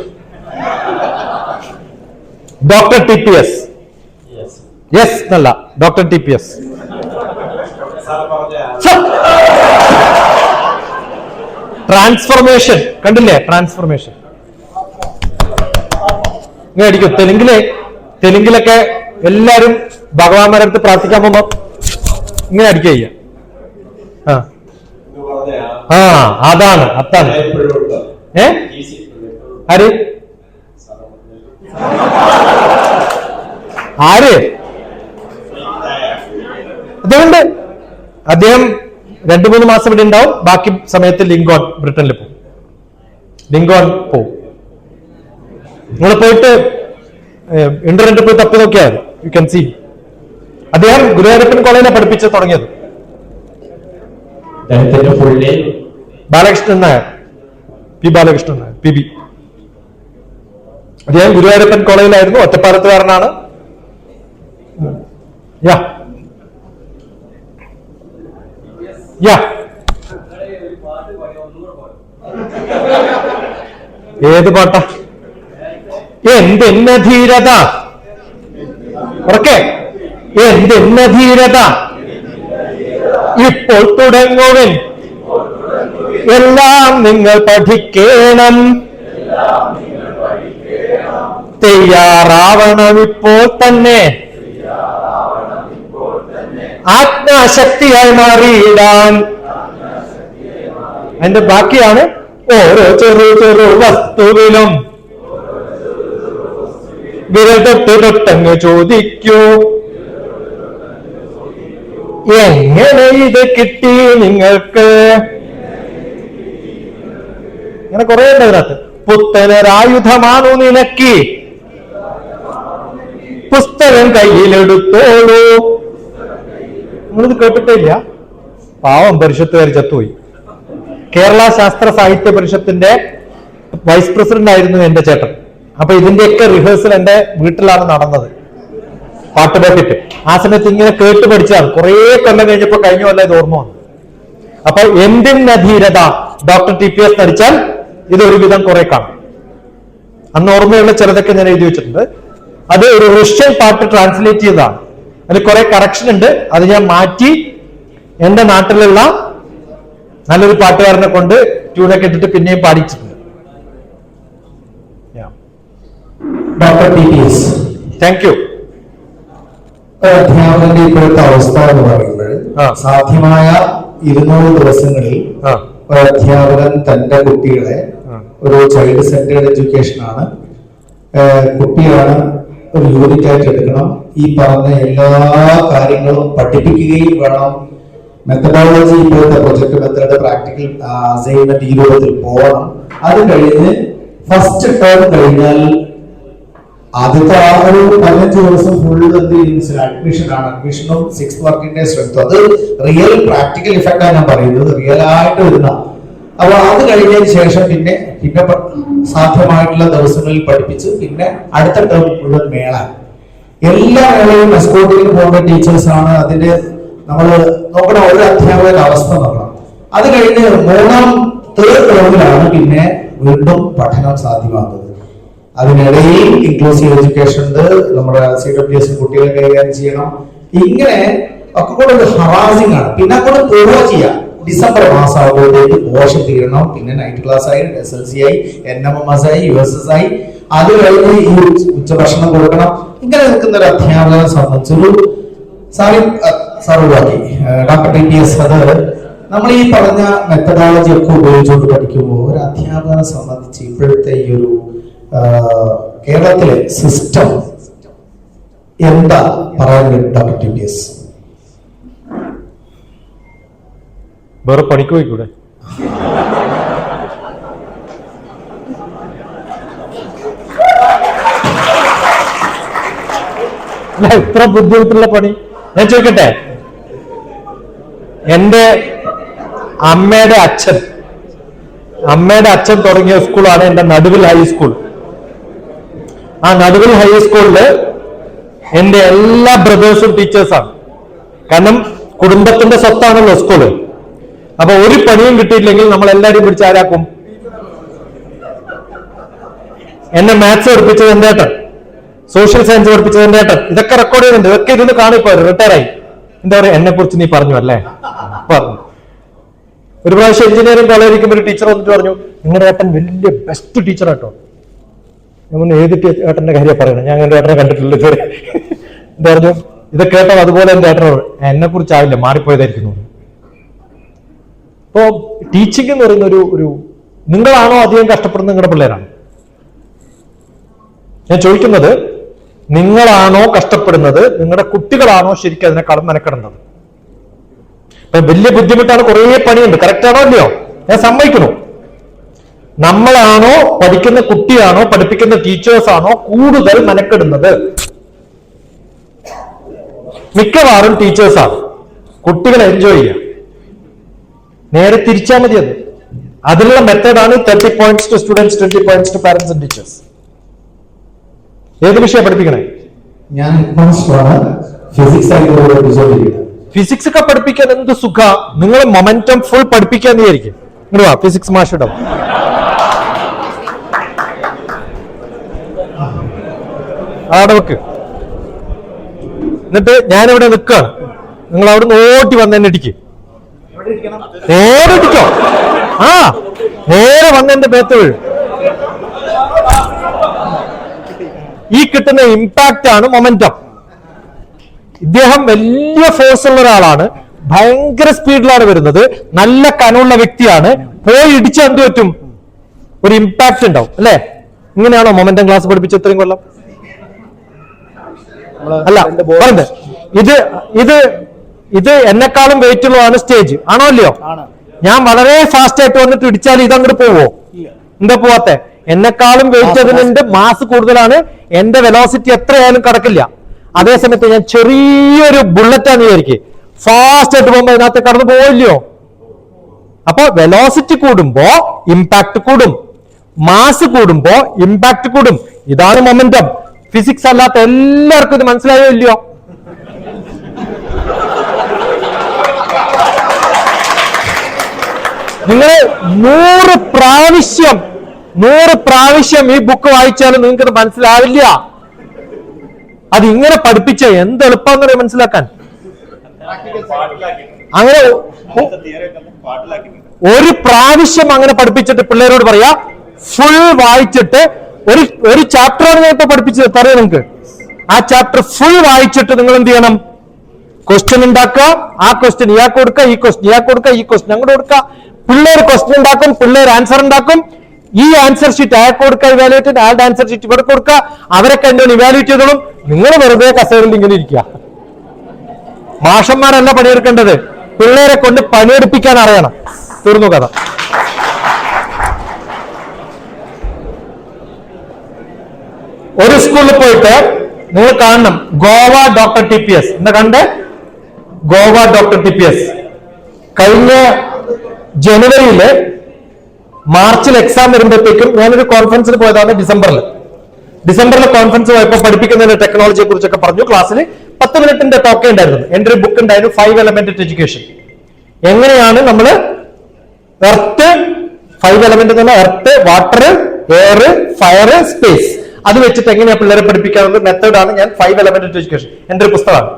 Doctor TPS. യെസ് എന്നല്ല, ഡോക്ടർ TPS. ട്രാൻസ്ഫോർമേഷൻ കണ്ടില്ലേ? ട്രാൻസ്ഫോർമേഷൻ ഇങ്ങനെ അടിക്കും. തെലുങ്കിലൊക്കെ എല്ലാരും ഭഗവാന്മാരുടെ അടുത്ത് പ്രാർത്ഥിക്കാൻ പോകുമ്പോ ഇങ്ങനെ അടിക്കുക ചെയ്യാം. അതാണ് ആര് അദ്ദേഹം 2-3 മാസം ഇവിടെ ഉണ്ടാവും. ബാക്കി സമയത്ത് ബ്രിട്ടനിൽ പോകും. നിങ്ങൾ പോയിട്ട് ഇന്റർനെറ്റ് പോയി തപ്പി നോക്കിയാൽ യു ക്യാൻ സീ. അദ്ദേഹം ഗുരുവായൂരപ്പൻ കോളേജിലാണ് പഠിപ്പിച്ച് തുടങ്ങിയത്. ബാലകൃഷ്ണൻ നായർ, P. ബാലകൃഷ്ണൻ നായർ, PB. അദ്ദേഹം ഗുരുവായൂരപ്പൻ കോളേജിലായിരുന്നു. ഒറ്റപ്പാലത്തുകാരനാണ്. ഏത് പാട്ടാ? എന്തെന്ന ധീരത, ഓക്കെ, എന്തെന്ന ധീരത ഇപ്പോൾ തുടങ്ങുവിൻ, എല്ലാം നിങ്ങൾ പഠിക്കണം, തയ്യാറാവണം ഇപ്പോൾ തന്നെ, ആത്മശക്തിയായി മാറിയിടാൻ. അതിന്റെ ബാക്കിയാണ് ഓരോ ചെറു വസ്തുവിലും വിരൽ തൊട്ടങ്ങ് ചോദിക്കൂ, എങ്ങനെ ഇത് കിട്ടി നിങ്ങൾക്ക്. ഇങ്ങനെ കുറെ ഉണ്ട് അതിനകത്ത്. പുത്തനൊരായുധമാണു നിനക്ക്, പുസ്തകം കയ്യിലെടുത്തോളൂ. നിങ്ങളിത് കേട്ടിട്ടേ ഇല്ല? പാവം പരിഷത്തുകാർ ചത്തുപോയി. കേരള ശാസ്ത്ര സാഹിത്യ പരിഷത്തിന്റെ വൈസ് പ്രസിഡന്റ് ആയിരുന്നു എന്റെ ചേട്ടൻ. അപ്പൊ ഇതിന്റെയൊക്കെ റിഹേഴ്സൽ എന്റെ വീട്ടിലാണ് നടന്നത്, പാട്ട് പാട്ടിട്ട്. ആ സമയത്ത് ഇങ്ങനെ കേട്ട് പഠിച്ചതാണ്. കുറെ കൊല്ലം കഴിഞ്ഞപ്പോ കഴിഞ്ഞ കൊല്ലം ഇത് ഓർമ്മ വന്നു. അപ്പൊ എന്തിന് ധീരത ഡോക്ടർ TPS നടിച്ചാൽ ഇത് ഒരുവിധം കുറെ കാണും. അന്ന് ഓർമ്മയുള്ള ചിലതൊക്കെ ഞാൻ എഴുതി വെച്ചിട്ടുണ്ട്. അത് ഒരു റഷ്യൻ പാട്ട് ട്രാൻസ്ലേറ്റ് ചെയ്തതാണ്. അതിൽ കുറെ കറക്ഷൻ ഉണ്ട്. അത് ഞാൻ മാറ്റി എന്റെ നാട്ടിലുള്ള നല്ലൊരു പാട്ടുകാരനെ കൊണ്ട് ട്യൂണൊക്കെ ഇട്ടിട്ട് പിന്നെയും പാടിച്ചിട്ടുണ്ട്. Doctor TPS, thank you. അധ്യാപകന്റെ ഇപ്പോഴത്തെ അവസ്ഥ എന്ന് പറയുമ്പോൾ സാധ്യമായ 200 ദിവസങ്ങളിൽ ഒരു അധ്യാപകൻ തന്റെ കുട്ടികളെ, ഒരു ചൈൽഡ് സെന്റേർഡ് എഡ്യൂക്കേഷൻ ആണ്, കുട്ടിയാണ് ഒരു യൂണിറ്റ് ആയിട്ട് എടുക്കണം. ഈ പറഞ്ഞ എല്ലാ കാര്യങ്ങളും പഠിപ്പിക്കുകയും വേണം. മെത്തഡോളജി, ഇപ്പോഴത്തെ പ്രൊജക്ട് മെത്തേഡ്, പ്രാക്ടിക്കൽ അസൈൻമെന്റ് ഈ രൂപത്തിൽ പോകണം. അത് കഴിഞ്ഞ് ഫസ്റ്റ് ടേം കഴിഞ്ഞാൽ ആദ്യത്തെ ആ ഒരു 15 ദിവസം ഫുള്ള് അഡ്മിഷൻ ആണ്. അഡ്മിഷനും 6th വർക്കിംഗ് സ്ട്രെങ്ത്തും, അത് റിയൽ പ്രാക്ടിക്കൽ ഇഫക്റ്റ് ആണ് ഞാൻ പറയുന്നത്, റിയൽ ആയിട്ട് വരുന്ന. അപ്പൊ അത് കഴിഞ്ഞതിന് ശേഷം പിന്നെ സാധ്യമായിട്ടുള്ള ദിവസങ്ങളിൽ പഠിപ്പിച്ച് പിന്നെ അടുത്ത ടേം മുഴുവൻ മേള. എല്ലാ മേളയും എസ്കോർട്ടിങ്ങിന് പോകുന്ന ടീച്ചേഴ്സ് ആണ്. അതിന്റെ നമ്മൾ നോക്കണം, ഒരു അധ്യാപകരുടെ അവസ്ഥ നോക്കണം. അത് കഴിഞ്ഞ് 3ാം തേർഡ് ടേമിലാണ് പിന്നെ വീണ്ടും പഠനം സാധ്യമാകുന്നത്. അതിനിടയിൽ ഇൻക്ലൂസീവ് എഡ്യൂക്കേഷൻ ഉണ്ട്, നമ്മുടെ CWS കുട്ടികളെ കൈകാര്യം ചെയ്യണം. ഇങ്ങനെ ഒക്കെ കൂടെ ഒരു ഹറാസിംഗ് ആണ്. പിന്നെ കൂടെ പൂർവ്വ ചെയ്യാം. ഡിസംബർ മാസം ആകുമ്പോഴത്തേക്ക് പോഷൻ തീരണം. പിന്നെ 9th ക്ലാസ് ആയി, SLC ആയി, NMMS ആയി, USS ആയി. അത് കഴിഞ്ഞ് ഈ ഉച്ചഭക്ഷണം കൊടുക്കണം. ഇങ്ങനെ നിൽക്കുന്ന ഒരു അധ്യാപകനെ സംബന്ധിച്ചൊരു സാറുവാക്കി ഡോക്ടർ TPS, അത് നമ്മൾ ഈ പറഞ്ഞ മെത്തഡോളജി ഒക്കെ ഉപയോഗിച്ചുകൊണ്ട് പഠിക്കുമ്പോൾ ഒരു അധ്യാപകനെ സംബന്ധിച്ച് ഇപ്പോഴത്തെ ഈ ഒരു കേരളത്തിലെ സിസ്റ്റം എന്താ പറയാൻ ഡോക്ടർ TPS? വേറെ പണിക്ക് പോയിക്കൂടെ? ഇത്ര ബുദ്ധിമുട്ടുള്ള പണി ഞാൻ ചോദിക്കട്ടെ. എന്റെ അമ്മയുടെ അച്ഛൻ തുടങ്ങിയ സ്കൂളാണ് എന്റെ നടുവിൽ ഹൈസ്കൂൾ. ആ നടുവിൽ ഹൈസ്കൂളില് എന്റെ എല്ലാ ബ്രദേഴ്സും ടീച്ചേഴ്സാണ്. കാരണം കുടുംബത്തിന്റെ സ്വത്താണല്ലോ സ്കൂള്. അപ്പൊ ഒരു പണിയും കിട്ടിയില്ലെങ്കിൽ നമ്മൾ എല്ലാവരും പിടിച്ച് ആരാക്കും? എന്നെ മാത്സ് പഠിപ്പിച്ചത് എന്റെ ഏട്ടൻ, സോഷ്യൽ സയൻസ് പഠിപ്പിച്ചത് എന്റെ ഏട്ടൻ. ഇതൊക്കെ റെക്കോർഡ് ചെയ്യുന്നുണ്ട്. ഇതൊക്കെ ഇരുന്ന് കാണിപ്പോ റിട്ടയർ ആയി. എന്താ പറയാ, എന്നെ കുറിച്ച് നീ പറഞ്ഞു അല്ലേ? പറഞ്ഞു. ഒരു പ്രാവശ്യം എഞ്ചിനീയറിംഗ് കോളേജിൽ ഒരു ടീച്ചർ വന്നിട്ട് പറഞ്ഞു, നിങ്ങളുടെ ഏട്ടൻ വലിയ ബെസ്റ്റ് ടീച്ചർ ആട്ടോ. ഞാൻ ഏത് ഏട്ടന്റെ കാര്യം പറയണം, ഞാൻ എന്റെ ഏട്ടനെ കണ്ടിട്ടില്ല ഇതുവരെ. എന്താ പറഞ്ഞു, ഇത് കേട്ടോ അതുപോലെ എന്റെ ഏട്ടനോട് എന്നെ കുറിച്ചാവില്ല, മാറിപ്പോയതായിരിക്കുന്നു. അപ്പോ ടീച്ചിങ് എന്ന് പറയുന്ന ഒരു നിങ്ങളാണോ അധികം കഷ്ടപ്പെടുന്നത് നിങ്ങളുടെ പിള്ളേരാണ്? ഞാൻ ചോദിക്കുന്നത്, നിങ്ങളാണോ കഷ്ടപ്പെടുന്നത്, നിങ്ങളുടെ കുട്ടികളാണോ ശരിക്കും അതിനെക്കാളും മെനക്കെടുന്നത്? വലിയ ബുദ്ധിമുട്ടാണ്, കുറേ പണിയുണ്ട്. കറക്റ്റ് ആണോ അല്ലയോ? ഞാൻ സമ്മതിക്കുന്നു. നമ്മളാണോ, പഠിക്കുന്ന കുട്ടിയാണോ, പഠിപ്പിക്കുന്ന ടീച്ചേഴ്സാണോ കൂടുതൽ മെനക്കെടുന്നത്? മിക്കവാറും ടീച്ചേഴ്സാണ്. കുട്ടികളെ എൻജോയ് ചെയ്യാം. നേരെ തിരിച്ചാൽ മതി. അതിലുള്ള മെത്തേഡാണ് 30 points to students, 20 points to parents and teachers. ഏത് വിഷയം പഠിപ്പിക്കണേ? ഞാൻ ഫിസിക്സ് ഒക്കെ പഠിപ്പിക്കാൻ എന്ത് സുഖ. നിങ്ങൾ മൊമെന്റം ഫുൾ പഠിപ്പിക്കാൻ വിചാരിക്കും. ഇങ്ങോട്ട് വാ, ഫിസിക്സ് മാഷിടം. അവിടെ വെക്ക്. എന്നിട്ട് ഞാനിവിടെ നിൽക്കുകയാണ്, നിങ്ങൾ അവിടെ നിന്ന് ഓട്ടി വന്നെന്നെ ഇടിക്ക്. നേരെ ഇടിക്കോ? ആ, നേരെ വന്നെന്റെ മേത്ത് വീഴും. ഈ കിട്ടുന്ന ഇമ്പാക്റ്റ് ആണ് മൊമെന്റം. ഇദ്ദേഹം വലിയ ഫോഴ്സ് ഉള്ള ഒരാളാണ്, ഭയങ്കര സ്പീഡിലാണ് വരുന്നത്, നല്ല കനമുള്ള വ്യക്തിയാണ്. പോയി ഇടിച്ച് എന്ത് പറ്റും? ഒരു ഇമ്പാക്റ്റ് ഉണ്ടാവും അല്ലെ? ഇങ്ങനെയാണോ മൊമെന്റം ക്ലാസ് പഠിപ്പിച്ച ഇത്രയും കൊല്ലം? അല്ല, പറഞ്ഞത് ഇത് എന്നെക്കാളും വെയിറ്റ് ഉള്ളതാണ് സ്റ്റേജ്, ആണോ അല്ലയോ? ഞാൻ വളരെ ഫാസ്റ്റ് ആയിട്ട് വന്നിട്ട് ഇടിച്ചാൽ ഇതങ്ങോട്ട് പോവോ? എന്താ പോവാത്തെ? എന്നെക്കാളും വെയിറ്റ് അതിനുണ്ട്, മാസ് കൂടുതലാണ്, എന്റെ വെലോസിറ്റി എത്രയായാലും കടക്കില്ല. അതേസമയത്ത് ഞാൻ ചെറിയൊരു ബുള്ളറ്റാന്ന് വിചാരിക്കും, ഫാസ്റ്റ് ആയിട്ട് പോകുമ്പോ അതിനകത്ത് കടന്നു പോവില്ലയോ? അപ്പൊ വെലോസിറ്റി കൂടുമ്പോ ഇമ്പാക്ട് കൂടും, മാസ് കൂടുമ്പോ ഇമ്പാക്ട് കൂടും. ഇതാണ് മൊമെന്റം. ഫിസിക്സ് അല്ലാത്ത എല്ലാവർക്കും ഇത് മനസ്സിലായോ ഇല്ലയോ? നിങ്ങൾ 100 പ്രാവശ്യം ഈ ബുക്ക് വായിച്ചാലും നിങ്ങൾക്ക് ഇത് മനസ്സിലാവില്ല. അത് ഇങ്ങനെ പഠിപ്പിച്ച എന്ത് എളുപ്പമെന്ന് പറയാൻ മനസ്സിലാക്കാൻ. അങ്ങനെ ഒരു പ്രാവശ്യം അങ്ങനെ പഠിപ്പിച്ചിട്ട് പിള്ളേരോട് പറയാ, ഫുൾ വായിച്ചിട്ട് ഒരു ചാപ്റ്ററാണ് ഞാൻ ഇപ്പൊ പഠിപ്പിച്ചത്, പറയാം നിങ്ങൾക്ക്. ആ ചാപ്റ്റർ ഫുൾ വായിച്ചിട്ട് നിങ്ങൾ എന്ത് ചെയ്യണം? ക്വസ്റ്റ്യൻ ഉണ്ടാക്കുക. ആ ക്വസ്റ്റ്യൻ ഇയാൾക്ക് കൊടുക്കുക, ഈ ക്വസ്റ്റ്യൻ ഇയാൾക്ക് കൊടുക്കുക, ഈ ക്വസ്റ്റ്യൻ അങ്ങോട്ട് കൊടുക്കുക. പിള്ളേർ ക്വസ്റ്റ്യൻ ഉണ്ടാക്കും, പിള്ളേർ ആൻസർ ഉണ്ടാക്കും. ഈ ആൻസർ ഷീറ്റ് അയാൾക്ക് കൊടുക്കുക, ഇവാലുവേറ്റ്. അയാളുടെ ആൻസർ ഷീറ്റ് ഇവിടെ കൊടുക്കുക. അവരൊക്കെ എന്താണ് ഇവാലുവേറ്റ് ചെയ്തോളും. നിങ്ങൾ വെറുതെ കസേരയിൽ ഇങ്ങനെ ഇരിക്കുക. മാഷന്മാരല്ല പണിയെടുക്കേണ്ടത്, പിള്ളേരെ കൊണ്ട് പണിയെടുപ്പിക്കാൻ അറിയണം. തീർന്നു കഥ. ഒരു സ്കൂളിൽ പോയിട്ട് നിങ്ങൾ കാണണം ഗോവ ഡോക്ടർ TPS. എന്താ കണ്ടേ? Goa doctor TPS. കഴിഞ്ഞ ജനുവരിയില് മാർച്ചിൽ എക്സാം വരുമ്പോഴത്തേക്കും ഞാനൊരു കോൺഫറൻസിൽ പോയതാണ്. ഡിസംബറിൽ കോൺഫറൻസ് പോയപ്പോൾ പഠിപ്പിക്കുന്നതിന്റെ ടെക്നോളജിയെ കുറിച്ചൊക്കെ പറഞ്ഞു. ക്ലാസ്സിൽ 10 മിനിറ്റിന്റെ ടോക്കേ ഉണ്ടായിരുന്നു. എന്റെ ഒരു ബുക്ക് ഉണ്ടായിരുന്നു, 5 എലമെന്റ് എഡ്യൂക്കേഷൻ. എങ്ങനെയാണ് നമ്മൾ എർത്ത്, 5 എലമെന്റ് എന്ന് പറഞ്ഞാൽ earth, water, air, fire, space, അത് വെച്ചിട്ട് എങ്ങനെയാ പിള്ളേരെ പഠിപ്പിക്കാനുള്ള മെത്തേഡാണ് ഞാൻ 5 എലമെന്റ് എഡ്യൂക്കേഷൻ. എന്റെ ഒരു പുസ്തകമാണ്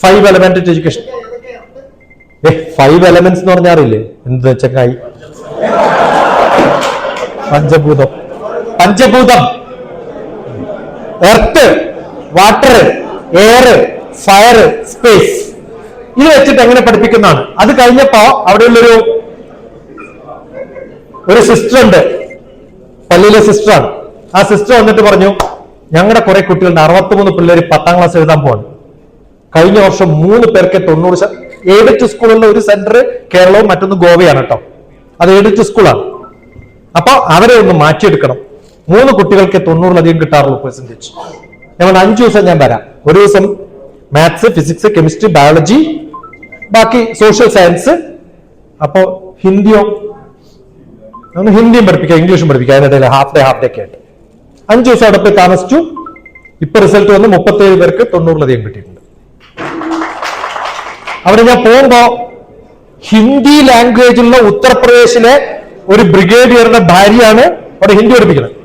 5 എലമെന്റ് എഡ്യൂക്കേഷൻ. 5 എലമെന്റ്സ് എന്ന് പറഞ്ഞാൽ അറിയില്ലേ? എന്ത് ചങ്ങായി? പഞ്ചഭൂതം. Earth, water, air, fire, space, ഇത് വെച്ചിട്ട് എങ്ങനെ പഠിപ്പിക്കുന്നതാണ്. അത് കഴിഞ്ഞപ്പോ അവിടെയുള്ളൊരു സിസ്റ്റർ ഉണ്ട്, പള്ളിയിലെ സിസ്റ്ററാണ്. ആ സിസ്റ്റർ വന്നിട്ട് പറഞ്ഞു, ഞങ്ങളുടെ കുറെ കുട്ടികളുണ്ട്, 63 പിള്ളേർ 10ാം ക്ലാസ് എഴുതാൻ പോവാണ്. കഴിഞ്ഞ വർഷം 3 പേർക്ക് 90%. എയ്ഡഡ് സ്കൂളിലുള്ള ഒരു സെന്റർ കേരളവും മറ്റൊന്ന് ഗോവയാണ് കേട്ടോ. അത് എയ്ഡഡ് സ്കൂളാണ്. അപ്പൊ അവരെ ഒന്ന് മാറ്റിയെടുക്കണം. 3 കുട്ടികൾക്ക് 90-ലധികം കിട്ടാറുള്ളൂ പെർസെന്റേജ്. ഞാൻ 5 ദിവസം ഞാൻ വരാം. ഒരു ദിവസം മാത്സ്, ഫിസിക്സ്, കെമിസ്ട്രി, ബയോളജി, ബാക്കി സോഷ്യൽ സയൻസ്. അപ്പോ ഹിന്ദിയും പഠിപ്പിക്കാം, ഇംഗ്ലീഷും പഠിപ്പിക്കാം. അതിനിടയിൽ ഹാഫ് ഡേ ഒക്കെ ആയിട്ട് 5 ദിവസം അവിടെ പോയി താമസിച്ചു. ഇപ്പൊ റിസൾട്ട് വന്ന് 37 പേർക്ക് 90-ലധികം കിട്ടിയിട്ടുണ്ട്. അവിടെ ഞാൻ പോകുമ്പോ ഹിന്ദി ലാംഗ്വേജുള്ള ഉത്തർപ്രദേശിലെ ഒരു ബ്രിഗേഡിയറുടെ ഭാര്യയാണ് അവിടെ ഹിന്ദി പഠിപ്പിക്കുന്നത്.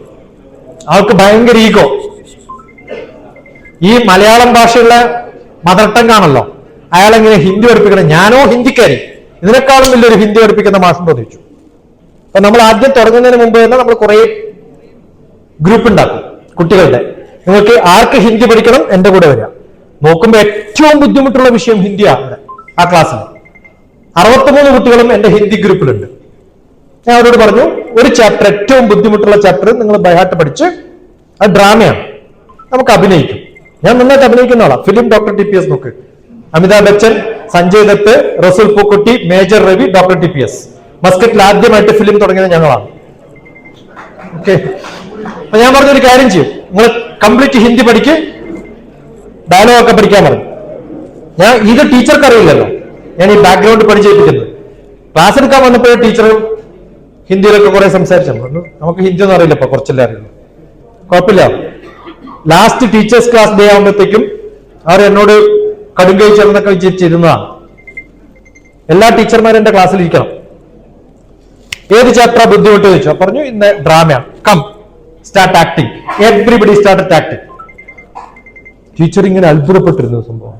അവർക്ക് ഭയങ്കര ഈഗോ. ഈ മലയാളം ഭാഷയുള്ള മദർ ടങ് ആണല്ലോ, അയാളെങ്ങനെ ഹിന്ദി പഠിപ്പിക്കണം? ഞാനോ ഹിന്ദിക്കാരി, ഇതിനേക്കാളും വലിയൊരു ഹിന്ദി പഠിപ്പിക്കുന്ന മാഷുണ്ടോ എന്ന് ചോദിച്ചു. അപ്പൊ നമ്മൾ ആദ്യം തുടങ്ങുന്നതിന് മുമ്പ് തന്നെ നമ്മൾ കുറെ ഗ്രൂപ്പ് ഉണ്ടാക്കും കുട്ടികളുടെ. നിങ്ങൾക്ക് ആർക്ക് ഹിന്ദി പഠിക്കണം എന്റെ കൂടെ വരിക. നോക്കുമ്പോ ഏറ്റവും ബുദ്ധിമുട്ടുള്ള വിഷയം ഹിന്ദിയാണ്. ആ ക്ലാസ്സിൽ 63 കുട്ടികളും എന്റെ ഹിന്ദി ഗ്രൂപ്പിലുണ്ട്. ഞാൻ അവരോട് പറഞ്ഞു, ഒരു ചാപ്റ്റർ, ഏറ്റവും ബുദ്ധിമുട്ടുള്ള ചാപ്റ്റർ നിങ്ങൾ ബൈഹാർട്ട് പഠിച്ച്, അത് ഡ്രാമയാണ്, നമുക്ക് അഭിനയിക്കും. ഞാൻ നന്നായിട്ട് അഭിനയിക്കുന്ന ആളാണ്. ഫിലിം ഡോക്ടർ TPS നോക്ക്. അമിതാഭ് ബച്ചൻ, സഞ്ജയ് ദത്ത്, റസൂൽ Pookutty, major Ravi, doctor TPS. മസ്കറ്റിൽ ആദ്യമായിട്ട് ഫിലിം തുടങ്ങിയത് ഞങ്ങളാണ്. ഓക്കെ. അപ്പൊ ഞാൻ പറഞ്ഞൊരു കാര്യം ചെയ്യും, നിങ്ങൾ കംപ്ലീറ്റ് ഹിന്ദി പഠിക്ക്, ഡയലോഗ് ഒക്കെ പഠിക്കാൻ പറഞ്ഞു. ഞാൻ ഇത് ടീച്ചർക്ക് അറിയില്ലല്ലോ, ഞാൻ ഈ ബാക്ക്ഗ്രൗണ്ട് പഠിച്ചേൽപ്പിക്കുന്നത്. ക്ലാസ് എടുക്കാൻ വന്നപ്പോഴേ ടീച്ചർ ഹിന്ദിയിലൊക്കെ കുറെ സംസാരിച്ചു. നമുക്ക് ഹിന്ദി ഒന്നും അറിയില്ല, ഇപ്പൊ കുറച്ചല്ലേ അറിയുള്ളൂ. കുഴപ്പമില്ല. ലാസ്റ്റ് ടീച്ചേഴ്സ് ക്ലാസ് ഡേ ആകുമ്പോഴത്തേക്കും അവർ എന്നോട് കടുങ്കൈ ചേർന്നൊക്കെ വിചാരിച്ചിരുന്നതാണ്. എല്ലാ ടീച്ചർമാരും എന്റെ ക്ലാസ്സിൽ ഇരിക്കണം. ഏത് ചാപ്റ്ററാ ബുദ്ധിമുട്ട് ചോദിച്ചു. പറഞ്ഞു ഇന്ന് ഡ്രാമയാണ്. Come start acting. Everybody started acting. Teacher ഇങ്ങനെ അത്ഭുതപ്പെട്ടിരുന്നു സംഭവം.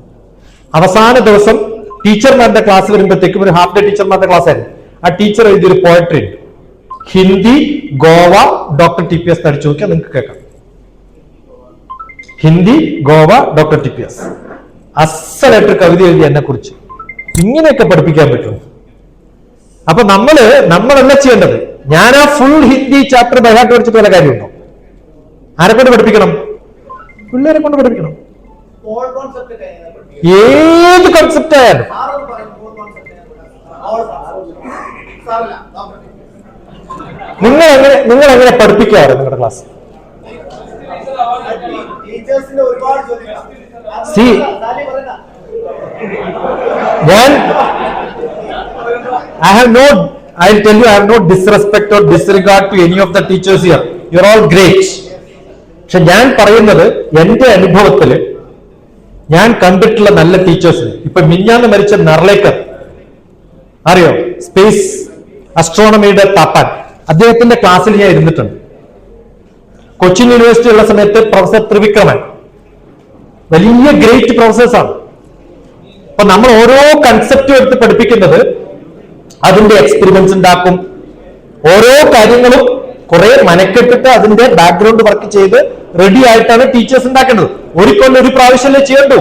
അവസാന ദിവസം ടീച്ചർമാരുടെ ക്ലാസ് വരുമ്പോഴത്തേക്കും ഒരു ഹാഫ് ഡേ ടീച്ചർമാരുടെ ക്ലാസ് ആയിരുന്നു. ആ ടീച്ചർ എഴുതിയൊരു പോയട്രി ഉണ്ട്, ഹിന്ദി ഗോവ ഡോക്ടർ TPS അടിച്ചു നോക്കിയാൽ നിങ്ങൾക്ക് കേൾക്കാം. Hindi Goa doctor TPS. അസലായിട്ട് കവിത എഴുതി എന്നെ കുറിച്ച്. ഇങ്ങനെയൊക്കെ പഠിപ്പിക്കാൻ പറ്റും. അപ്പൊ നമ്മളല്ല ചെയ്യേണ്ടത്. ഞാൻ ആ ഫുൾ ഹിന്ദി ചാപ്റ്റർ ബൈഹാർട്ട് പഠിച്ചിട്ട് വല്ല കാര്യമുണ്ടോ? ആരെ കൊണ്ട് പഠിപ്പിക്കണം? പിള്ളേരെ കൊണ്ട് പഠിപ്പിക്കണം. ഏത് കൺസെപ്റ്റ് ആയാലും നിങ്ങൾ എങ്ങനെ പഠിപ്പിക്കാറ് നിങ്ങളുടെ class? I'll tell you, I have no disrespect or disregard to any of the teachers here. You're all great. പക്ഷെ ഞാൻ പറയുന്നത് എന്റെ അനുഭവത്തില് ഞാൻ കണ്ടിട്ടുള്ള നല്ല ടീച്ചേഴ്സ്, ഇപ്പൊ മിഞ്ഞാന്ന് മരിച്ച നർലേക്കർ അറിയോ, സ്പേസ് അസ്ട്രോണമിയുടെ താപ്പാൻ, അദ്ദേഹത്തിന്റെ ക്ലാസ്സിൽ ഞാൻ ഇരുന്നിട്ടുണ്ട്. കൊച്ചിൻ യൂണിവേഴ്സിറ്റി ഉള്ള സമയത്ത് പ്രൊഫസർ ത്രിവിക്രമൻ വലിയ ഗ്രേറ്റ് പ്രൊഫസേഴ്സാണ്. അപ്പൊ നമ്മൾ ഓരോ കൺസെപ്റ്റും എടുത്ത് പഠിപ്പിക്കുന്നത് അതിന്റെ എക്സ്പെരിമെന്റ്സ് ഉണ്ടാക്കും. ഓരോ കാര്യങ്ങളും കുറെ മനക്കെട്ടിട്ട് അതിന്റെ ബാക്ക്ഗ്രൗണ്ട് വർക്ക് ചെയ്ത് റെഡി ആയിട്ടാണ് ടീച്ചേഴ്സ് ഉണ്ടാക്കേണ്ടത്. ഒരു പ്രാവശ്യമല്ലേ ചെയ്യണ്ടു.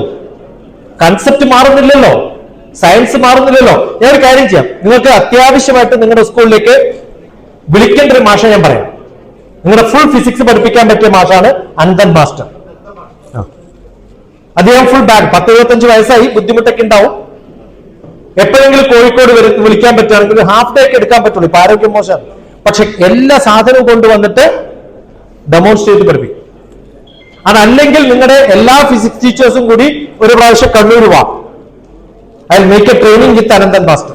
Concept മാറുന്നില്ലല്ലോ, science മാറുന്നില്ലല്ലോ. ഞാൻ ഒരു കാര്യം ചെയ്യാം, നിങ്ങൾക്ക് അത്യാവശ്യമായിട്ട് നിങ്ങളുടെ സ്കൂളിലേക്ക് വിളിക്കേണ്ട ഒരു മാഷ ഞാൻ പറയാം. നിങ്ങളുടെ ഫുൾ ഫിസിക്സ് പഠിപ്പിക്കാൻ പറ്റിയ മാഷാണ് അനന്തൻ മാസ്റ്റർ. അദ്ദേഹം ഫുൾ ബാക്ക്, 10-25 വയസ്സായി, ബുദ്ധിമുട്ടൊക്കെ ഉണ്ടാവും. എപ്പോഴെങ്കിലും കോഴിക്കോട് വിളിക്കാൻ പറ്റുകയാണെങ്കിൽ ഹാഫ് ഡേ ഒക്കെ എടുക്കാൻ പറ്റുള്ളൂ. ഇപ്പൊ ആരോഗ്യം മോശമാണ്. പക്ഷെ എല്ലാ സാധനവും കൊണ്ടുവന്നിട്ട് ഡെമോൺസ്ട്രേറ്റ് പഠിപ്പിക്കും. അതല്ലെങ്കിൽ നിങ്ങളുടെ എല്ലാ ഫിസിക്സ് ടീച്ചേഴ്സും കൂടി ഒരു പ്രാവശ്യം കണ്ണൂർ വാ. I will make A training with Ananthan master.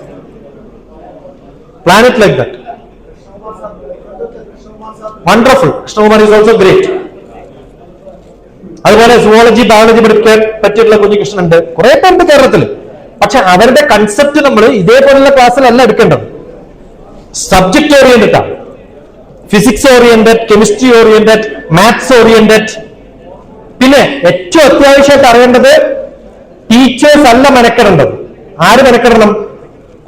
Plan it like that. Wonderful. Krishnakumar is also great. അതുപോലെ സുവോളജി ബയോളജി പഠിക്കാൻ പറ്റിയിട്ടുള്ള കുഞ്ഞികൃഷ്ണനുണ്ട്. കുറെ പേരുണ്ട് കേരളത്തിൽ. പക്ഷെ അവരുടെ കൺസെപ്റ്റ് നമ്മൾ ഇതേപോലുള്ള ക്ലാസ്സിലല്ല എടുക്കേണ്ടത്. സബ്ജക്ട് ഓറിയന്റഡ് ആണ്. Physics oriented, chemistry oriented, maths oriented. പിന്നെ ഏറ്റവും അത്യാവശ്യമായിട്ട് അറിയേണ്ടത് ടീച്ചേഴ്സ് അല്ല മെനക്കെടേണ്ടത്. ആര് മെനക്കെടണം?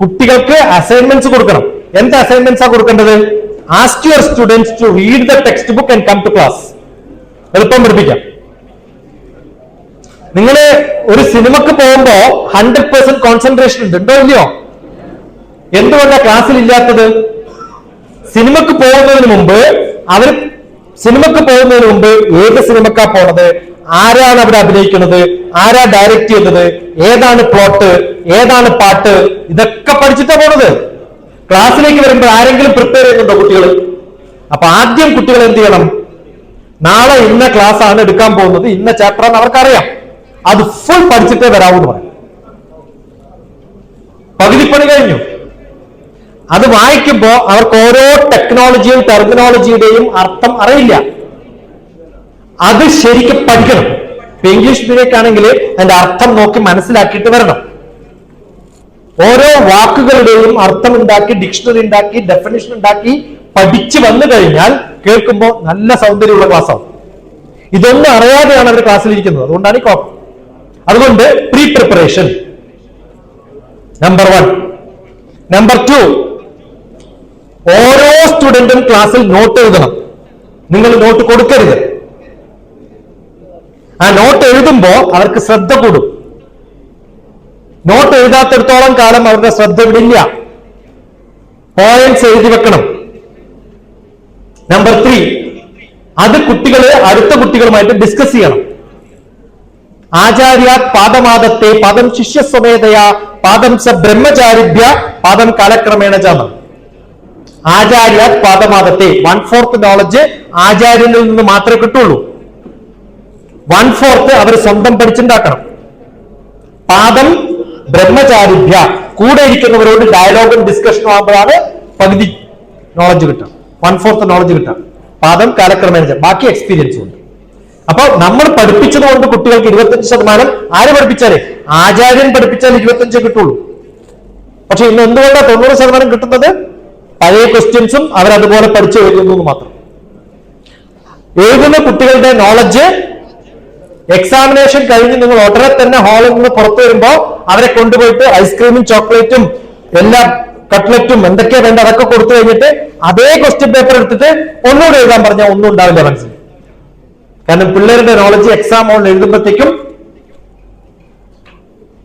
കുട്ടികൾക്ക് അസൈൻമെന്റ്സ് കൊടുക്കണം. എന്ത് അസൈൻമെന്റ്സാ കൊടുക്കേണ്ടത്? Ask your students to read the textbook and come to class. എളുപ്പം പഠിപ്പിക്കാം. നിങ്ങൾ ഒരു സിനിമക്ക് പോകുമ്പോ 100% കോൺസെൻട്രേഷൻ ഉണ്ടോ ഇല്ലയോ? എന്തുകൊണ്ടാണ് ക്ലാസ്സിൽ ഇല്ലാത്തത്? സിനിമക്ക് പോകുന്നതിന് മുമ്പ് ഏത് സിനിമക്കാ പോണത്, ആരാണ് അവിടെ അഭിനയിക്കുന്നത്, ആരാ ഡയറക്ട് ചെയ്യുന്നത്, ഏതാണ് പ്ലോട്ട്, ഏതാണ് പാട്ട്, ഇതൊക്കെ പഠിച്ചിട്ടാ പോണത്. ക്ലാസ്സിലേക്ക് വരുമ്പോൾ ആരെങ്കിലും പ്രിപ്പയർ ചെയ്യുന്നുണ്ടോ കുട്ടികൾ? അപ്പൊ ആദ്യം കുട്ടികൾ എന്ത് ചെയ്യണം? നാളെ ഇന്ന ക്ലാസ് ആണ് എടുക്കാൻ പോകുന്നത്, ഇന്ന ചാപ്റ്റർ ആണ് അവർക്കറിയാം. അത് ഫുൾ പഠിച്ചിട്ടേ വരാവൂന്ന് പറയും. പകുതിപ്പണി കഴിഞ്ഞു. അത് വായിക്കുമ്പോ അവർക്ക് ഓരോ ടെക്നോളജിയും ടെർമിനോളജിയുടെയും അർത്ഥം അറിയില്ല. അത് ശരിക്കും പഠിക്കണം. ഇപ്പൊ ഇംഗ്ലീഷ് മീഡിയക്കാണെങ്കിൽ അതിന്റെ അർത്ഥം നോക്കി മനസ്സിലാക്കിയിട്ട് വരണം. ഓരോ വാക്കുകളുടെയും അർത്ഥം ഉണ്ടാക്കി, ഡിക്ഷണറി ഉണ്ടാക്കി, ഡെഫിനിഷൻ ഉണ്ടാക്കി പഠിച്ചു വന്നു കഴിഞ്ഞാൽ കേൾക്കുമ്പോൾ നല്ല സൗന്ദര്യമുള്ള ക്ലാസ്സാവും. ഇതൊന്നും അറിയാതെയാണ് അവർ ക്ലാസ്സിലിരിക്കുന്നത്. അതുകൊണ്ടാണ് ഈ കുഴപ്പം. അതുകൊണ്ട് പ്രീ പ്രിപ്പറേഷൻ നമ്പർ 1. നമ്പർ 2, ഓരോ സ്റ്റുഡന്റും ക്ലാസ്സിൽ നോട്ട് എഴുതണം. നിങ്ങൾ നോട്ട് കൊടുക്കരുത്. ആ നോട്ട് എഴുതുമ്പോ അവർക്ക് ശ്രദ്ധ കൂടും. നോട്ട് എഴുതാത്തിടത്തോളം കാലം അവരുടെ ശ്രദ്ധ വിടില്ല. പോയിന്റ്സ് എഴുതി വെക്കണം. നമ്പർ 3, അത് കുട്ടികളെ അടുത്ത കുട്ടികളുമായിട്ട് ഡിസ്കസ് ചെയ്യണം. ആചാര്യ പാദമാദത്തെ പാദം ശിഷ്യസ്വമേധയാ പാദം സ ബ്രഹ്മചാരിഭ്യ പാദം കാലക്രമേണ ചാമം. ആചാര്യ പാദമാദത്തെ 1/4 നോളജ് ആചാര്യനിൽ നിന്ന് മാത്രമേ കിട്ടുള്ളൂ. 1/4 അവർ സ്വന്തം പഠിച്ചുണ്ടാക്കണം. പാദം ബ്രഹ്മചാരിഭ്യ, കൂടെ ഇരിക്കുന്നവരോട് ഡയലോഗും ഡിസ്കഷനും ആകുമ്പോഴാണ് പകുതി നോളജ് കിട്ടുക, 1/4 നോളജ് കിട്ടുക. പാദം കാലക്രമേണ, ബാക്കി എക്സ്പീരിയൻസും ഉണ്ട്. അപ്പൊ നമ്മൾ പഠിപ്പിച്ചത് കൊണ്ട് കുട്ടികൾക്ക് 25% ആര് പഠിപ്പിച്ചാലേ? ആചാര്യൻ പഠിപ്പിച്ചാൽ 25 കിട്ടുള്ളൂ. പക്ഷെ ഇന്ന് എന്തുകൊണ്ടാണ് 90% കിട്ടുന്നത്? പഴയ ക്വസ്റ്റ്യൻസും അവരതുപോലെ പഠിച്ചു എഴുതുന്നു മാത്രം. എഴുതുന്ന കുട്ടികളുടെ നോളജ് എക്സാമിനേഷൻ കഴിഞ്ഞ് നിങ്ങൾ ഉടനെ തന്നെ ഹാളിൽ നിന്ന് പുറത്തു വരുമ്പോ അവരെ കൊണ്ടുപോയിട്ട് ഐസ്ക്രീമും ചോക്ലേറ്റും എല്ലാ കട്ട്ലറ്റും എന്തൊക്കെയാ വേണ്ട അതൊക്കെ കൊടുത്തു കഴിഞ്ഞിട്ട് അതേ ക്വസ്റ്റ്യൻ പേപ്പർ എടുത്തിട്ട് ഒന്നുകൂടെ എഴുതാൻ പറഞ്ഞാൽ ഒന്നും ഉണ്ടാവില്ല മനസ്സിൽ. കാരണം പിള്ളേരുടെ നോളജ് എക്സാം ഹോളിൽ എഴുതുമ്പോഴത്തേക്കും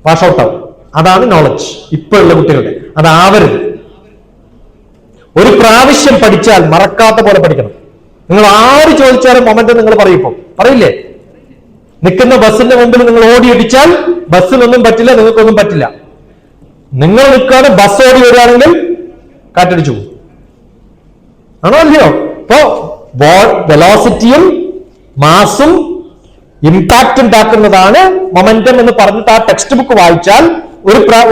വാഷ് ഔട്ട് ആവും. അതാണ് നോളജ് ഇപ്പോഴുള്ള കുട്ടികളുടെ. അതാവരുത്. ഒരു പ്രാവശ്യം പഠിച്ചാൽ മറക്കാത്ത പോലെ പഠിക്കണം. നിങ്ങൾ ആര് ചോദിച്ചാലും മൊമെന്റ് നിങ്ങൾ പറയിപ്പോ പറയില്ലേ? നിൽക്കുന്ന ബസ്സിന്റെ മുമ്പിൽ നിങ്ങൾ ഓടിയിടിച്ചാൽ ബസ്സിനൊന്നും പറ്റില്ല, നിങ്ങൾക്കൊന്നും പറ്റില്ല. നിങ്ങൾ നിൽക്കാതെ ബസ് ഓടി വരികയാണെങ്കിൽ കാറ്റടിച്ചു പോകും. ആണോ അല്ലയോ? ഇപ്പോ വെലോസിറ്റിയും മാസും ഇമ്പാക്ട് ഉണ്ടാക്കുന്നതാണ് മൊമെന്റം എന്ന് പറഞ്ഞിട്ട് ആ ടെക്സ്റ്റ് ബുക്ക് വായിച്ചാൽ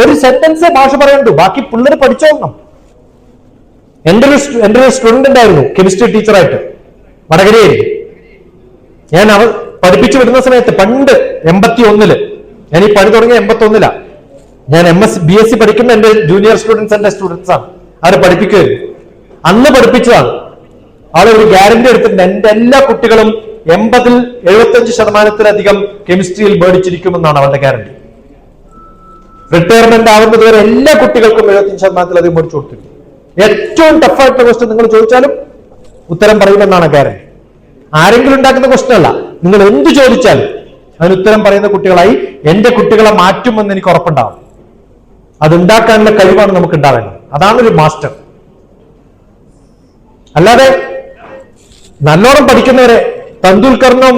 ഒരു സെന്റൻസ് ഭാഷ പറയണ്ടു, ബാക്കി പിള്ളേർ പഠിച്ചോണം. എന്റെ ഒരു സ്റ്റുഡന്റ് ഉണ്ടായിരുന്നു കെമിസ്ട്രി ടീച്ചറായിട്ട് വടകരയിൽ. ഞാൻ പഠിപ്പിച്ചു വിടുന്ന സമയത്ത് പണ്ട് 81 ഞാൻ ഈ പണി തുടങ്ങിയ 81 ഞാൻ BSc പഠിക്കുന്ന എന്റെ ജൂനിയർ സ്റ്റുഡൻസ് എന്റെ സ്റ്റുഡൻസ് ആണ്. അവരെ പഠിപ്പിക്കുകയായിരുന്നു. അന്ന് പഠിപ്പിച്ചതാണ്. ആളെ ഒരു ഗ്യാരണ്ടി എടുത്തിട്ടുണ്ട്, എന്റെ എല്ലാ കുട്ടികളും 80-75% കെമിസ്ട്രിയിൽ മേടിച്ചിരിക്കുമെന്നാണ് അവരുടെ ഗ്യാരണ്ടി. റിട്ടയർമെന്റ് ആവുന്നത് വരെ എല്ലാ കുട്ടികൾക്കും 75% മേടിച്ചു കൊടുത്തിട്ടുണ്ട്. ഏറ്റവും ടഫായിട്ടുള്ള ക്വസ്റ്റ്യൻ നിങ്ങൾ ചോദിച്ചാലും ഉത്തരം പറയുമെന്നാണ് ഗ്യാരണ്ടി. ആരെങ്കിലും ഉണ്ടാക്കുന്ന ക്വസ്റ്റ്യൻ അല്ല, നിങ്ങൾ എന്ത് ചോദിച്ചാലും അതിന് ഉത്തരം പറയുന്ന കുട്ടികളായി എന്റെ കുട്ടികളെ മാറ്റുമെന്ന് എനിക്ക് ഉറപ്പുണ്ടാവും. അതുണ്ടാക്കാനുള്ള കഴിവാണ് നമുക്ക് ഉണ്ടാവേണ്ടത്. അതാണ് ഒരു മാസ്റ്റർ. അല്ലാതെ നല്ലോണം പഠിക്കുന്നവരെ തന്തുൽക്കറിനും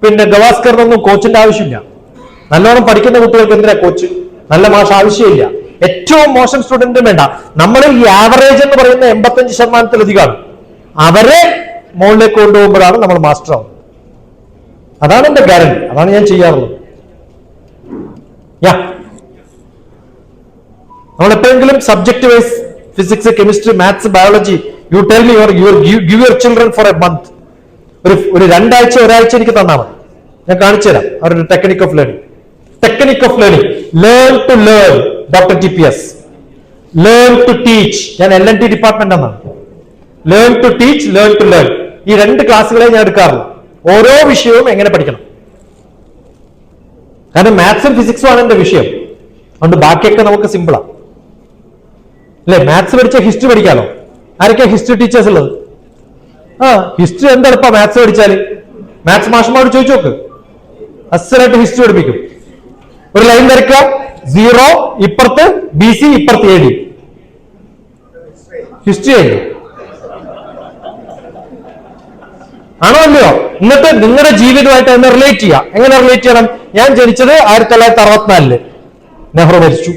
പിന്നെ ഗവാസ്കറിനൊന്നും കോച്ചിന്റെ ആവശ്യമില്ല. നല്ലോണം പഠിക്കുന്ന കുട്ടികൾക്ക് എന്തിനാ കോച്ച്? നല്ല മാഷ് ആവശ്യമില്ല. ഏറ്റവും മോശം സ്റ്റുഡന്റും വേണ്ട. നമ്മൾ ഈ ആവറേജ് എന്ന് പറയുന്ന 85%-ലധികമാണ്. അവരെ മുകളിലേക്ക് കൊണ്ടുപോകുമ്പോഴാണ് നമ്മൾ മാസ്റ്റർ ആവുന്നത്. അതാണ് എന്റെ ഗ്യാരണ്ടി. അതാണ് ഞാൻ ചെയ്യാറുള്ളത്. നമ്മൾ എപ്പോഴെങ്കിലും subject wise physics, chemistry, maths, biology you tell me give your children four A month, ഒരു 2 ആഴ്ച 1 ആഴ്ച എനിക്ക് തന്നാൽ മതി, ഞാൻ കാണിച്ചു തരാം അവരുടെ technique of learning. Learn to learn doctor TPS, learn to teach ഞാൻ LNT ഡിപ്പാർട്ട്മെന്റ് എന്നാണ്. Learn to teach, learn to learn, ഈ 2 ക്ലാസ്സുകളെ ഞാൻ എടുക്കാറുള്ളൂ. ഓരോ വിഷയവും എങ്ങനെ പഠിക്കണം. കാരണം മാത്സും ഫിസിക്സും ആണ് എന്റെ വിഷയം. അതുകൊണ്ട് ബാക്കിയൊക്കെ നമുക്ക് സിമ്പിളാണ് അല്ലെ. മാത്സ് പഠിച്ച ഹിസ്റ്ററി പഠിക്കാലോ. ആരൊക്കെയാ ഹിസ്റ്ററി ടീച്ചേഴ്സ് ഉള്ളത്? ഹിസ്റ്ററി എന്തെളുപ്പാ മാത്സ് പഠിച്ചാല്. മാത്സ് മാഷന്മാരോട് ചോദിച്ചു നോക്ക്, അസലായിട്ട് ഹിസ്റ്ററി പഠിപ്പിക്കും. ഒരു ലൈൻ വരയ്ക്കുക, 0 ഇപ്പുറത്ത് BC ഇപ്പുറത്ത് AD, ഹിസ്റ്ററി ആയി. ആണോ അല്ലയോ? എന്നിട്ട് നിങ്ങളുടെ ജീവിതമായിട്ട് അതിനെ റിലേറ്റ് ചെയ്യാം. എങ്ങനെ റിലേറ്റ് ചെയ്യണം? ഞാൻ ജനിച്ചത് 1964 നെഹ്റു മരിച്ചു.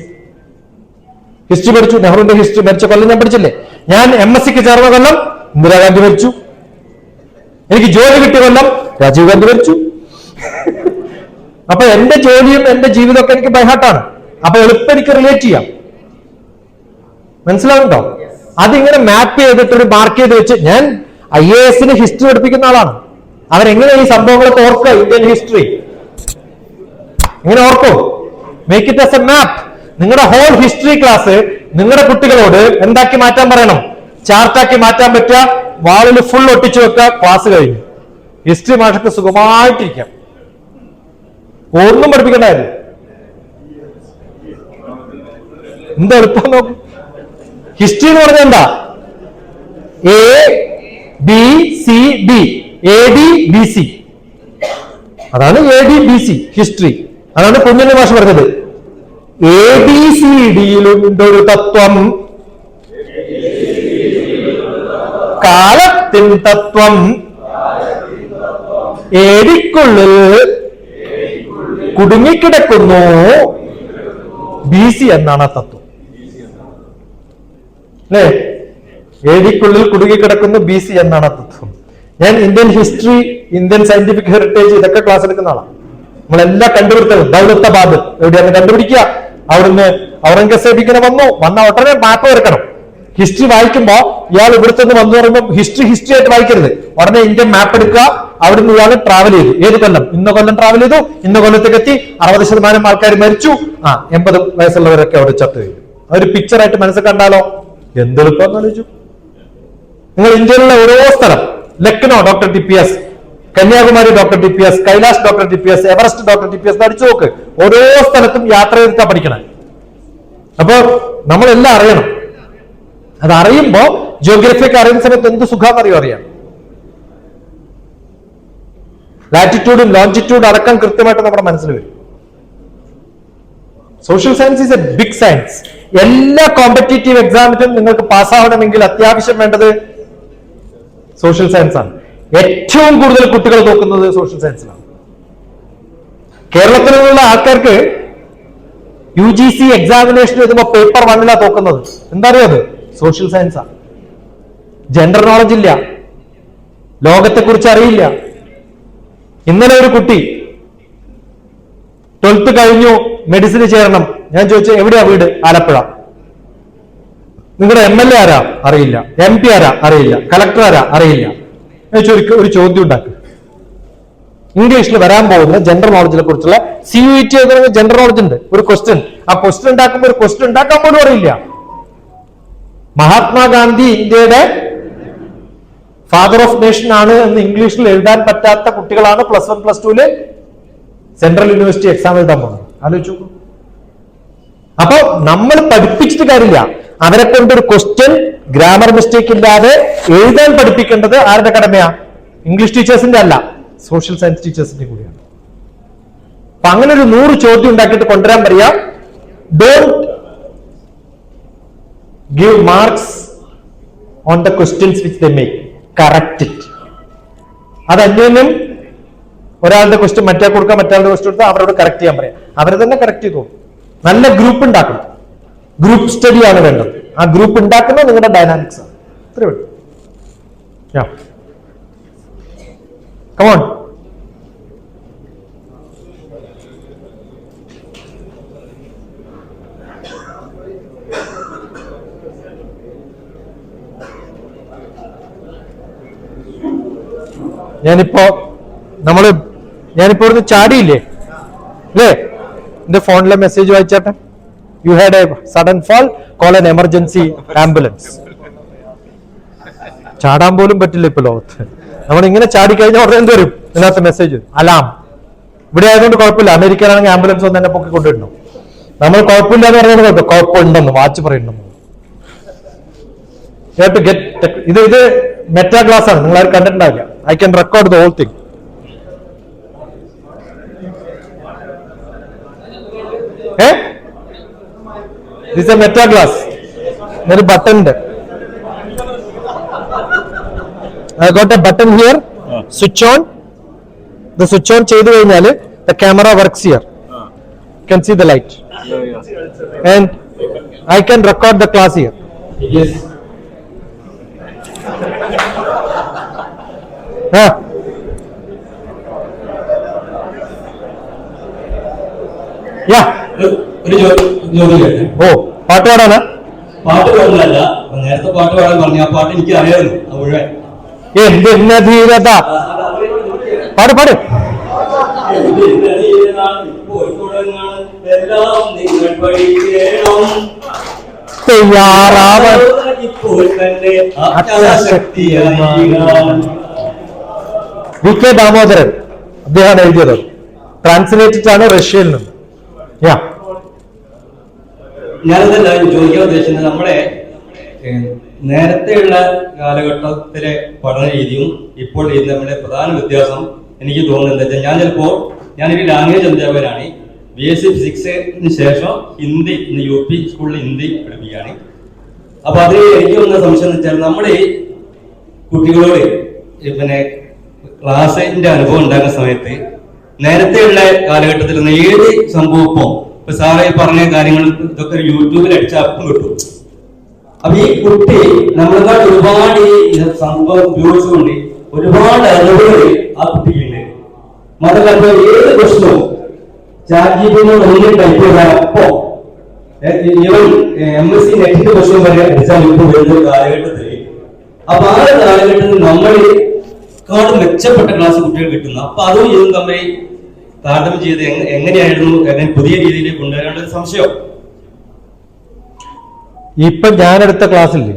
ഹിസ്റ്ററി പഠിച്ചു. നെഹ്റുവിന്റെ ഹിസ്റ്ററി മരിച്ച കൊല്ലം ഞാൻ പഠിച്ചില്ലേ? ഞാൻ MSc ചേർന്ന കൊല്ലം ഇന്ദിരാഗാന്ധി മരിച്ചു. എനിക്ക് ജോലി കിട്ടിയ കൊല്ലം രാജീവ് ഗാന്ധി മരിച്ചു. അപ്പൊ എന്റെ ജോലിയും എന്റെ ജീവിതമൊക്കെ എനിക്ക് ബൈഹാർട്ടാണ്. അപ്പൊ എളുപ്പം എനിക്ക് റിലേറ്റ് ചെയ്യാം. മനസ്സിലാവുന്നുണ്ടോ? അതിങ്ങനെ മാപ്പ് ചെയ്തിട്ട് ഒരു മാർക്ക് ചെയ്ത് വെച്ച് ഞാൻ IAS ഹിസ്റ്ററി പഠിപ്പിക്കുന്ന ആളാണ്. അവരെങ്ങനെ ഈ സംഭവങ്ങളൊക്കെ ഓർക്കുക? ഇന്ത്യൻ ഹിസ്റ്ററി എങ്ങനെ ഓർക്കും? മേക്ക് ഇറ്റ് ആസ് എ മാപ്പ്. നിങ്ങളുടെ ഹോൾ ഹിസ്റ്ററി ക്ലാസ് നിങ്ങളുടെ കുട്ടികളോട് എന്താക്കി മാറ്റാൻ പറയണം? ചാർട്ടാക്കി മാറ്റാൻ പറ്റുക, വാളിൽ ഫുൾ ഒട്ടിച്ചു വെക്കുക, ക്ലാസ് കഴിഞ്ഞു. ഹിസ്റ്ററി മാഷക്ക് സുഖമായിട്ടിരിക്കാം, ഒന്നും പഠിപ്പിക്കണ്ടായിരുന്നു. എന്താ എളുപ്പം നോക്കും. ഹിസ്റ്ററി എന്ന് പറഞ്ഞാൽ എന്താ? ABCD, ADBC, അതാണ് ADBC ഹിസ്റ്ററി. അതാണ് കുഞ്ഞിന്റെ ഭാഷ പറഞ്ഞത്. ABCDയിലുണ്ടൊരു തത്വം, കാലത്തിൻ തത്വം, ഏടിക്കുള്ളിൽ കുടുങ്ങിക്കിടക്കുന്നു BC എന്നാണ് ആ തത്വം അല്ലേ? ഏടിക്കുള്ളിൽ കുടുങ്ങിക്കിടക്കുന്നു BC എന്നാണ് ആ തത്വം. ഞാൻ Indian history, Indian scientific heritage ഇതൊക്കെ ക്ലാസ് എടുക്കുന്ന ആളാണ്. നമ്മളെല്ലാം കണ്ടുപിടുത്തത് ദൗലത്താബാദ് എവിടെയാണ് കണ്ടുപിടിക്കുക? അവിടുന്ന് ഔറംഗസേബ് ഇങ്ങനെ വന്ന ഉടനെ മാപ്പ് വരക്കണം. ഹിസ്റ്ററി വായിക്കുമ്പോ ഇയാൾ ഇവിടുത്തെ വന്നു പറയുമ്പോൾ ഹിസ്റ്ററി ആയിട്ട് വായിക്കരുത്. ഉടനെ ഇന്ത്യൻ മാപ്പ് എടുക്കുക. അവിടുന്ന് ഇയാൾ ട്രാവൽ ചെയ്തു. ഏത് കൊല്ലം? ഇന്ന കൊല്ലം ട്രാവൽ ചെയ്തു, ഇന്ന കൊല്ലത്തേക്ക് എത്തി, 60% ആൾക്കാർ മരിച്ചു, 80 വയസ്സുള്ളവരൊക്കെ അവിടെ ചത്തു കഴിഞ്ഞു. അതൊരു പിക്ചറായിട്ട് മനസ്സിൽ കണ്ടാലോ എന്തെളുപ്പം ആലോചിച്ചു. നിങ്ങൾ ഇന്ത്യയിലുള്ള ഓരോ സ്ഥലം, Lucknow doctor TPS, Kanyakumari doctor TPS, Kailash doctor TPS, Everest doctor TPS അടിച്ചു നോക്ക്. ഓരോ സ്ഥലത്തും യാത്ര ചെയ്തിട്ടാ പഠിക്കണം. അപ്പൊ നമ്മളെല്ലാം അറിയണം. അത് അറിയുമ്പോ ജിയോഗ്രഫിയൊക്കെ അറിയുന്ന സമയത്ത് എന്ത് സുഖാന്നറിയോ അറിയാം. ലാറ്റിറ്റ്യൂഡും ലോഞ്ചിറ്റ്യൂഡും അടക്കം കൃത്യമായിട്ട് നമ്മുടെ മനസ്സിൽ വരും. Social science is a big science. എല്ലാ കോമ്പറ്റീറ്റീവ് എക്സാമിനും നിങ്ങൾക്ക് പാസ്സാവണമെങ്കിൽ അത്യാവശ്യം വേണ്ടത് സോഷ്യൽ സയൻസ് ആണ്. ഏറ്റവും കൂടുതൽ കുട്ടികൾ നോക്കുന്നത് സോഷ്യൽ സയൻസിലാണ്. കേരളത്തിലുള്ള ആൾക്കാർക്ക് UGC എക്സാമിനേഷൻ എഴുതുമ്പോൾ പേപ്പർ 1 തോക്കുന്നത് എന്താ അറിയോ? അത് സോഷ്യൽ സയൻസ് ആണ്. ജെൻഡർ നോളജ് ഇല്ല, ലോകത്തെക്കുറിച്ച് അറിയില്ല. ഇന്നലെ ഒരു കുട്ടി 12th കഴിഞ്ഞു, മെഡിസിന് ചേരണം. ഞാൻ ചോദിച്ചു എവിടെയാ വീട്? ആലപ്പുഴ. നിങ്ങളുടെ MLA ആരാ? അറിയില്ല. MP ആരാ? അറിയില്ല. കളക്ടർ ആരാ? അറിയില്ല. ഞാൻ ഒരു ചോദ്യം ഉണ്ടാക്കി. ഇംഗ്ലീഷിൽ വരാൻ പോകുന്ന ജെൻഡർ നോളജിനെ കുറിച്ചുള്ള CUET ജെൻഡർ നോളജ് ഉണ്ട്, ഒരു ക്വസ്റ്റ്യൻ. ആ ക്വസ്റ്റ്യൻ ഉണ്ടാക്കുമ്പോൾ ഒരു ക്വസ്റ്റ്യൻ ഉണ്ടാക്കാൻ പോലും അറിയില്ല. മഹാത്മാഗാന്ധി ഇന്ത്യയുടെ ഫാദർ ഓഫ് നേഷൻ ആണ് എന്ന് ഇംഗ്ലീഷിൽ എഴുതാൻ പറ്റാത്ത കുട്ടികളാണ് +1 +2 സെൻട്രൽ യൂണിവേഴ്സിറ്റി എക്സാം എഴുതാൻ പോകുന്നത്. ആലോചിച്ചു. അപ്പൊ നമ്മൾ പഠിപ്പിച്ചിട്ട് കാര്യമില്ല, അവരെ കൊണ്ടൊരു ക്വസ്റ്റ്യൻ ഗ്രാമർ മിസ്റ്റേക്ക് ഇല്ലാതെ എഴുതാൻ പഠിപ്പിക്കേണ്ടത് ആരുടെ കടമയാ? ഇംഗ്ലീഷ് ടീച്ചേഴ്സിന്റെ അല്ല, സോഷ്യൽ സയൻസ് ടീച്ചേഴ്സിന്റെ കൂടിയാണ്. അപ്പൊ അങ്ങനെ ഒരു 100 ചോദ്യം ഉണ്ടാക്കിയിട്ട് കൊണ്ടുവരാൻ പറയാ. Don't give marks on the questions which they make. Correct it. അത് അന്യോന്യം ഒരാളുടെ ക്വസ്റ്റ്യൻ മറ്റേ കൊടുക്കുക, മറ്റേ ക്വസ്റ്റ്യൻ കൊടുത്താൽ അവരോട് കറക്റ്റ് ചെയ്യാൻ പറയാം. അവരെ തന്നെ കറക്റ്റ് ചെയ്തോളൂ. നല്ല ഗ്രൂപ്പ് ഉണ്ടാക്കണം. ഗ്രൂപ്പ് സ്റ്റഡി ആണ് വേണ്ടത്. ആ ഗ്രൂപ്പ് ഉണ്ടാക്കുന്നത് നിങ്ങളുടെ ഡൈനാമിക്സ് ആണ്. ഇത്രയേ ഉള്ളൂ. Come on. ഞാനിപ്പോ ഇവിടുന്ന് ചാടിയില്ലേ അല്ലേ? എന്റെ ഫോണിലെ മെസ്സേജ് വായിച്ചാട്ടെ. You had a sudden fall, call an emergency ambulance. ചാടാൻ പോലും പറ്റില്ല ഇപ്പൊ ലോകത്ത്. നമ്മളിങ്ങനെ ചാടിക്കഴിഞ്ഞാൽ ഉടനെ എന്ത് വരും? ഇതിനകത്ത് മെസ്സേജ് അലാം. ഇവിടെ ആയതുകൊണ്ട് കുഴപ്പമില്ല. അമേരിക്കയിലാണെങ്കിൽ ആംബുലൻസ് ഒന്ന് തന്നെ പൊക്കി കൊണ്ടുവരണം. നമ്മൾ കുഴപ്പമില്ല എന്ന് പറയുന്നത് കുഴപ്പമുണ്ടെന്ന് വാച്ച് പറയുന്നുണ്ടെന്ന്. ഇത് മെറ്റാ ക്ലാസ് ആണ്, നിങ്ങൾ ആരും കണ്ടിട്ടുണ്ടാവില്ല. I can record the whole thing. This a meta class. ഒരു ബട്ടൺ ഉണ്ട്. I got a button here. Switch on. The switch on ചെയ്തു കഴിഞ്ഞാൽ the camera works here. You can see the light. And I can record the class here. Yes. ഓ, പാട്ട് പാടാനാ? പാട്ട് പാടുന്നതല്ല, നേരത്തെ പാട്ട് പാടാൻ പറഞ്ഞു. ആ പാട്ട് എനിക്ക് അറിയായിരുന്നു മുഴുവൻ. എന്തെന്ന ധീരത. പാട് പാട്. തയ്യാറാവൻ VK ദാമോദരൻ അദ്ദേഹമാണ് എഴുതിയത്. ട്രാൻസ്ലേറ്റഡ് ആണ് റഷ്യയിൽ നിന്ന്. ഞാനതല്ല ചോദിക്കാൻ ഉദ്ദേശിക്കുന്നത്, നമ്മുടെ നേരത്തെയുള്ള കാലഘട്ടത്തിലെ പഠന രീതിയും ഇപ്പോൾ ഇത് നമ്മുടെ പ്രധാന വ്യത്യാസം എനിക്ക് തോന്നുന്നത് എന്താ വെച്ചാൽ, ഞാനൊരു ലാംഗ്വേജ് അധ്യാപകനാണ്. BSc ഫിസിക്സിന് ശേഷം ഹിന്ദി, UP സ്കൂളിൽ ഹിന്ദി പഠിപ്പിക്കുകയാണ്. അപ്പൊ അതിൽ എനിക്ക് വന്ന സംശയം എന്ന് വെച്ചാൽ, നമ്മുടെ ഈ കുട്ടികളോട് പിന്നെ ക്ലാസ്സിന്റെ അനുഭവം ഉണ്ടാകുന്ന സമയത്ത് നേരത്തെയുള്ള കാലഘട്ടത്തിൽ ഏത് സംഭവം ഇപ്പൊ സാറേ പറഞ്ഞ കാര്യങ്ങൾ ഇതൊക്കെ യൂട്യൂബിൽ അടിച്ച അപ്പം കിട്ടും. അപ്പൊ ഈ കുട്ടി നമ്മളെക്കാൾ ഒരുപാട് ഈ സംഭവം ഉപയോഗിച്ചുകൊണ്ട് ഒരുപാട് അറിവുകൾ ആ കുട്ടിക്കുണ്ട്. മാത്രമല്ല ഏത് പ്രശ്നവും ചാറ്റ്ജിപിടിയോട് ഒന്നും ടൈപ്പ് ചെയ്താൽ അപ്പോ ഈവൻ MSc നെറ്റിന്റെ പ്രശ്നം വരെ അടിച്ചാൽ ഇപ്പോൾ വരുന്ന കാലഘട്ടത്തിൽ, അപ്പൊ ആ കാലഘട്ടത്തിൽ നമ്മളെക്കാൾ മെച്ചപ്പെട്ട ക്ലാസ് കുട്ടികൾ കിട്ടുന്നു. അപ്പൊ അതും ഇതും തമ്മിൽ താരതമ്യം ചെയ്ത് എങ്ങനെയായിരുന്നു പുതിയ രീതിയിൽ കൊണ്ടുവരേണ്ട ഒരു സംശയം. ഇപ്പൊ ഞാനെടുത്ത ക്ലാസ്സില്ലേ,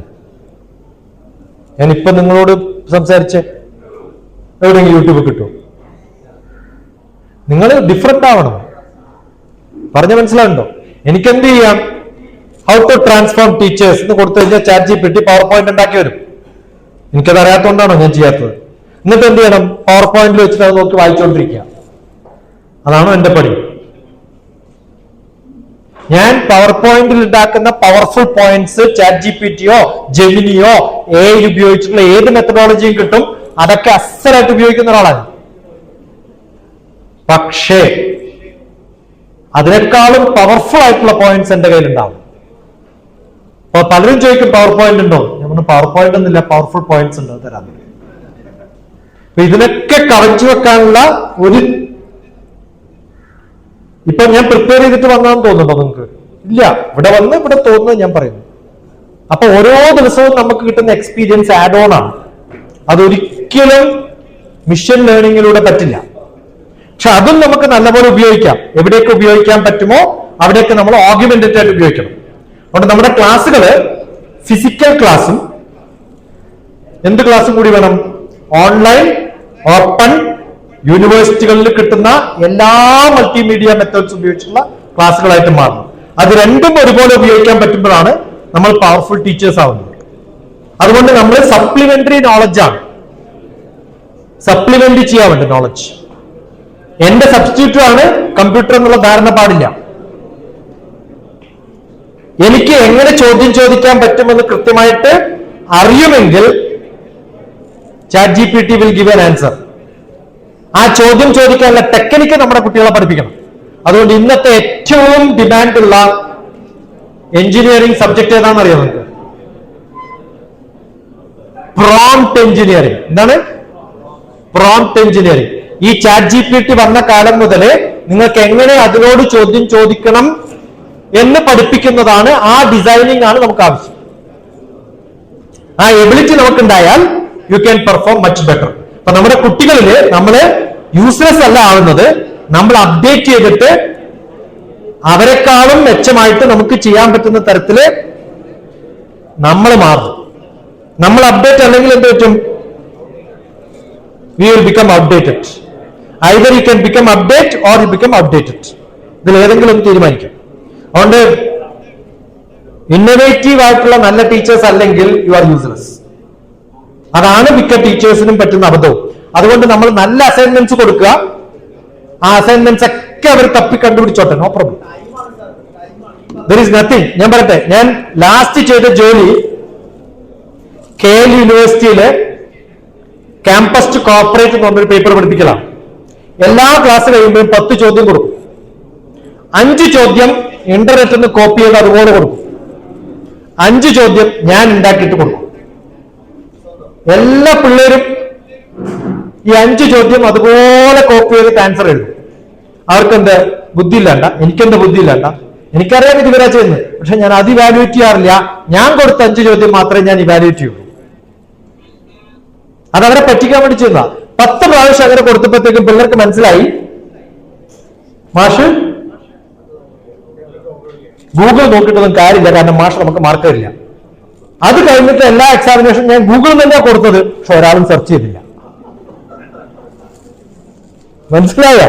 ഞാനിപ്പൊ നിങ്ങളോട് സംസാരിച്ച് എവിടെയെങ്കിലും യൂട്യൂബ് കിട്ടും? നിങ്ങൾ ഡിഫറെന്റ് ആവണം. പറഞ്ഞ മനസ്സിലാവുണ്ടോ? എനിക്കെന്ത് ചെയ്യാം? ഹൗ ടു ട്രാൻസ്ഫോം ടീച്ചേഴ്സ് എന്ന് കൊടുത്തു കഴിഞ്ഞാൽ ChatGPT PowerPoint ഉണ്ടാക്കി വരും. എനിക്കത് അറിയാത്തതുകൊണ്ടാണോ ഞാൻ ചെയ്യാത്തത്? എന്നിട്ട് എന്ത് ചെയ്യണം? PowerPoint വെച്ചിട്ട് അത് നോക്കി വായിച്ചുകൊണ്ടിരിക്കുക. അതാണോ എന്റെ പണി? ഞാൻ PowerPoint ഉണ്ടാക്കുന്ന പവർഫുൾ പോയിന്റ്സ് ChatGPTയോ ജെമിനിയോ AI ഉപയോഗിച്ചിട്ടുള്ള ഏത് മെത്തഡോളജിയും കിട്ടും. അതൊക്കെ അസലായിട്ട് ഉപയോഗിക്കുന്ന ഒരാളാണ്. പക്ഷേ അതിനേക്കാളും പവർഫുൾ ആയിട്ടുള്ള പോയിന്റ്സ് എന്റെ കയ്യിലുണ്ടാവും. അപ്പൊ പലരും ചോദിക്കും PowerPoint ഉണ്ടോ? ഞാൻ പവർ പോയിന്റ് ഒന്നുമില്ല, പവർഫുൾ പോയിന്റ്സ് ഉണ്ട് തരാൻ. അപ്പൊ ഇതിനൊക്കെ കവച്ചു വെക്കാനുള്ള ഒരു ഇപ്പൊ ഞാൻ പ്രിപ്പയർ ചെയ്തിട്ട് വന്നാന്ന് തോന്നുന്നുണ്ടോ നിങ്ങൾക്ക്? ഇല്ല, ഇവിടെ വന്ന് ഇവിടെ തോന്നുന്നത് ഞാൻ പറയുന്നു. അപ്പൊ ഓരോ ദിവസവും നമുക്ക് കിട്ടുന്ന എക്സ്പീരിയൻസ് ആഡ് ഓൺ ആണ്. അതൊരിക്കലും മിഷൻ ലേണിങ്ങിലൂടെ പറ്റില്ല. പക്ഷെ അതും നമുക്ക് നല്ലപോലെ ഉപയോഗിക്കാം. എവിടെയൊക്കെ ഉപയോഗിക്കാൻ പറ്റുമോ അവിടെയൊക്കെ നമ്മൾ ഓഗ്യുമെന്റഡ് ആയിട്ട് ഉപയോഗിക്കണം. അതുകൊണ്ട് നമ്മുടെ ക്ലാസ്സുകള് ഫിസിക്കൽ ക്ലാസ്സും എന്ത് ക്ലാസ്സും കൂടി വേണം, ഓൺലൈൻ, ഓപ്പൺ, യൂണിവേഴ്സിറ്റികളിൽ കിട്ടുന്ന എല്ലാ മൾട്ടിമീഡിയ മെത്തേഡ്സ് ഉപയോഗിച്ചുള്ള ക്ലാസ്സുകളായിട്ട് മാറണം. അത് രണ്ടും ഒരുപോലെ ഉപയോഗിക്കാൻ പറ്റുമ്പോഴാണ് നമ്മൾ പവർഫുൾ ടീച്ചേഴ്സ് ആവുന്നത്. അതുകൊണ്ട് നമ്മൾ സപ്ലിമെന്ററി നോളജാണ്, സപ്ലിമെന്റ് ചെയ്യാൻ വേണ്ടി നോളജ്. എന്റെ സബ്സ്റ്റിറ്റ്യൂട്ട് ആണ് കമ്പ്യൂട്ടർ എന്നുള്ള ധാരണ പാടില്ല. എനിക്ക് എങ്ങനെ ചോദ്യം ചോദിക്കാൻ പറ്റുമെന്ന് കൃത്യമായിട്ട് അറിയുമെങ്കിൽ ChatGPT will give an answer. ആ ചോദ്യം ചോദിക്കാനുള്ള ടെക്നിക്ക് നമ്മുടെ കുട്ടികളെ പഠിപ്പിക്കണം. അതുകൊണ്ട് ഇന്നത്തെ ഏറ്റവും ഡിമാൻഡുള്ള എഞ്ചിനീയറിംഗ് സബ്ജക്ട് ഏതാണെന്ന് അറിയാം നിങ്ങൾക്ക്? Prompt engineering. എന്താണ് പ്രോംപ്റ്റ് എഞ്ചിനീയറിംഗ്? ഈ ChatGPT വന്ന കാലം മുതലേ നിങ്ങൾക്ക് എങ്ങനെ അതിനോട് ചോദ്യം ചോദിക്കണം എന്ന് പഠിപ്പിക്കുന്നതാണ്. ആ ഡിസൈനിങ് ആണ് നമുക്ക് ആവശ്യം. ആ എബിലിറ്റി നമുക്കുണ്ടായാൽ you can perform much better. അപ്പൊ നമ്മുടെ കുട്ടികളില് നമ്മള് യൂസ്ലെസ് അല്ല ആവുന്നത്, നമ്മൾ അപ്ഡേറ്റ് ചെയ്തിട്ട് അവരെക്കാളും മെച്ചമായിട്ട് നമുക്ക് ചെയ്യാൻ പറ്റുന്ന തരത്തില് നമ്മൾ മാറും. നമ്മൾ അപ്ഡേറ്റ് അല്ലെങ്കിൽ എന്ത് പറ്റും? We will become outdated. Either you can become update or you become outdated. ഇതിൽ ഏതെങ്കിലും ഒന്ന് തീരുമാനിക്കാം. അതുകൊണ്ട് ഇന്നോവേറ്റീവ് ആയിട്ടുള്ള നല്ല ടീച്ചേഴ്സ് അല്ലെങ്കിൽ യു ആർ യൂസ്ലെസ്. അതാണ് മിക്ക ടീച്ചേഴ്സിനും പറ്റുന്ന അബദ്ധവും. അതുകൊണ്ട് നമ്മൾ നല്ല അസൈൻമെന്റ്സ് കൊടുക്കുക, ആ അസൈൻമെന്റ്സ് ഒക്കെ അവർ തപ്പി കണ്ടുപിടിച്ചോട്ടെ, no problem, there is nothing. ഞാൻ പറയട്ടെ, ഞാൻ ലാസ്റ്റ് ചെയ്ത ജോലി KL യൂണിവേഴ്സിറ്റിയിലെ ക്യാമ്പസ് ടു കോർപ്പറേറ്റ് എന്ന് പറഞ്ഞൊരു പേപ്പർ പഠിപ്പിക്കലാണ്. എല്ലാ ക്ലാസ് കഴിയുമ്പോഴും 10 ചോദ്യം കൊടുക്കും. 5 ചോദ്യം ഇന്റർനെറ്റിൽ നിന്ന് കോപ്പി ചെയ്ത് അതുപോലെ കൊടുക്കും. 5 ചോദ്യം ഞാൻ ഉണ്ടാക്കിയിട്ട് കൊടുക്കും. എല്ലാ പിള്ളേരും ഈ 5 ചോദ്യം അതുപോലെ കോപ്പി ചെയ്തിട്ട് ആൻസർ എഴുതും. അവർക്കെന്ത് ബുദ്ധിയില്ലാണ്ട, എനിക്കെന്ത് ബുദ്ധിയില്ലാണ്ട, എനിക്കറിയാം ഇത് ഇവരാ ചെയ്യുന്നത്. പക്ഷെ ഞാൻ അത് ഇവാലുവേറ്റ് ചെയ്യാറില്ല. ഞാൻ കൊടുത്ത 5 ചോദ്യം മാത്രമേ ഞാൻ ഇവാലുവേറ്റ് ചെയ്യൂ. അതവരെ പറ്റിക്കാൻ വേണ്ടി ചെയ്യുന്ന 10 പ്രാവശ്യം അങ്ങനെ കൊടുത്തപ്പോഴത്തേക്കും പിള്ളേർക്ക് മനസ്സിലായി മാഷ് ഗൂഗിൾ നോക്കിയിട്ടൊന്നും കാര്യമില്ല, കാരണം മാഷ് നമുക്ക് മാർക്ക് തരില്ല. അത് കഴിഞ്ഞിട്ട് എല്ലാ എക്സാമിനേഷൻ ഞാൻ ഗൂഗിളിൽ തന്നെയാണ് കൊടുത്തത്, പക്ഷെ ഒരാളും സെർച്ച് ചെയ്തില്ല. മനസ്സിലായോ?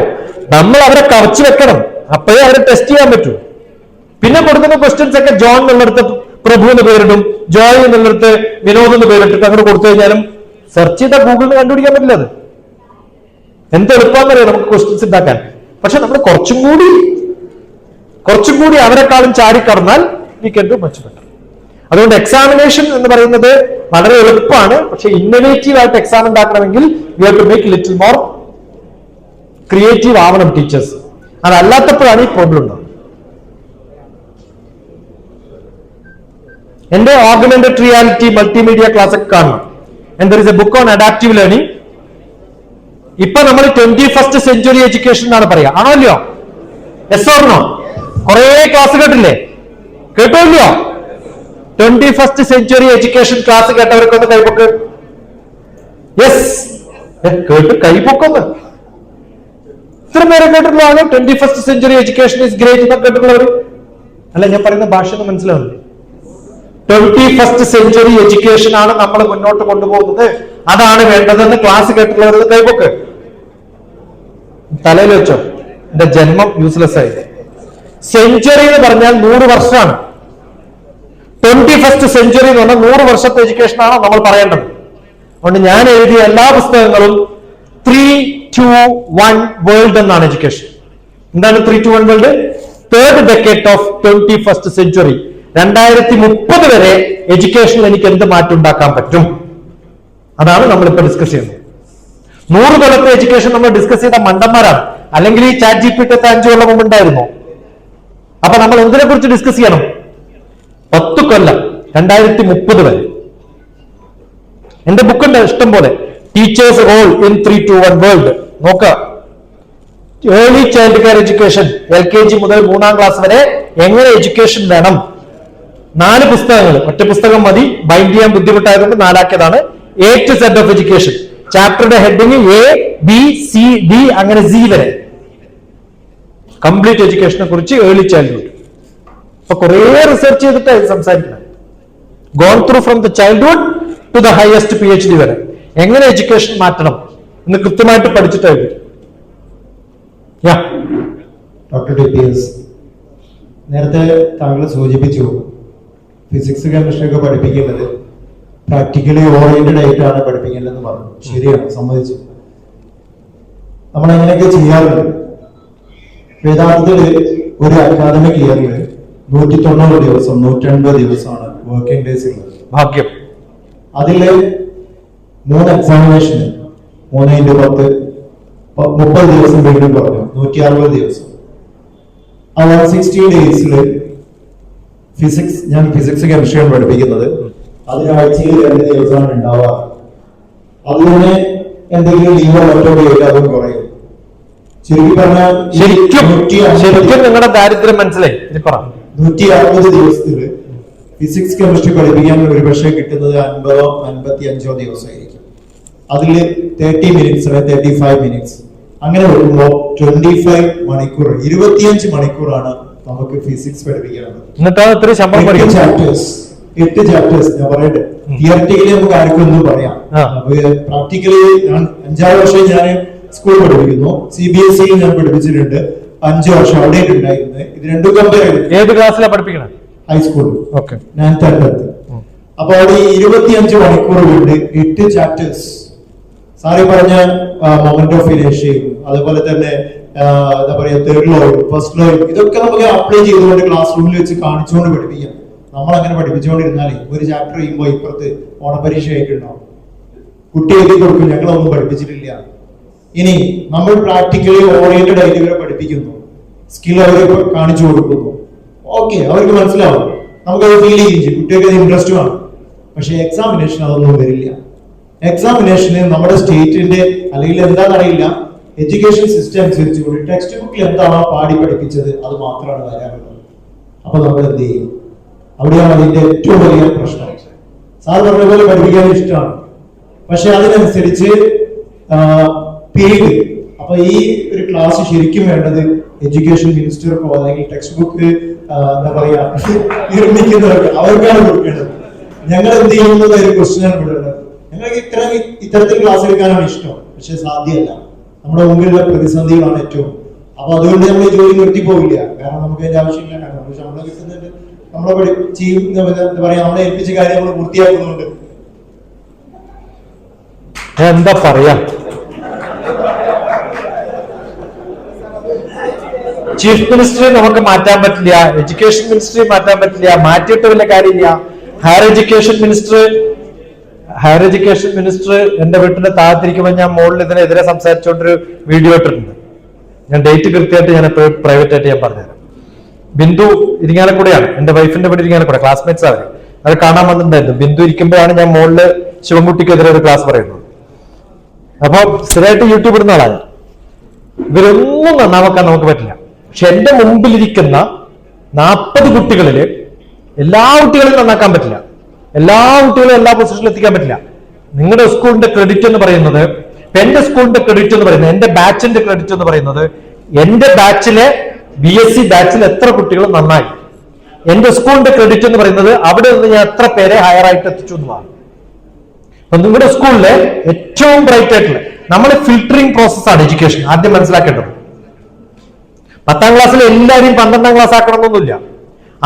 നമ്മൾ അവരെ കവച്ചു വെക്കണം, അപ്പോഴേ അവരെ ടെസ്റ്റ് ചെയ്യാൻ പറ്റൂ. പിന്നെ കൊടുക്കുന്ന ക്വസ്റ്റ്യൻസ് ഒക്കെ ജോൺ എന്നുള്ളിടത്ത് പ്രഭു എന്ന് പേരിടും, ജോയ് എന്നുള്ളിടത്ത് വിനോദ് എന്ന് പേരിട്ടിട്ട് അങ്ങനെ കൊടുത്തു കഴിഞ്ഞാലും സെർച്ച് ചെയ്താൽ ഗൂഗിളിന് കണ്ടുപിടിക്കാൻ പറ്റില്ല. അത് എന്ത് എളുപ്പമെന്നറിയാം നമുക്ക് ക്വസ്റ്റ്യൻസ് ഉണ്ടാക്കാൻ. പക്ഷെ നമ്മൾ കുറച്ചും കൂടി അവരെക്കാളും ചാടിക്കടന്നാൽ we can do much better. അതുകൊണ്ട് എക്സാമിനേഷൻ എന്ന് പറയുന്നത് വളരെ എളുപ്പമാണ്. പക്ഷെ ഇന്നോവേറ്റീവ് ആയിട്ട് എക്സാം ഉണ്ടാക്കണമെങ്കിൽ you have to make little more creative ആവണം ടീച്ചേഴ്സ്. അതല്ലാത്തപ്പോഴാണ് ഈ പ്രോബ്ലം ഉണ്ടാവുന്നത്. എന്റെ ഓഗ്മെന്റഡ് റിയാലിറ്റി മൾട്ടിമീഡിയ ക്ലാസ് ഒക്കെ കാണണം. And there is a book on adaptive learning. ഇപ്പൊ നമ്മൾ 21st century എഡ്യൂക്കേഷൻ എന്നാണ് പറയാ, ആണോ അല്ലയോ? Yes or no? കുറെ ക്ലാസ് കേട്ടില്ലേ? കേട്ടോ ഇല്ലയോ? 21st century എഡ്യൂക്കേഷൻ ക്ലാസ് കേട്ടവർക്ക് ഒന്ന് കൈപ്പൊക്ക്. യെസ്, കേട്ട് കൈപ്പൊക്കൊന്ന്. ഇത്ര പേരെ കേട്ടിട്ടുള്ളതാണ് 21st century education is great എന്നൊക്കെ കേട്ടിട്ടുള്ളവർ. അല്ല, ഞാൻ പറയുന്ന ഭാഷ ഒന്നും മനസ്സിലാവില്ല. 21st century എഡ്യൂക്കേഷൻ ആണ് നമ്മൾ മുന്നോട്ട് കൊണ്ടുപോകുന്നത്, അതാണ് വേണ്ടതെന്ന് ക്ലാസ് കേട്ടിട്ടുള്ളവരുടെ കൈപ്പൊക്ക്. തലയിൽ വെച്ചോ, എന്റെ ജന്മം യൂസ്ലെസ് ആയി. സെഞ്ചുറി എന്ന് പറഞ്ഞാൽ 100 വർഷമാണ്. 21st century എന്ന് പറഞ്ഞാൽ 100 വർഷത്തെ എഡ്യൂക്കേഷൻ ആണ് നമ്മൾ പറയേണ്ടത്. അതുകൊണ്ട് ഞാൻ എഴുതിയ എല്ലാ പുസ്തകങ്ങളും 3-2-1 വേൾഡ് എന്നാണ് എഡ്യൂക്കേഷൻ. എന്താണ് 3-2-1 world? Third decade of 21st century. 2030 വരെ എഡ്യൂക്കേഷനിൽ എനിക്ക് എന്ത് മാറ്റം ഉണ്ടാക്കാൻ പറ്റും, അതാണ് നമ്മളിപ്പോ ഡിസ്കസ് ചെയ്യുന്നത്. 100 കൊല്ലത്തെ എഡ്യൂക്കേഷൻ നമ്മൾ ഡിസ്കസ് ചെയ്ത മണ്ടന്മാരാണ്. അല്ലെങ്കിൽ ഈ ChatGPT 5 കൊല്ലം മുമ്പ് ഉണ്ടായിരുന്നോ? അപ്പൊ നമ്മൾ എന്തിനെ കുറിച്ച് ഡിസ്കസ് ചെയ്യണം? 10 കൊല്ലം, 2030 വരെ. എന്റെ ബുക്കുണ്ട് ഇഷ്ടം പോലെ. ടീച്ചേഴ്സ് റോൾ ഇൻ 3-2-1 വേൾഡ് നോക്ക. Early child care education, LKG മുതൽ 3-ാം ക്ലാസ് വരെ എങ്ങനെ എഡ്യൂക്കേഷൻ വേണം. 4 പുസ്തകങ്ങൾ, ഒറ്റ പുസ്തകം മതി, ബൈൻഡ് ചെയ്യാൻ ബുദ്ധിമുട്ടായതുകൊണ്ട് 4ആക്കിയതാണ്. A to Z of education. ചാപ്റ്ററുടെ ഹെഡിങ് ABCD അങ്ങനെ Z വരെ കംപ്ലീറ്റ് എഡ്യൂക്കേഷനെ കുറിച്ച് ഏർലി ചൈൽഡ്ഹുഡ്. അപ്പൊ കുറെ റിസർച്ച് ചെയ്തിട്ടാണ് സംസാരിക്കുന്നത്. Gone through from the childhood to the highest PhD വരെ എങ്ങനെ എഡ്യൂക്കേഷൻ മാറ്റണം എന്ന് കൃത്യമായിട്ട് പഠിച്ചിട്ടായിരിക്കും. ഡോക്ടർ DPS, നേരത്തെ താങ്കൾ സൂചിപ്പിച്ചു ഫിസിക്സ് കെമിസ്ട്രി ഒക്കെ പഠിപ്പിക്കേണ്ടത് പ്രാക്ടിക്കലി ഓറിയന്റഡ് ആയിട്ടാണ് പഠിപ്പിക്കേണ്ടതെന്ന് പറഞ്ഞു. ശരിയാണ്, സമ്മതിച്ചു. നമ്മൾ എങ്ങനെയൊക്കെ ചെയ്യാറുണ്ട്. യഥാർത്ഥത്തിൽ ഒരു അക്കാദമിക് ഇയറിൽ 190 ദിവസം 180 ദിവസമാണ് വർക്കിംഗ് ഡേയ്സ് ഉള്ളത്. ഭാഗ്യം. അതില് 3 എക്സാമിനേഷന് 3x10 30 ദിവസം വീണ്ടും പറഞ്ഞു, 160 ദിവസം. ആ 160 ഡേയ്സിൽ ഞാൻ ഫിസിക്സ് കെമിസ്ട്രിയാണ് പഠിപ്പിക്കുന്നത്. അതിനാഴ്ചയിൽ 2 ദിവസമാണ് ഉണ്ടാവാറ്. അതുതന്നെ എന്തെങ്കിലും ലീവോ മറ്റോ ചെയ്ത് അതും കുറയും. ശരിക്കും പറഞ്ഞാൽ ശരിക്കും നിങ്ങളുടെ ദാരിദ്ര്യം മനസ്സിലായി. 160 ദിവസത്തില് ഫിസിക്സ് കെമിസ്ട്രി പഠിപ്പിക്കാൻ ഒരു പക്ഷേ കിട്ടുന്നത് 50-ഓ 55-ഓ ദിവസമായിരിക്കും. അതിൽ 30 മിനിറ്റ്സ് അല്ലെങ്കിൽ 35 മിനിറ്റ്സ് അങ്ങനെ വരുമ്പോൾ 25 മണിക്കൂർ 25 മണിക്കൂറാണ് നമുക്ക് ഫിസിക്സ് പഠിപ്പിക്കാനുള്ളത്. 8 ചാപ്റ്റേഴ്സ് ഞാൻ പറയട്ടെ. തിയററ്റിക്കലി നമുക്ക് ആർക്കും ഒന്നും പറയാം. പ്രാക്ടിക്കലി ഞാൻ 5-6 വർഷം ഞാൻ സ്കൂൾ പഠിപ്പിക്കുന്നു. CBSE ഞാൻ പഠിപ്പിച്ചിട്ടുണ്ട് 5 വർഷം അവിടെ ഉണ്ടായിരുന്നത്. ഇത് രണ്ടും കമ്പയർ ചെയ്തു. ഏത് ക്ലാസ്സിലാണ് പഠിപ്പിക്കുന്നത്? High school 9th and 10th. അപ്പൊ അവിടെ 25 മണിക്കൂർ കൊണ്ട് 8 ചാപ്റ്റേഴ്സ്. സാറി പറഞ്ഞ മൊമെന്റ് ഓഫ് ഇനേഷ്യ, അതുപോലെ തന്നെ എന്താ പറയാ തേർഡ് ലോയും ഫസ്റ്റ് ലോയും ഇതൊക്കെ നമുക്ക് അപ്ലൈ ചെയ്തുകൊണ്ട് ക്ലാസ് റൂമിൽ വെച്ച് കാണിച്ചുകൊണ്ട് പഠിപ്പിക്കാം. നമ്മൾ അങ്ങനെ പഠിപ്പിച്ചുകൊണ്ടിരുന്നാലേ ഒരു ചാപ്റ്റർ ചെയ്യുമ്പോൾ ഇപ്പുറത്ത് ഓണപരീക്ഷ ആയിട്ടുണ്ടാവും. കുട്ടി എഴുതി കൊടുക്കും, ഞങ്ങളൊന്നും പഠിപ്പിച്ചിട്ടില്ല. ഇനി നമ്മൾ പ്രാക്ടിക്കലി ഓറിയന്റഡ് ആയിട്ട് ഇവരെ പഠിപ്പിക്കുന്നു, സ്കിൽ അവരെ കാണിച്ചു കൊടുക്കുന്നു. ഓക്കെ, അവർക്ക് മനസ്സിലാവും, നമുക്കത് ഫീൽ ചെയ്യും, കുട്ടികൾക്ക് അത് ഇൻട്രസ്റ്റും ആണ്. പക്ഷെ എക്സാമിനേഷൻ അതൊന്നും വരില്ല. എക്സാമിനേഷന് നമ്മുടെ സ്റ്റേറ്റിന്റെ അല്ലെങ്കിൽ എന്താണെന്നറിയില്ല എഡ്യൂക്കേഷൻ സിസ്റ്റം അനുസരിച്ചുകൊണ്ട് ടെക്സ്റ്റ് ബുക്കിൽ എന്താണോ പാടി പഠിപ്പിച്ചത് അത് മാത്രമാണ് വരാറുള്ളത്. അപ്പൊ നമ്മൾ എന്ത് ചെയ്യും? അവിടെയാണ് അതിന്റെ ഏറ്റവും വലിയ പ്രശ്നം. സാർ പറഞ്ഞ പോലെ പഠിപ്പിക്കാൻ ഇഷ്ടമാണ്, പക്ഷെ അതിനനുസരിച്ച് പീരീഡ്. അപ്പൊ ഈ ഒരു ക്ലാസ് ശരിക്കും വേണ്ടത് എഡ്യൂക്കേഷൻ മിനിസ്റ്റർക്കോ അല്ലെങ്കിൽ ടെക്സ്റ്റ് ബുക്ക് എന്താ പറയാ നിർമ്മിക്കുന്നവർക്ക് അവർക്കാണ് കൊടുക്കേണ്ടത്. ഞങ്ങൾ എന്ത് ചെയ്യുന്നത് ഒരു ക്വസ്റ്റ്യനാണ് വിടുന്നത്. ഞങ്ങൾക്ക് ഇത്തരത്തിൽ ക്ലാസ് എടുക്കാനാണ് ഇഷ്ടം, പക്ഷെ സാധ്യമല്ല. നമ്മുടെ മുമ്പിലുള്ള പ്രതിസന്ധികളാണ് ഏറ്റവും. അപ്പൊ അതുകൊണ്ട് നമ്മൾ ഈ ജോലി നിർത്തി പോകില്ല. കാരണം നമുക്ക് അതിന്റെ ആവശ്യമില്ല. കാരണം നമ്മൾ ശമ്പളം കിട്ടുന്നുണ്ട്, നമ്മളെ എന്താ പറയാ നമ്മളെ ഏൽപ്പിച്ച കാര്യം നമ്മൾ പൂർത്തിയാക്കുന്നുണ്ട്. എന്താ പറയാ, ചീഫ് മിനിസ്റ്ററെ നമുക്ക് മാറ്റാൻ പറ്റില്ല, എഡ്യൂക്കേഷൻ മിനിസ്റ്ററെ മാറ്റാൻ പറ്റില്ല, മാറ്റിയിട്ട് വല്ല കാര്യമില്ല. ഹയർ എഡ്യൂക്കേഷൻ മിനിസ്റ്റർ എന്റെ വീട്ടിന്റെ താഴത്തിരിക്കുമ്പോൾ ഞാൻ മുകളിൽ ഇതിനെതിരെ സംസാരിച്ചുകൊണ്ടൊരു വീഡിയോ ഇട്ടിട്ടുണ്ട്. ഞാൻ ഡേറ്റ് കൃത്യമായിട്ട് ഞാൻ എപ്പോഴും പ്രൈവറ്റ് ആയിട്ട് ഞാൻ പറഞ്ഞുതരാം. ബിന്ദു ഇരിങ്ങാലക്കുടയാണ്, എന്റെ വൈഫിന്റെ വീട് ഇരിങ്ങാലക്കുട, ക്ലാസ്മേറ്റ്സ് അവർ അത് കാണാൻ വന്നിട്ടുണ്ടായിരുന്നു. ബിന്ദു ഇരിക്കുമ്പോഴാണ് ഞാൻ മുകളില് ശിവൻകുട്ടിക്കെതിരെ ഒരു ക്ലാസ് പറയുന്നത്. അപ്പൊ സ്ഥിരമായിട്ട് യൂട്യൂബ് ഇടുന്ന ആളാണ്. ഇവരൊന്നും നന്നാവാക്കാൻ നമുക്ക് പറ്റില്ല. പക്ഷെ എന്റെ മുമ്പിലിരിക്കുന്ന 40 കുട്ടികളില് എല്ലാ കുട്ടികളെയും നന്നാക്കാൻ പറ്റില്ല, എല്ലാ കുട്ടികളെയും എല്ലാ പൊസിഷനിലും എത്തിക്കാൻ പറ്റില്ല. നിങ്ങളുടെ സ്കൂളിന്റെ ക്രെഡിറ്റ് എന്ന് പറയുന്നത്, എന്റെ സ്കൂളിന്റെ ക്രെഡിറ്റ് എന്ന് പറയുന്നത്, എന്റെ ബാച്ചിന്റെ ക്രെഡിറ്റ് എന്ന് പറയുന്നത്, എന്റെ ബാച്ചിലെ BSc ബാച്ചിൽ എത്ര കുട്ടികൾ നന്നായി, എന്റെ സ്കൂളിന്റെ ക്രെഡിറ്റ് എന്ന് പറയുന്നത് അവിടെ നിന്ന് ഞാൻ എത്ര പേരെ ഹയർ ആയിട്ട് എത്തിച്ചു എന്നതാണ്. അപ്പൊ നിങ്ങളുടെ സ്കൂളിലെ ഏറ്റവും ബ്രൈറ്റ് ആയിട്ടുള്ള നമ്മൾ ഫിൽട്ടറിംഗ് പ്രോസസ്സാണ് എഡ്യൂക്കേഷൻ ആദ്യം മനസ്സിലാക്കേണ്ടത്. 10ാം ക്ലാസ്സിൽ എല്ലാവരെയും 12ാം ക്ലാസ് ആക്കണമെന്നൊന്നുമില്ല.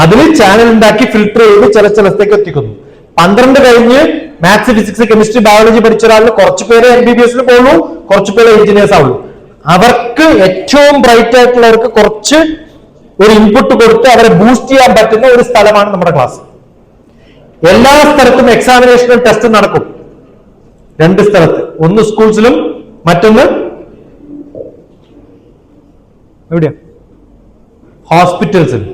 അതിൽ ചാനൽ ഉണ്ടാക്കി ഫിൽട്ടർ ചെയ്ത് ചില സ്ഥലത്തേക്ക് എത്തിക്കുന്നു. 12 കഴിഞ്ഞ് മാത്സ്, ഫിസിക്സ്, കെമിസ്ട്രി, ബയോളജി പഠിച്ച ഒരാളിൽ കുറച്ചു പേര് MBBS പോകുള്ളൂ, കുറച്ചു പേര് എഞ്ചിനീയേഴ്സ് ആവുള്ളൂ. അവർക്ക് ഏറ്റവും ബ്രൈറ്റ് ആയിട്ടുള്ളവർക്ക് കുറച്ച് ഒരു ഇൻപുട്ട് കൊടുത്ത് അവരെ ബൂസ്റ്റ് ചെയ്യാൻ പറ്റുന്ന ഒരു സ്ഥലമാണ് നമ്മുടെ ക്ലാസ്. എല്ലാ സ്ഥലത്തും എക്സാമിനേഷനും ടെസ്റ്റ് നടക്കും. 2 സ്ഥലത്ത്, ഒന്ന് സ്കൂൾസിലും മറ്റൊന്ന് എവിടെയാ ഹോസ്പിറ്റൽസിലും.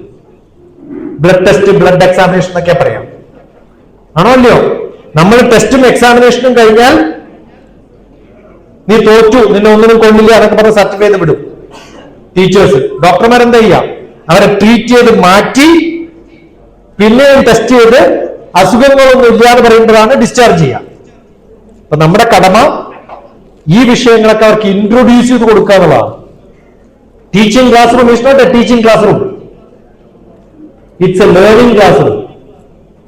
ബ്ലഡ് ടെസ്റ്റ്, ബ്ലഡ് എക്സാമിനേഷൻ എന്നൊക്കെ പറയാം, ആണോ അല്ലയോ? നമ്മൾ ടെസ്റ്റും എക്സാമിനേഷനും കഴിഞ്ഞാൽ നീ തോറ്റു, നിന്നെ ഒന്നിനും കൊള്ളില്ല എന്നൊക്കെ പറഞ്ഞ് സർട്ടിഫൈ ചെയ്ത് വിടും ടീച്ചേഴ്സ്. ഡോക്ടർമാർ എന്താ ചെയ്യാം? അവരെ ട്രീറ്റ് ചെയ്ത് മാറ്റി പിന്നെയും ടെസ്റ്റ് ചെയ്ത് അസുഖങ്ങളൊന്നും ഇല്ല എന്ന് പറയുമ്പോഴാണ് ഡിസ്ചാർജ് ചെയ്യുക. അപ്പൊ നമ്മുടെ കടമ ഈ വിഷയങ്ങളൊക്കെ അവർക്ക് ഇൻട്രൊഡ്യൂസ് ചെയ്ത് കൊടുക്കുക എന്നുള്ളതാണ്. Teaching classroom is not a teaching classroom, it's a learning classroom.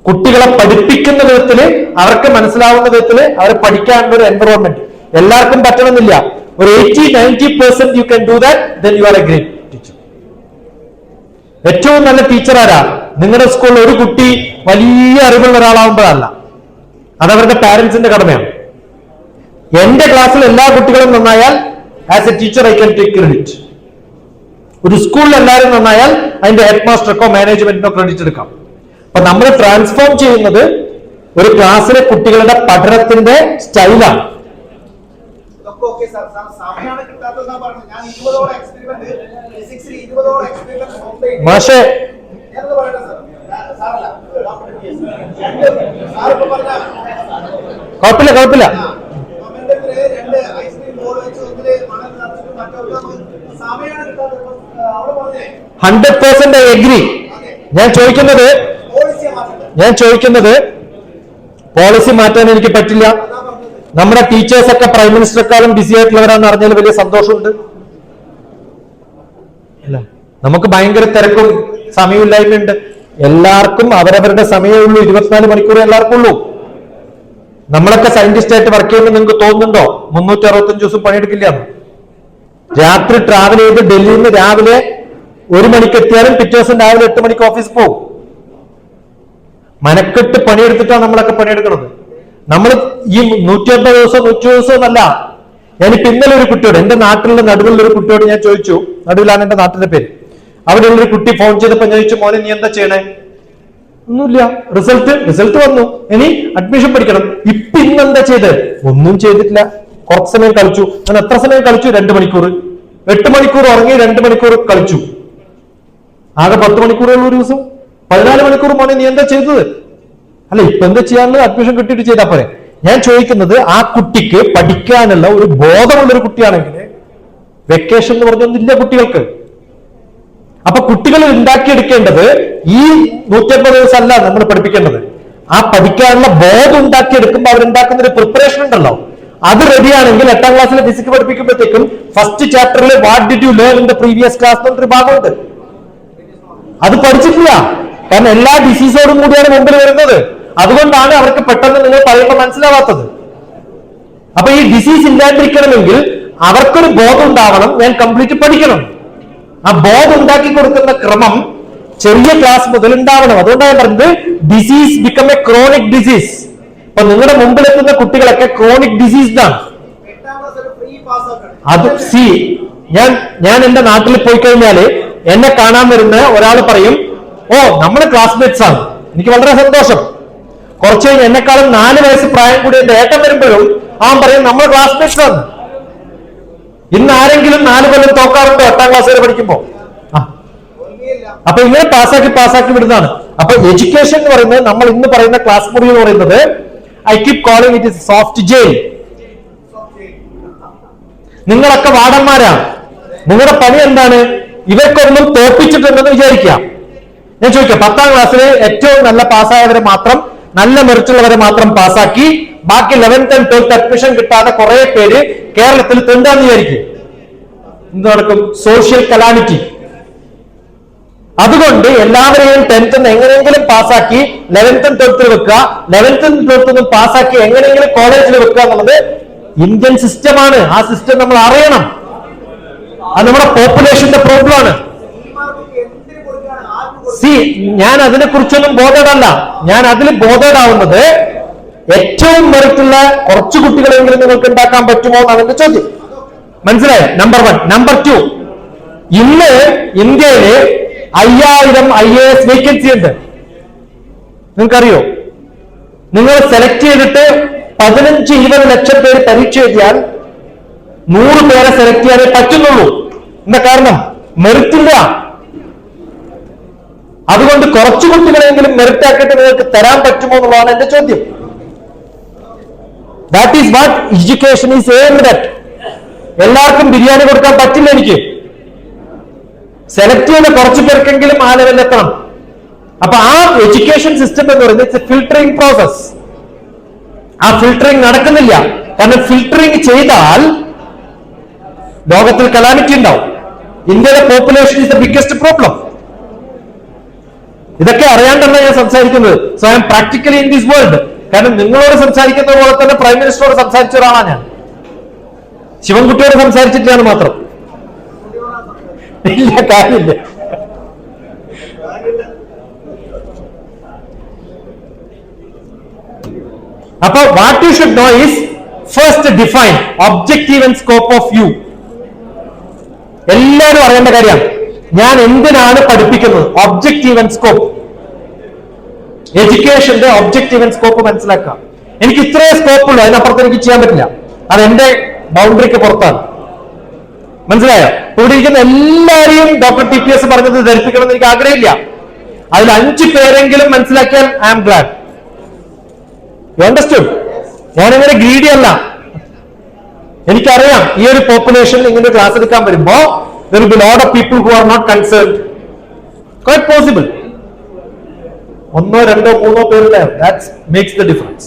കുട്ടികളെ പഠിപ്പിക്കുന്ന വിധത്തില്, അവർക്ക് മനസ്സിലാവുന്ന വിധത്തില് അവരെ പഠിക്കാനുള്ള ഒരു എൻവറോൺമെന്റ്. എല്ലാവർക്കും പറ്റണമെന്നില്ല. ഒരു 80-90% you can do that, then you are A great teacher. ഏറ്റവും നല്ല ടീച്ചർ ആരാ? നിങ്ങളുടെ സ്കൂളിൽ ഒരു കുട്ടി വലിയ അറിവുള്ള ഒരാളാവുമ്പോഴല്ല, അതവരുടെ പാരന്റ്സിന്റെ കടമയാണ്. എന്റെ ക്ലാസ്സിൽ എല്ലാ കുട്ടികളും നന്നായാൽ as A teacher I can take credit. ഒരു സ്കൂളിൽ എല്ലാവരും നന്നായാൽ അതിന്റെ ഹെഡ് മാസ്റ്റർക്കോ മാനേജ്മെന്റിനോ ക്രെഡിറ്റ് എടുക്കാം. അപ്പൊ നമ്മൾ ട്രാൻസ്ഫോം ചെയ്യുന്നത് ഒരു ക്ലാസ്സിലെ കുട്ടികളുടെ പഠനത്തിന്റെ സ്റ്റൈലാണ്. മാഷേ കുഴപ്പമില്ല 100% ഐ എഗ്രി. ഞാൻ ചോദിക്കുന്നത് പോളിസി മാറ്റാൻ എനിക്ക് പറ്റില്ല. നമ്മുടെ ടീച്ചേഴ്സ് ഒക്കെ പ്രൈം മിനിസ്റ്റർക്കാളും ബിസി ആയിട്ടുള്ളവരാന്ന് അറിഞ്ഞാൽ വലിയ സന്തോഷമുണ്ട്. അല്ല, നമുക്ക് ഭയങ്കര തിരക്കും സമയമില്ലായ്മയുണ്ട്. എല്ലാവർക്കും അവരവരുടെ സമയമേ ഉള്ളൂ. 24 മണിക്കൂർ എല്ലാവർക്കും ഉള്ളൂ. നമ്മളൊക്കെ സയന്റിസ്റ്റ് ആയിട്ട് വർക്ക് ചെയ്യുമ്പോൾ നിങ്ങൾക്ക് തോന്നുന്നുണ്ടോ 365 ദിവസം പണിയെടുക്കില്ല? രാത്രി ട്രാവൽ ചെയ്ത് ഡൽഹിയിൽ നിന്ന് രാവിലെ 1 മണിക്ക് എത്തിയാലും പിറ്റേ ദിവസം രാവിലെ 8 മണിക്ക് ഓഫീസിൽ പോകും. മനക്കെട്ട് പണിയെടുത്തിട്ടാണ് നമ്മളൊക്കെ പണിയെടുക്കുന്നത്. നമ്മൾ ഈ 150 ദിവസം 100 ദിവസം എന്നല്ല. എനിക്ക് ഇന്നലെ ഒരു കുട്ടിയോട്, എന്റെ നാട്ടിലുള്ള നടുവിലുള്ള ഒരു കുട്ടിയോട് ഞാൻ ചോദിച്ചു, നടുവിലാണ് എന്റെ നാട്ടിന്റെ പേര്. അവിടെയുള്ളൊരു കുട്ടി ഫോൺ ചെയ്തപ്പോ ഞാൻ ചോദിച്ചു, മോനെ നീ എന്താ ചെയ്യണേ? ഒന്നുമില്ല, റിസൾട്ട് വന്നു, ഇനി അഡ്മിഷൻ പഠിക്കണം. ഇപ്പൊ ഇന്നെന്താ ചെയ്ത്? ഒന്നും ചെയ്തിട്ടില്ല, കുറച്ച് സമയം കളിച്ചു. ഞാൻ എത്ര സമയം കളിച്ചു? 2 മണിക്കൂർ. 8 മണിക്കൂർ ഉറങ്ങി, 2 മണിക്കൂർ കളിച്ചു. ആകെ 10 മണിക്കൂറുള്ള ഒരു ദിവസം. 14 മണിക്കൂർ മോനെ നീ എന്താ ചെയ്തത്? അല്ല, ഇപ്പൊ എന്താ ചെയ്യാനുള്ളത്? അഡ്മിഷൻ കിട്ടിയിട്ട് ചെയ്താൽ പോരെ. ഞാൻ ചോദിക്കുന്നത്, ആ കുട്ടിക്ക് പഠിക്കാനുള്ള ഒരു ബോധമുള്ള ഒരു കുട്ടിയാണെങ്കിൽ വെക്കേഷൻ എന്ന് പറഞ്ഞൊന്നില്ല കുട്ടികൾക്ക്. അപ്പൊ കുട്ടികൾ ഉണ്ടാക്കിയെടുക്കേണ്ടത് ഈ 150 ദിവസം അല്ല നമ്മൾ പഠിപ്പിക്കേണ്ടത്. ആ പഠിക്കാനുള്ള ബോധം ഉണ്ടാക്കിയെടുക്കുമ്പോൾ അവരുണ്ടാക്കുന്ന ഒരു പ്രിപ്പറേഷൻ ഉണ്ടല്ലോ, അത് റെഡിയാണെങ്കിൽ 8ാം ക്ലാസ്സിലെ ഫിസിക്സ് പഠിപ്പിക്കുമ്പോഴത്തേക്കും ഫസ്റ്റ് ചാപ്റ്ററിൽ what did you learn in the previous class എന്നൊരു ഭാഗമുണ്ട്. അത് പഠിച്ചിട്ടില്ല. കാരണം എല്ലാ ഡിസീസോടും കൂടിയാണ് മുമ്പിൽ വരുന്നത്. അതുകൊണ്ടാണ് അവർക്ക് പെട്ടെന്ന് നിങ്ങൾ പറയുമ്പോൾ മനസ്സിലാവാത്തത്. അപ്പൊ ഈ ഡിസീസ് ഇല്ലാണ്ടിരിക്കണമെങ്കിൽ അവർക്കൊരു ബോധം ഉണ്ടാവണം, ഞാൻ കംപ്ലീറ്റ് പഠിക്കണം. ആ ബോധം ഉണ്ടാക്കി കൊടുക്കുന്ന ക്രമം ചെറിയ ക്ലാസ് മുതൽ ഉണ്ടാവണം. അതുകൊണ്ടാണ് പറഞ്ഞത് disease become A chronic disease. അപ്പൊ നിങ്ങളുടെ മുമ്പിലെത്തുന്ന കുട്ടികളൊക്കെ ക്രോണിക് ഡിസീസ്ഡ് ആണ്. അത് ഞാൻ എന്റെ നാട്ടിൽ പോയി കഴിഞ്ഞാല് എന്നെ കാണാൻ വരുന്ന ഒരാൾ പറയും, ഓ നമ്മുടെ ക്ലാസ്മേറ്റ്സ് ആണ്. എനിക്ക് വളരെ സന്തോഷം. കുറച്ച് കഴിഞ്ഞ് എന്നെക്കാളും 4 വയസ്സ് പ്രായം കൂടി എന്റെ ഏട്ടൻ വരുമ്പോഴും അവൻ പറയും നമ്മുടെ ക്ലാസ്മേറ്റ്സ് ആണ്. ഇന്ന് ആരെങ്കിലും 4 കൊല്ലം തോക്കാറുണ്ടോ 8ാം ക്ലാസ് വരെ പഠിക്കുമ്പോ? അപ്പൊ ഇങ്ങനെ പാസ്സാക്കി വിടുന്നതാണ്. അപ്പൊ എഡ്യൂക്കേഷൻ എന്ന് പറയുന്നത്, നമ്മൾ ഇന്ന് പറയുന്ന ക്ലാസ് മുറി എന്ന് പറയുന്നത്, I keep calling it is soft jail. നിങ്ങളൊക്കെ വാർഡന്മാരാണ്. നിങ്ങളുടെ പണി എന്താണ്? ഇവർക്കൊന്നും തോപ്പിച്ചിട്ടുണ്ടെന്ന് വിചാരിക്കാം. ഞാൻ ചോദിക്കാം, 10ാം ക്ലാസ്സിൽ ഏറ്റവും നല്ല പാസ്സായവരെ മാത്രം, നല്ല മെറിറ്റുള്ളവരെ മാത്രം പാസ്സാക്കി ബാക്കി 11th and 12th അഡ്മിഷൻ കിട്ടാതെ കുറെ പേര് കേരളത്തിൽ തെണ്ടാന്ന് വിചാരിക്കും. എന്ത് നടക്കും? Social calamity. അതുകൊണ്ട് എല്ലാവരെയും 10th എങ്ങനെയെങ്കിലും പാസ്സാക്കി 11th and 12th വെക്കുക, 11th and 12th പാസ്സാക്കി എങ്ങനെയെങ്കിലും കോളേജിൽ വെക്കുക എന്നുള്ളത് ഇന്ത്യൻ സിസ്റ്റമാണ്. ആ സിസ്റ്റം നമ്മൾ അറിയണം. അത് നമ്മുടെ പോപ്പുലേഷന്റെ പ്രോബ്ലം ആണ്. ഞാൻ അതിനെ കുറിച്ചൊന്നും ബോധേഡല്ല. ഞാൻ അതിൽ ബോധേഡാവുന്നത് ഏറ്റവും മെറിറ്റുള്ള കുറച്ച് കുട്ടികളെങ്കിലും നിങ്ങൾക്ക് ഉണ്ടാക്കാൻ പറ്റുമോ എന്നാണ് എന്റെ ചോദ്യം. മനസ്സിലായോ? നമ്പർ 1. നമ്പർ 2, ഇന്ന് ഇന്ത്യയില് 5000 IAS വേക്കൻസി ഉണ്ട്. നിങ്ങൾക്കറിയോ? നിങ്ങൾ സെലക്ട് ചെയ്തിട്ട് 15-20 ലക്ഷം പേര് പരീക്ഷ എഴുതിയാൽ 100 പേരെ സെലക്ട് ചെയ്യാനേ പറ്റുന്നുള്ളൂ. എന്താ കാരണം? മെറിറ്റില്ല. അതുകൊണ്ട് കുറച്ചു കുട്ടികളെങ്കിലും മെറിറ്റ് ആക്കിയിട്ട് നിങ്ങൾക്ക് തരാൻ പറ്റുമോ എന്നുള്ളതാണ് എന്റെ ചോദ്യം. That is what education is aimed at. എല്ലാവർക്കും ബിരിയാണി കൊടുക്കാൻ പറ്റില്ല. എനിക്ക് സെലക്ട് ചെയ്യുന്ന കുറച്ചു പേർക്കെങ്കിലും ആ ലെവലിൽ എത്തണം. അപ്പൊ ആ എഡ്യൂക്കേഷൻ സിസ്റ്റം എന്ന് പറയുന്നത് ഇറ്റ്സ് എ ഫിൽട്ടറിംഗ് പ്രോസസ്. ആ ഫിൽട്ടറിംഗ് നടക്കുന്നില്ല. കാരണം ഫിൽട്ടറിംഗ് ചെയ്താൽ ലോകത്തിൽ കലാമിറ്റി ഉണ്ടാവും. ഇന്ത്യയുടെ population is the biggest problem. ഇതൊക്കെ അറിയാണ്ടല്ല ഞാൻ സംസാരിക്കുന്നത്. So I M practically in this world. കാരണം നിങ്ങളോട് സംസാരിക്കുന്ന പോലെ തന്നെ പ്രൈം മിനിസ്റ്ററോട് സംസാരിച്ച ഒരാളാണ് ഞാൻ. ശിവൻകുട്ടിയോട് സംസാരിച്ചിട്ടാണ് മാത്രം. ഇല്ല, കാര്യമില്ല. അപ്പൊ what you should know is first define objective and scope of you. എല്ലാവരും അറിയേണ്ട കാര്യമാണ്. ഞാൻ എന്തിനാണ് പഠിപ്പിക്കുന്നത്? Objective and scope. എഡ്യൂക്കേഷന്റെ ഒബ്ജക്റ്റീവ് ആൻഡ് സ്കോപ്പ് മനസ്സിലാക്കാം. എനിക്ക് ഇത്രയേ സ്കോപ്പ് ഉള്ളൂ, അതിനപ്പുറത്ത് എനിക്ക് ചെയ്യാൻ പറ്റില്ല. അത് എന്റെ ബൗണ്ടറിക്ക് പുറത്താണ്. മനസ്സിലായോ? ഇവിടെ ഇരിക്കുന്ന എല്ലാവരെയും ഡോക്ടർ TPS പറഞ്ഞത് ധരിപ്പിക്കണം എന്ന് എനിക്ക് ആഗ്രഹമില്ല. അതിൽ 5 പേരെങ്കിലും മനസ്സിലാക്കിയാൽ I am glad. You understood? ഞാനിങ്ങനെ ഗ്രീഡി അല്ല. എനിക്കറിയാം ഈ ഒരു പോപ്പുലേഷൻ ഇങ്ങനെ ക്ലാസ് എടുക്കാൻ വരുമ്പോ there will be a lot of people who are not concerned. Quite possible. 1, 2, 3 പേരില്ല. That makes the difference.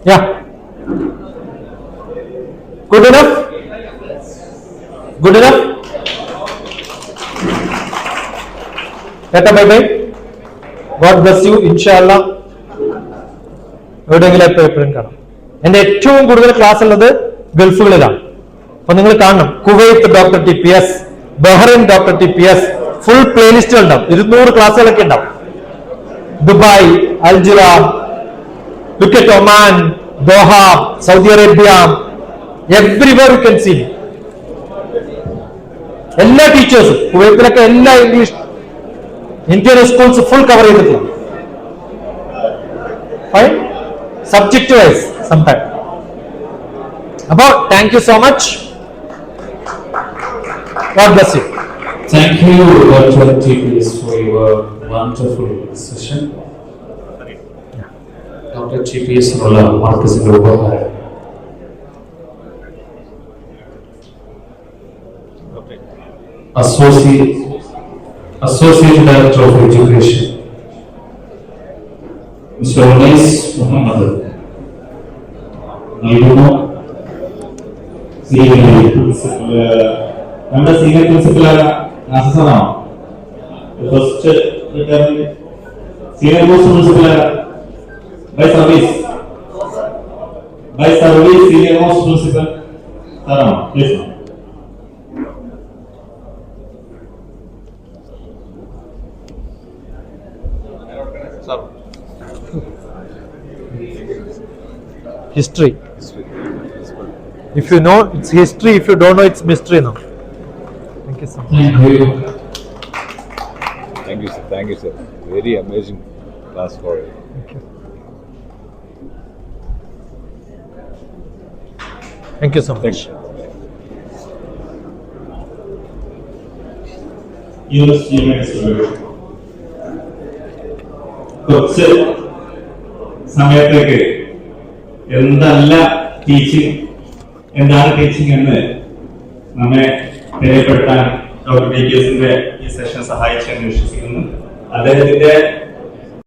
Yeah. Good enough? Good enough? Tata bye bye. God bless you. Inshallah. എവിടെയെങ്കിലും എപ്പോഴും കാണാം. എന്റെ ഏറ്റവും കൂടുതൽ ക്ലാസ് ഉള്ളത് ഗൾഫുകളിലാണ്. അപ്പൊ നിങ്ങൾ കാണണം. Kuwait doctor TPS, Bahrain doctor TPS, full playlist ഉണ്ടാവും. 200 ക്ലാസ്സുകളൊക്കെ ഉണ്ടാവും. ദുബായ്, അൽജിറ, look at Oman, Doha, Saudi Arabia, everywhere you can see. എല്ലാ ടീച്ചേഴ്സും കുവൈത്തിലൊക്കെ എല്ലാ English Indian schools full cover ചെയ്തിട്ടുള്ള. Fine, subject wise sometime. അപ്പോ thank you so much. God bless you. Thank you, Dr. TPS, for your wonderful session. Dr. TPS Rolla, Markazil Ubahar. Associate Director of Education, Mr. Unais Muhammad. നമ്മുടെ സീനിയർ പ്രിൻസിപ്പലാണ് നാസറാണോ? ഫസ്റ്റ് റിട്ടയർമെന്റ് സീനിയർ മോസ്റ്റ് പ്രിൻസിപ്പലാണ് by service senior most principal സാറാണോ? Please. History. If you know, it's history. If you don't know, it's mystery now. Thank you so much. Thank you. Thank you, sir. Very amazing class for you. Thank you so much. Thank you. കുറച്ച് സമയത്തേക്ക് എന്തല്ല ടീച്ചിങ്, എന്താണ് ടീച്ചിങ് എന്ന് നമ്മെ പരിചയപ്പെടുത്താൻ ഡോക്ടർ TPSന്റെ ഈ സെഷൻ സഹായിച്ചെന്ന് വിശ്വസിക്കുന്നു. അദ്ദേഹത്തിന്റെ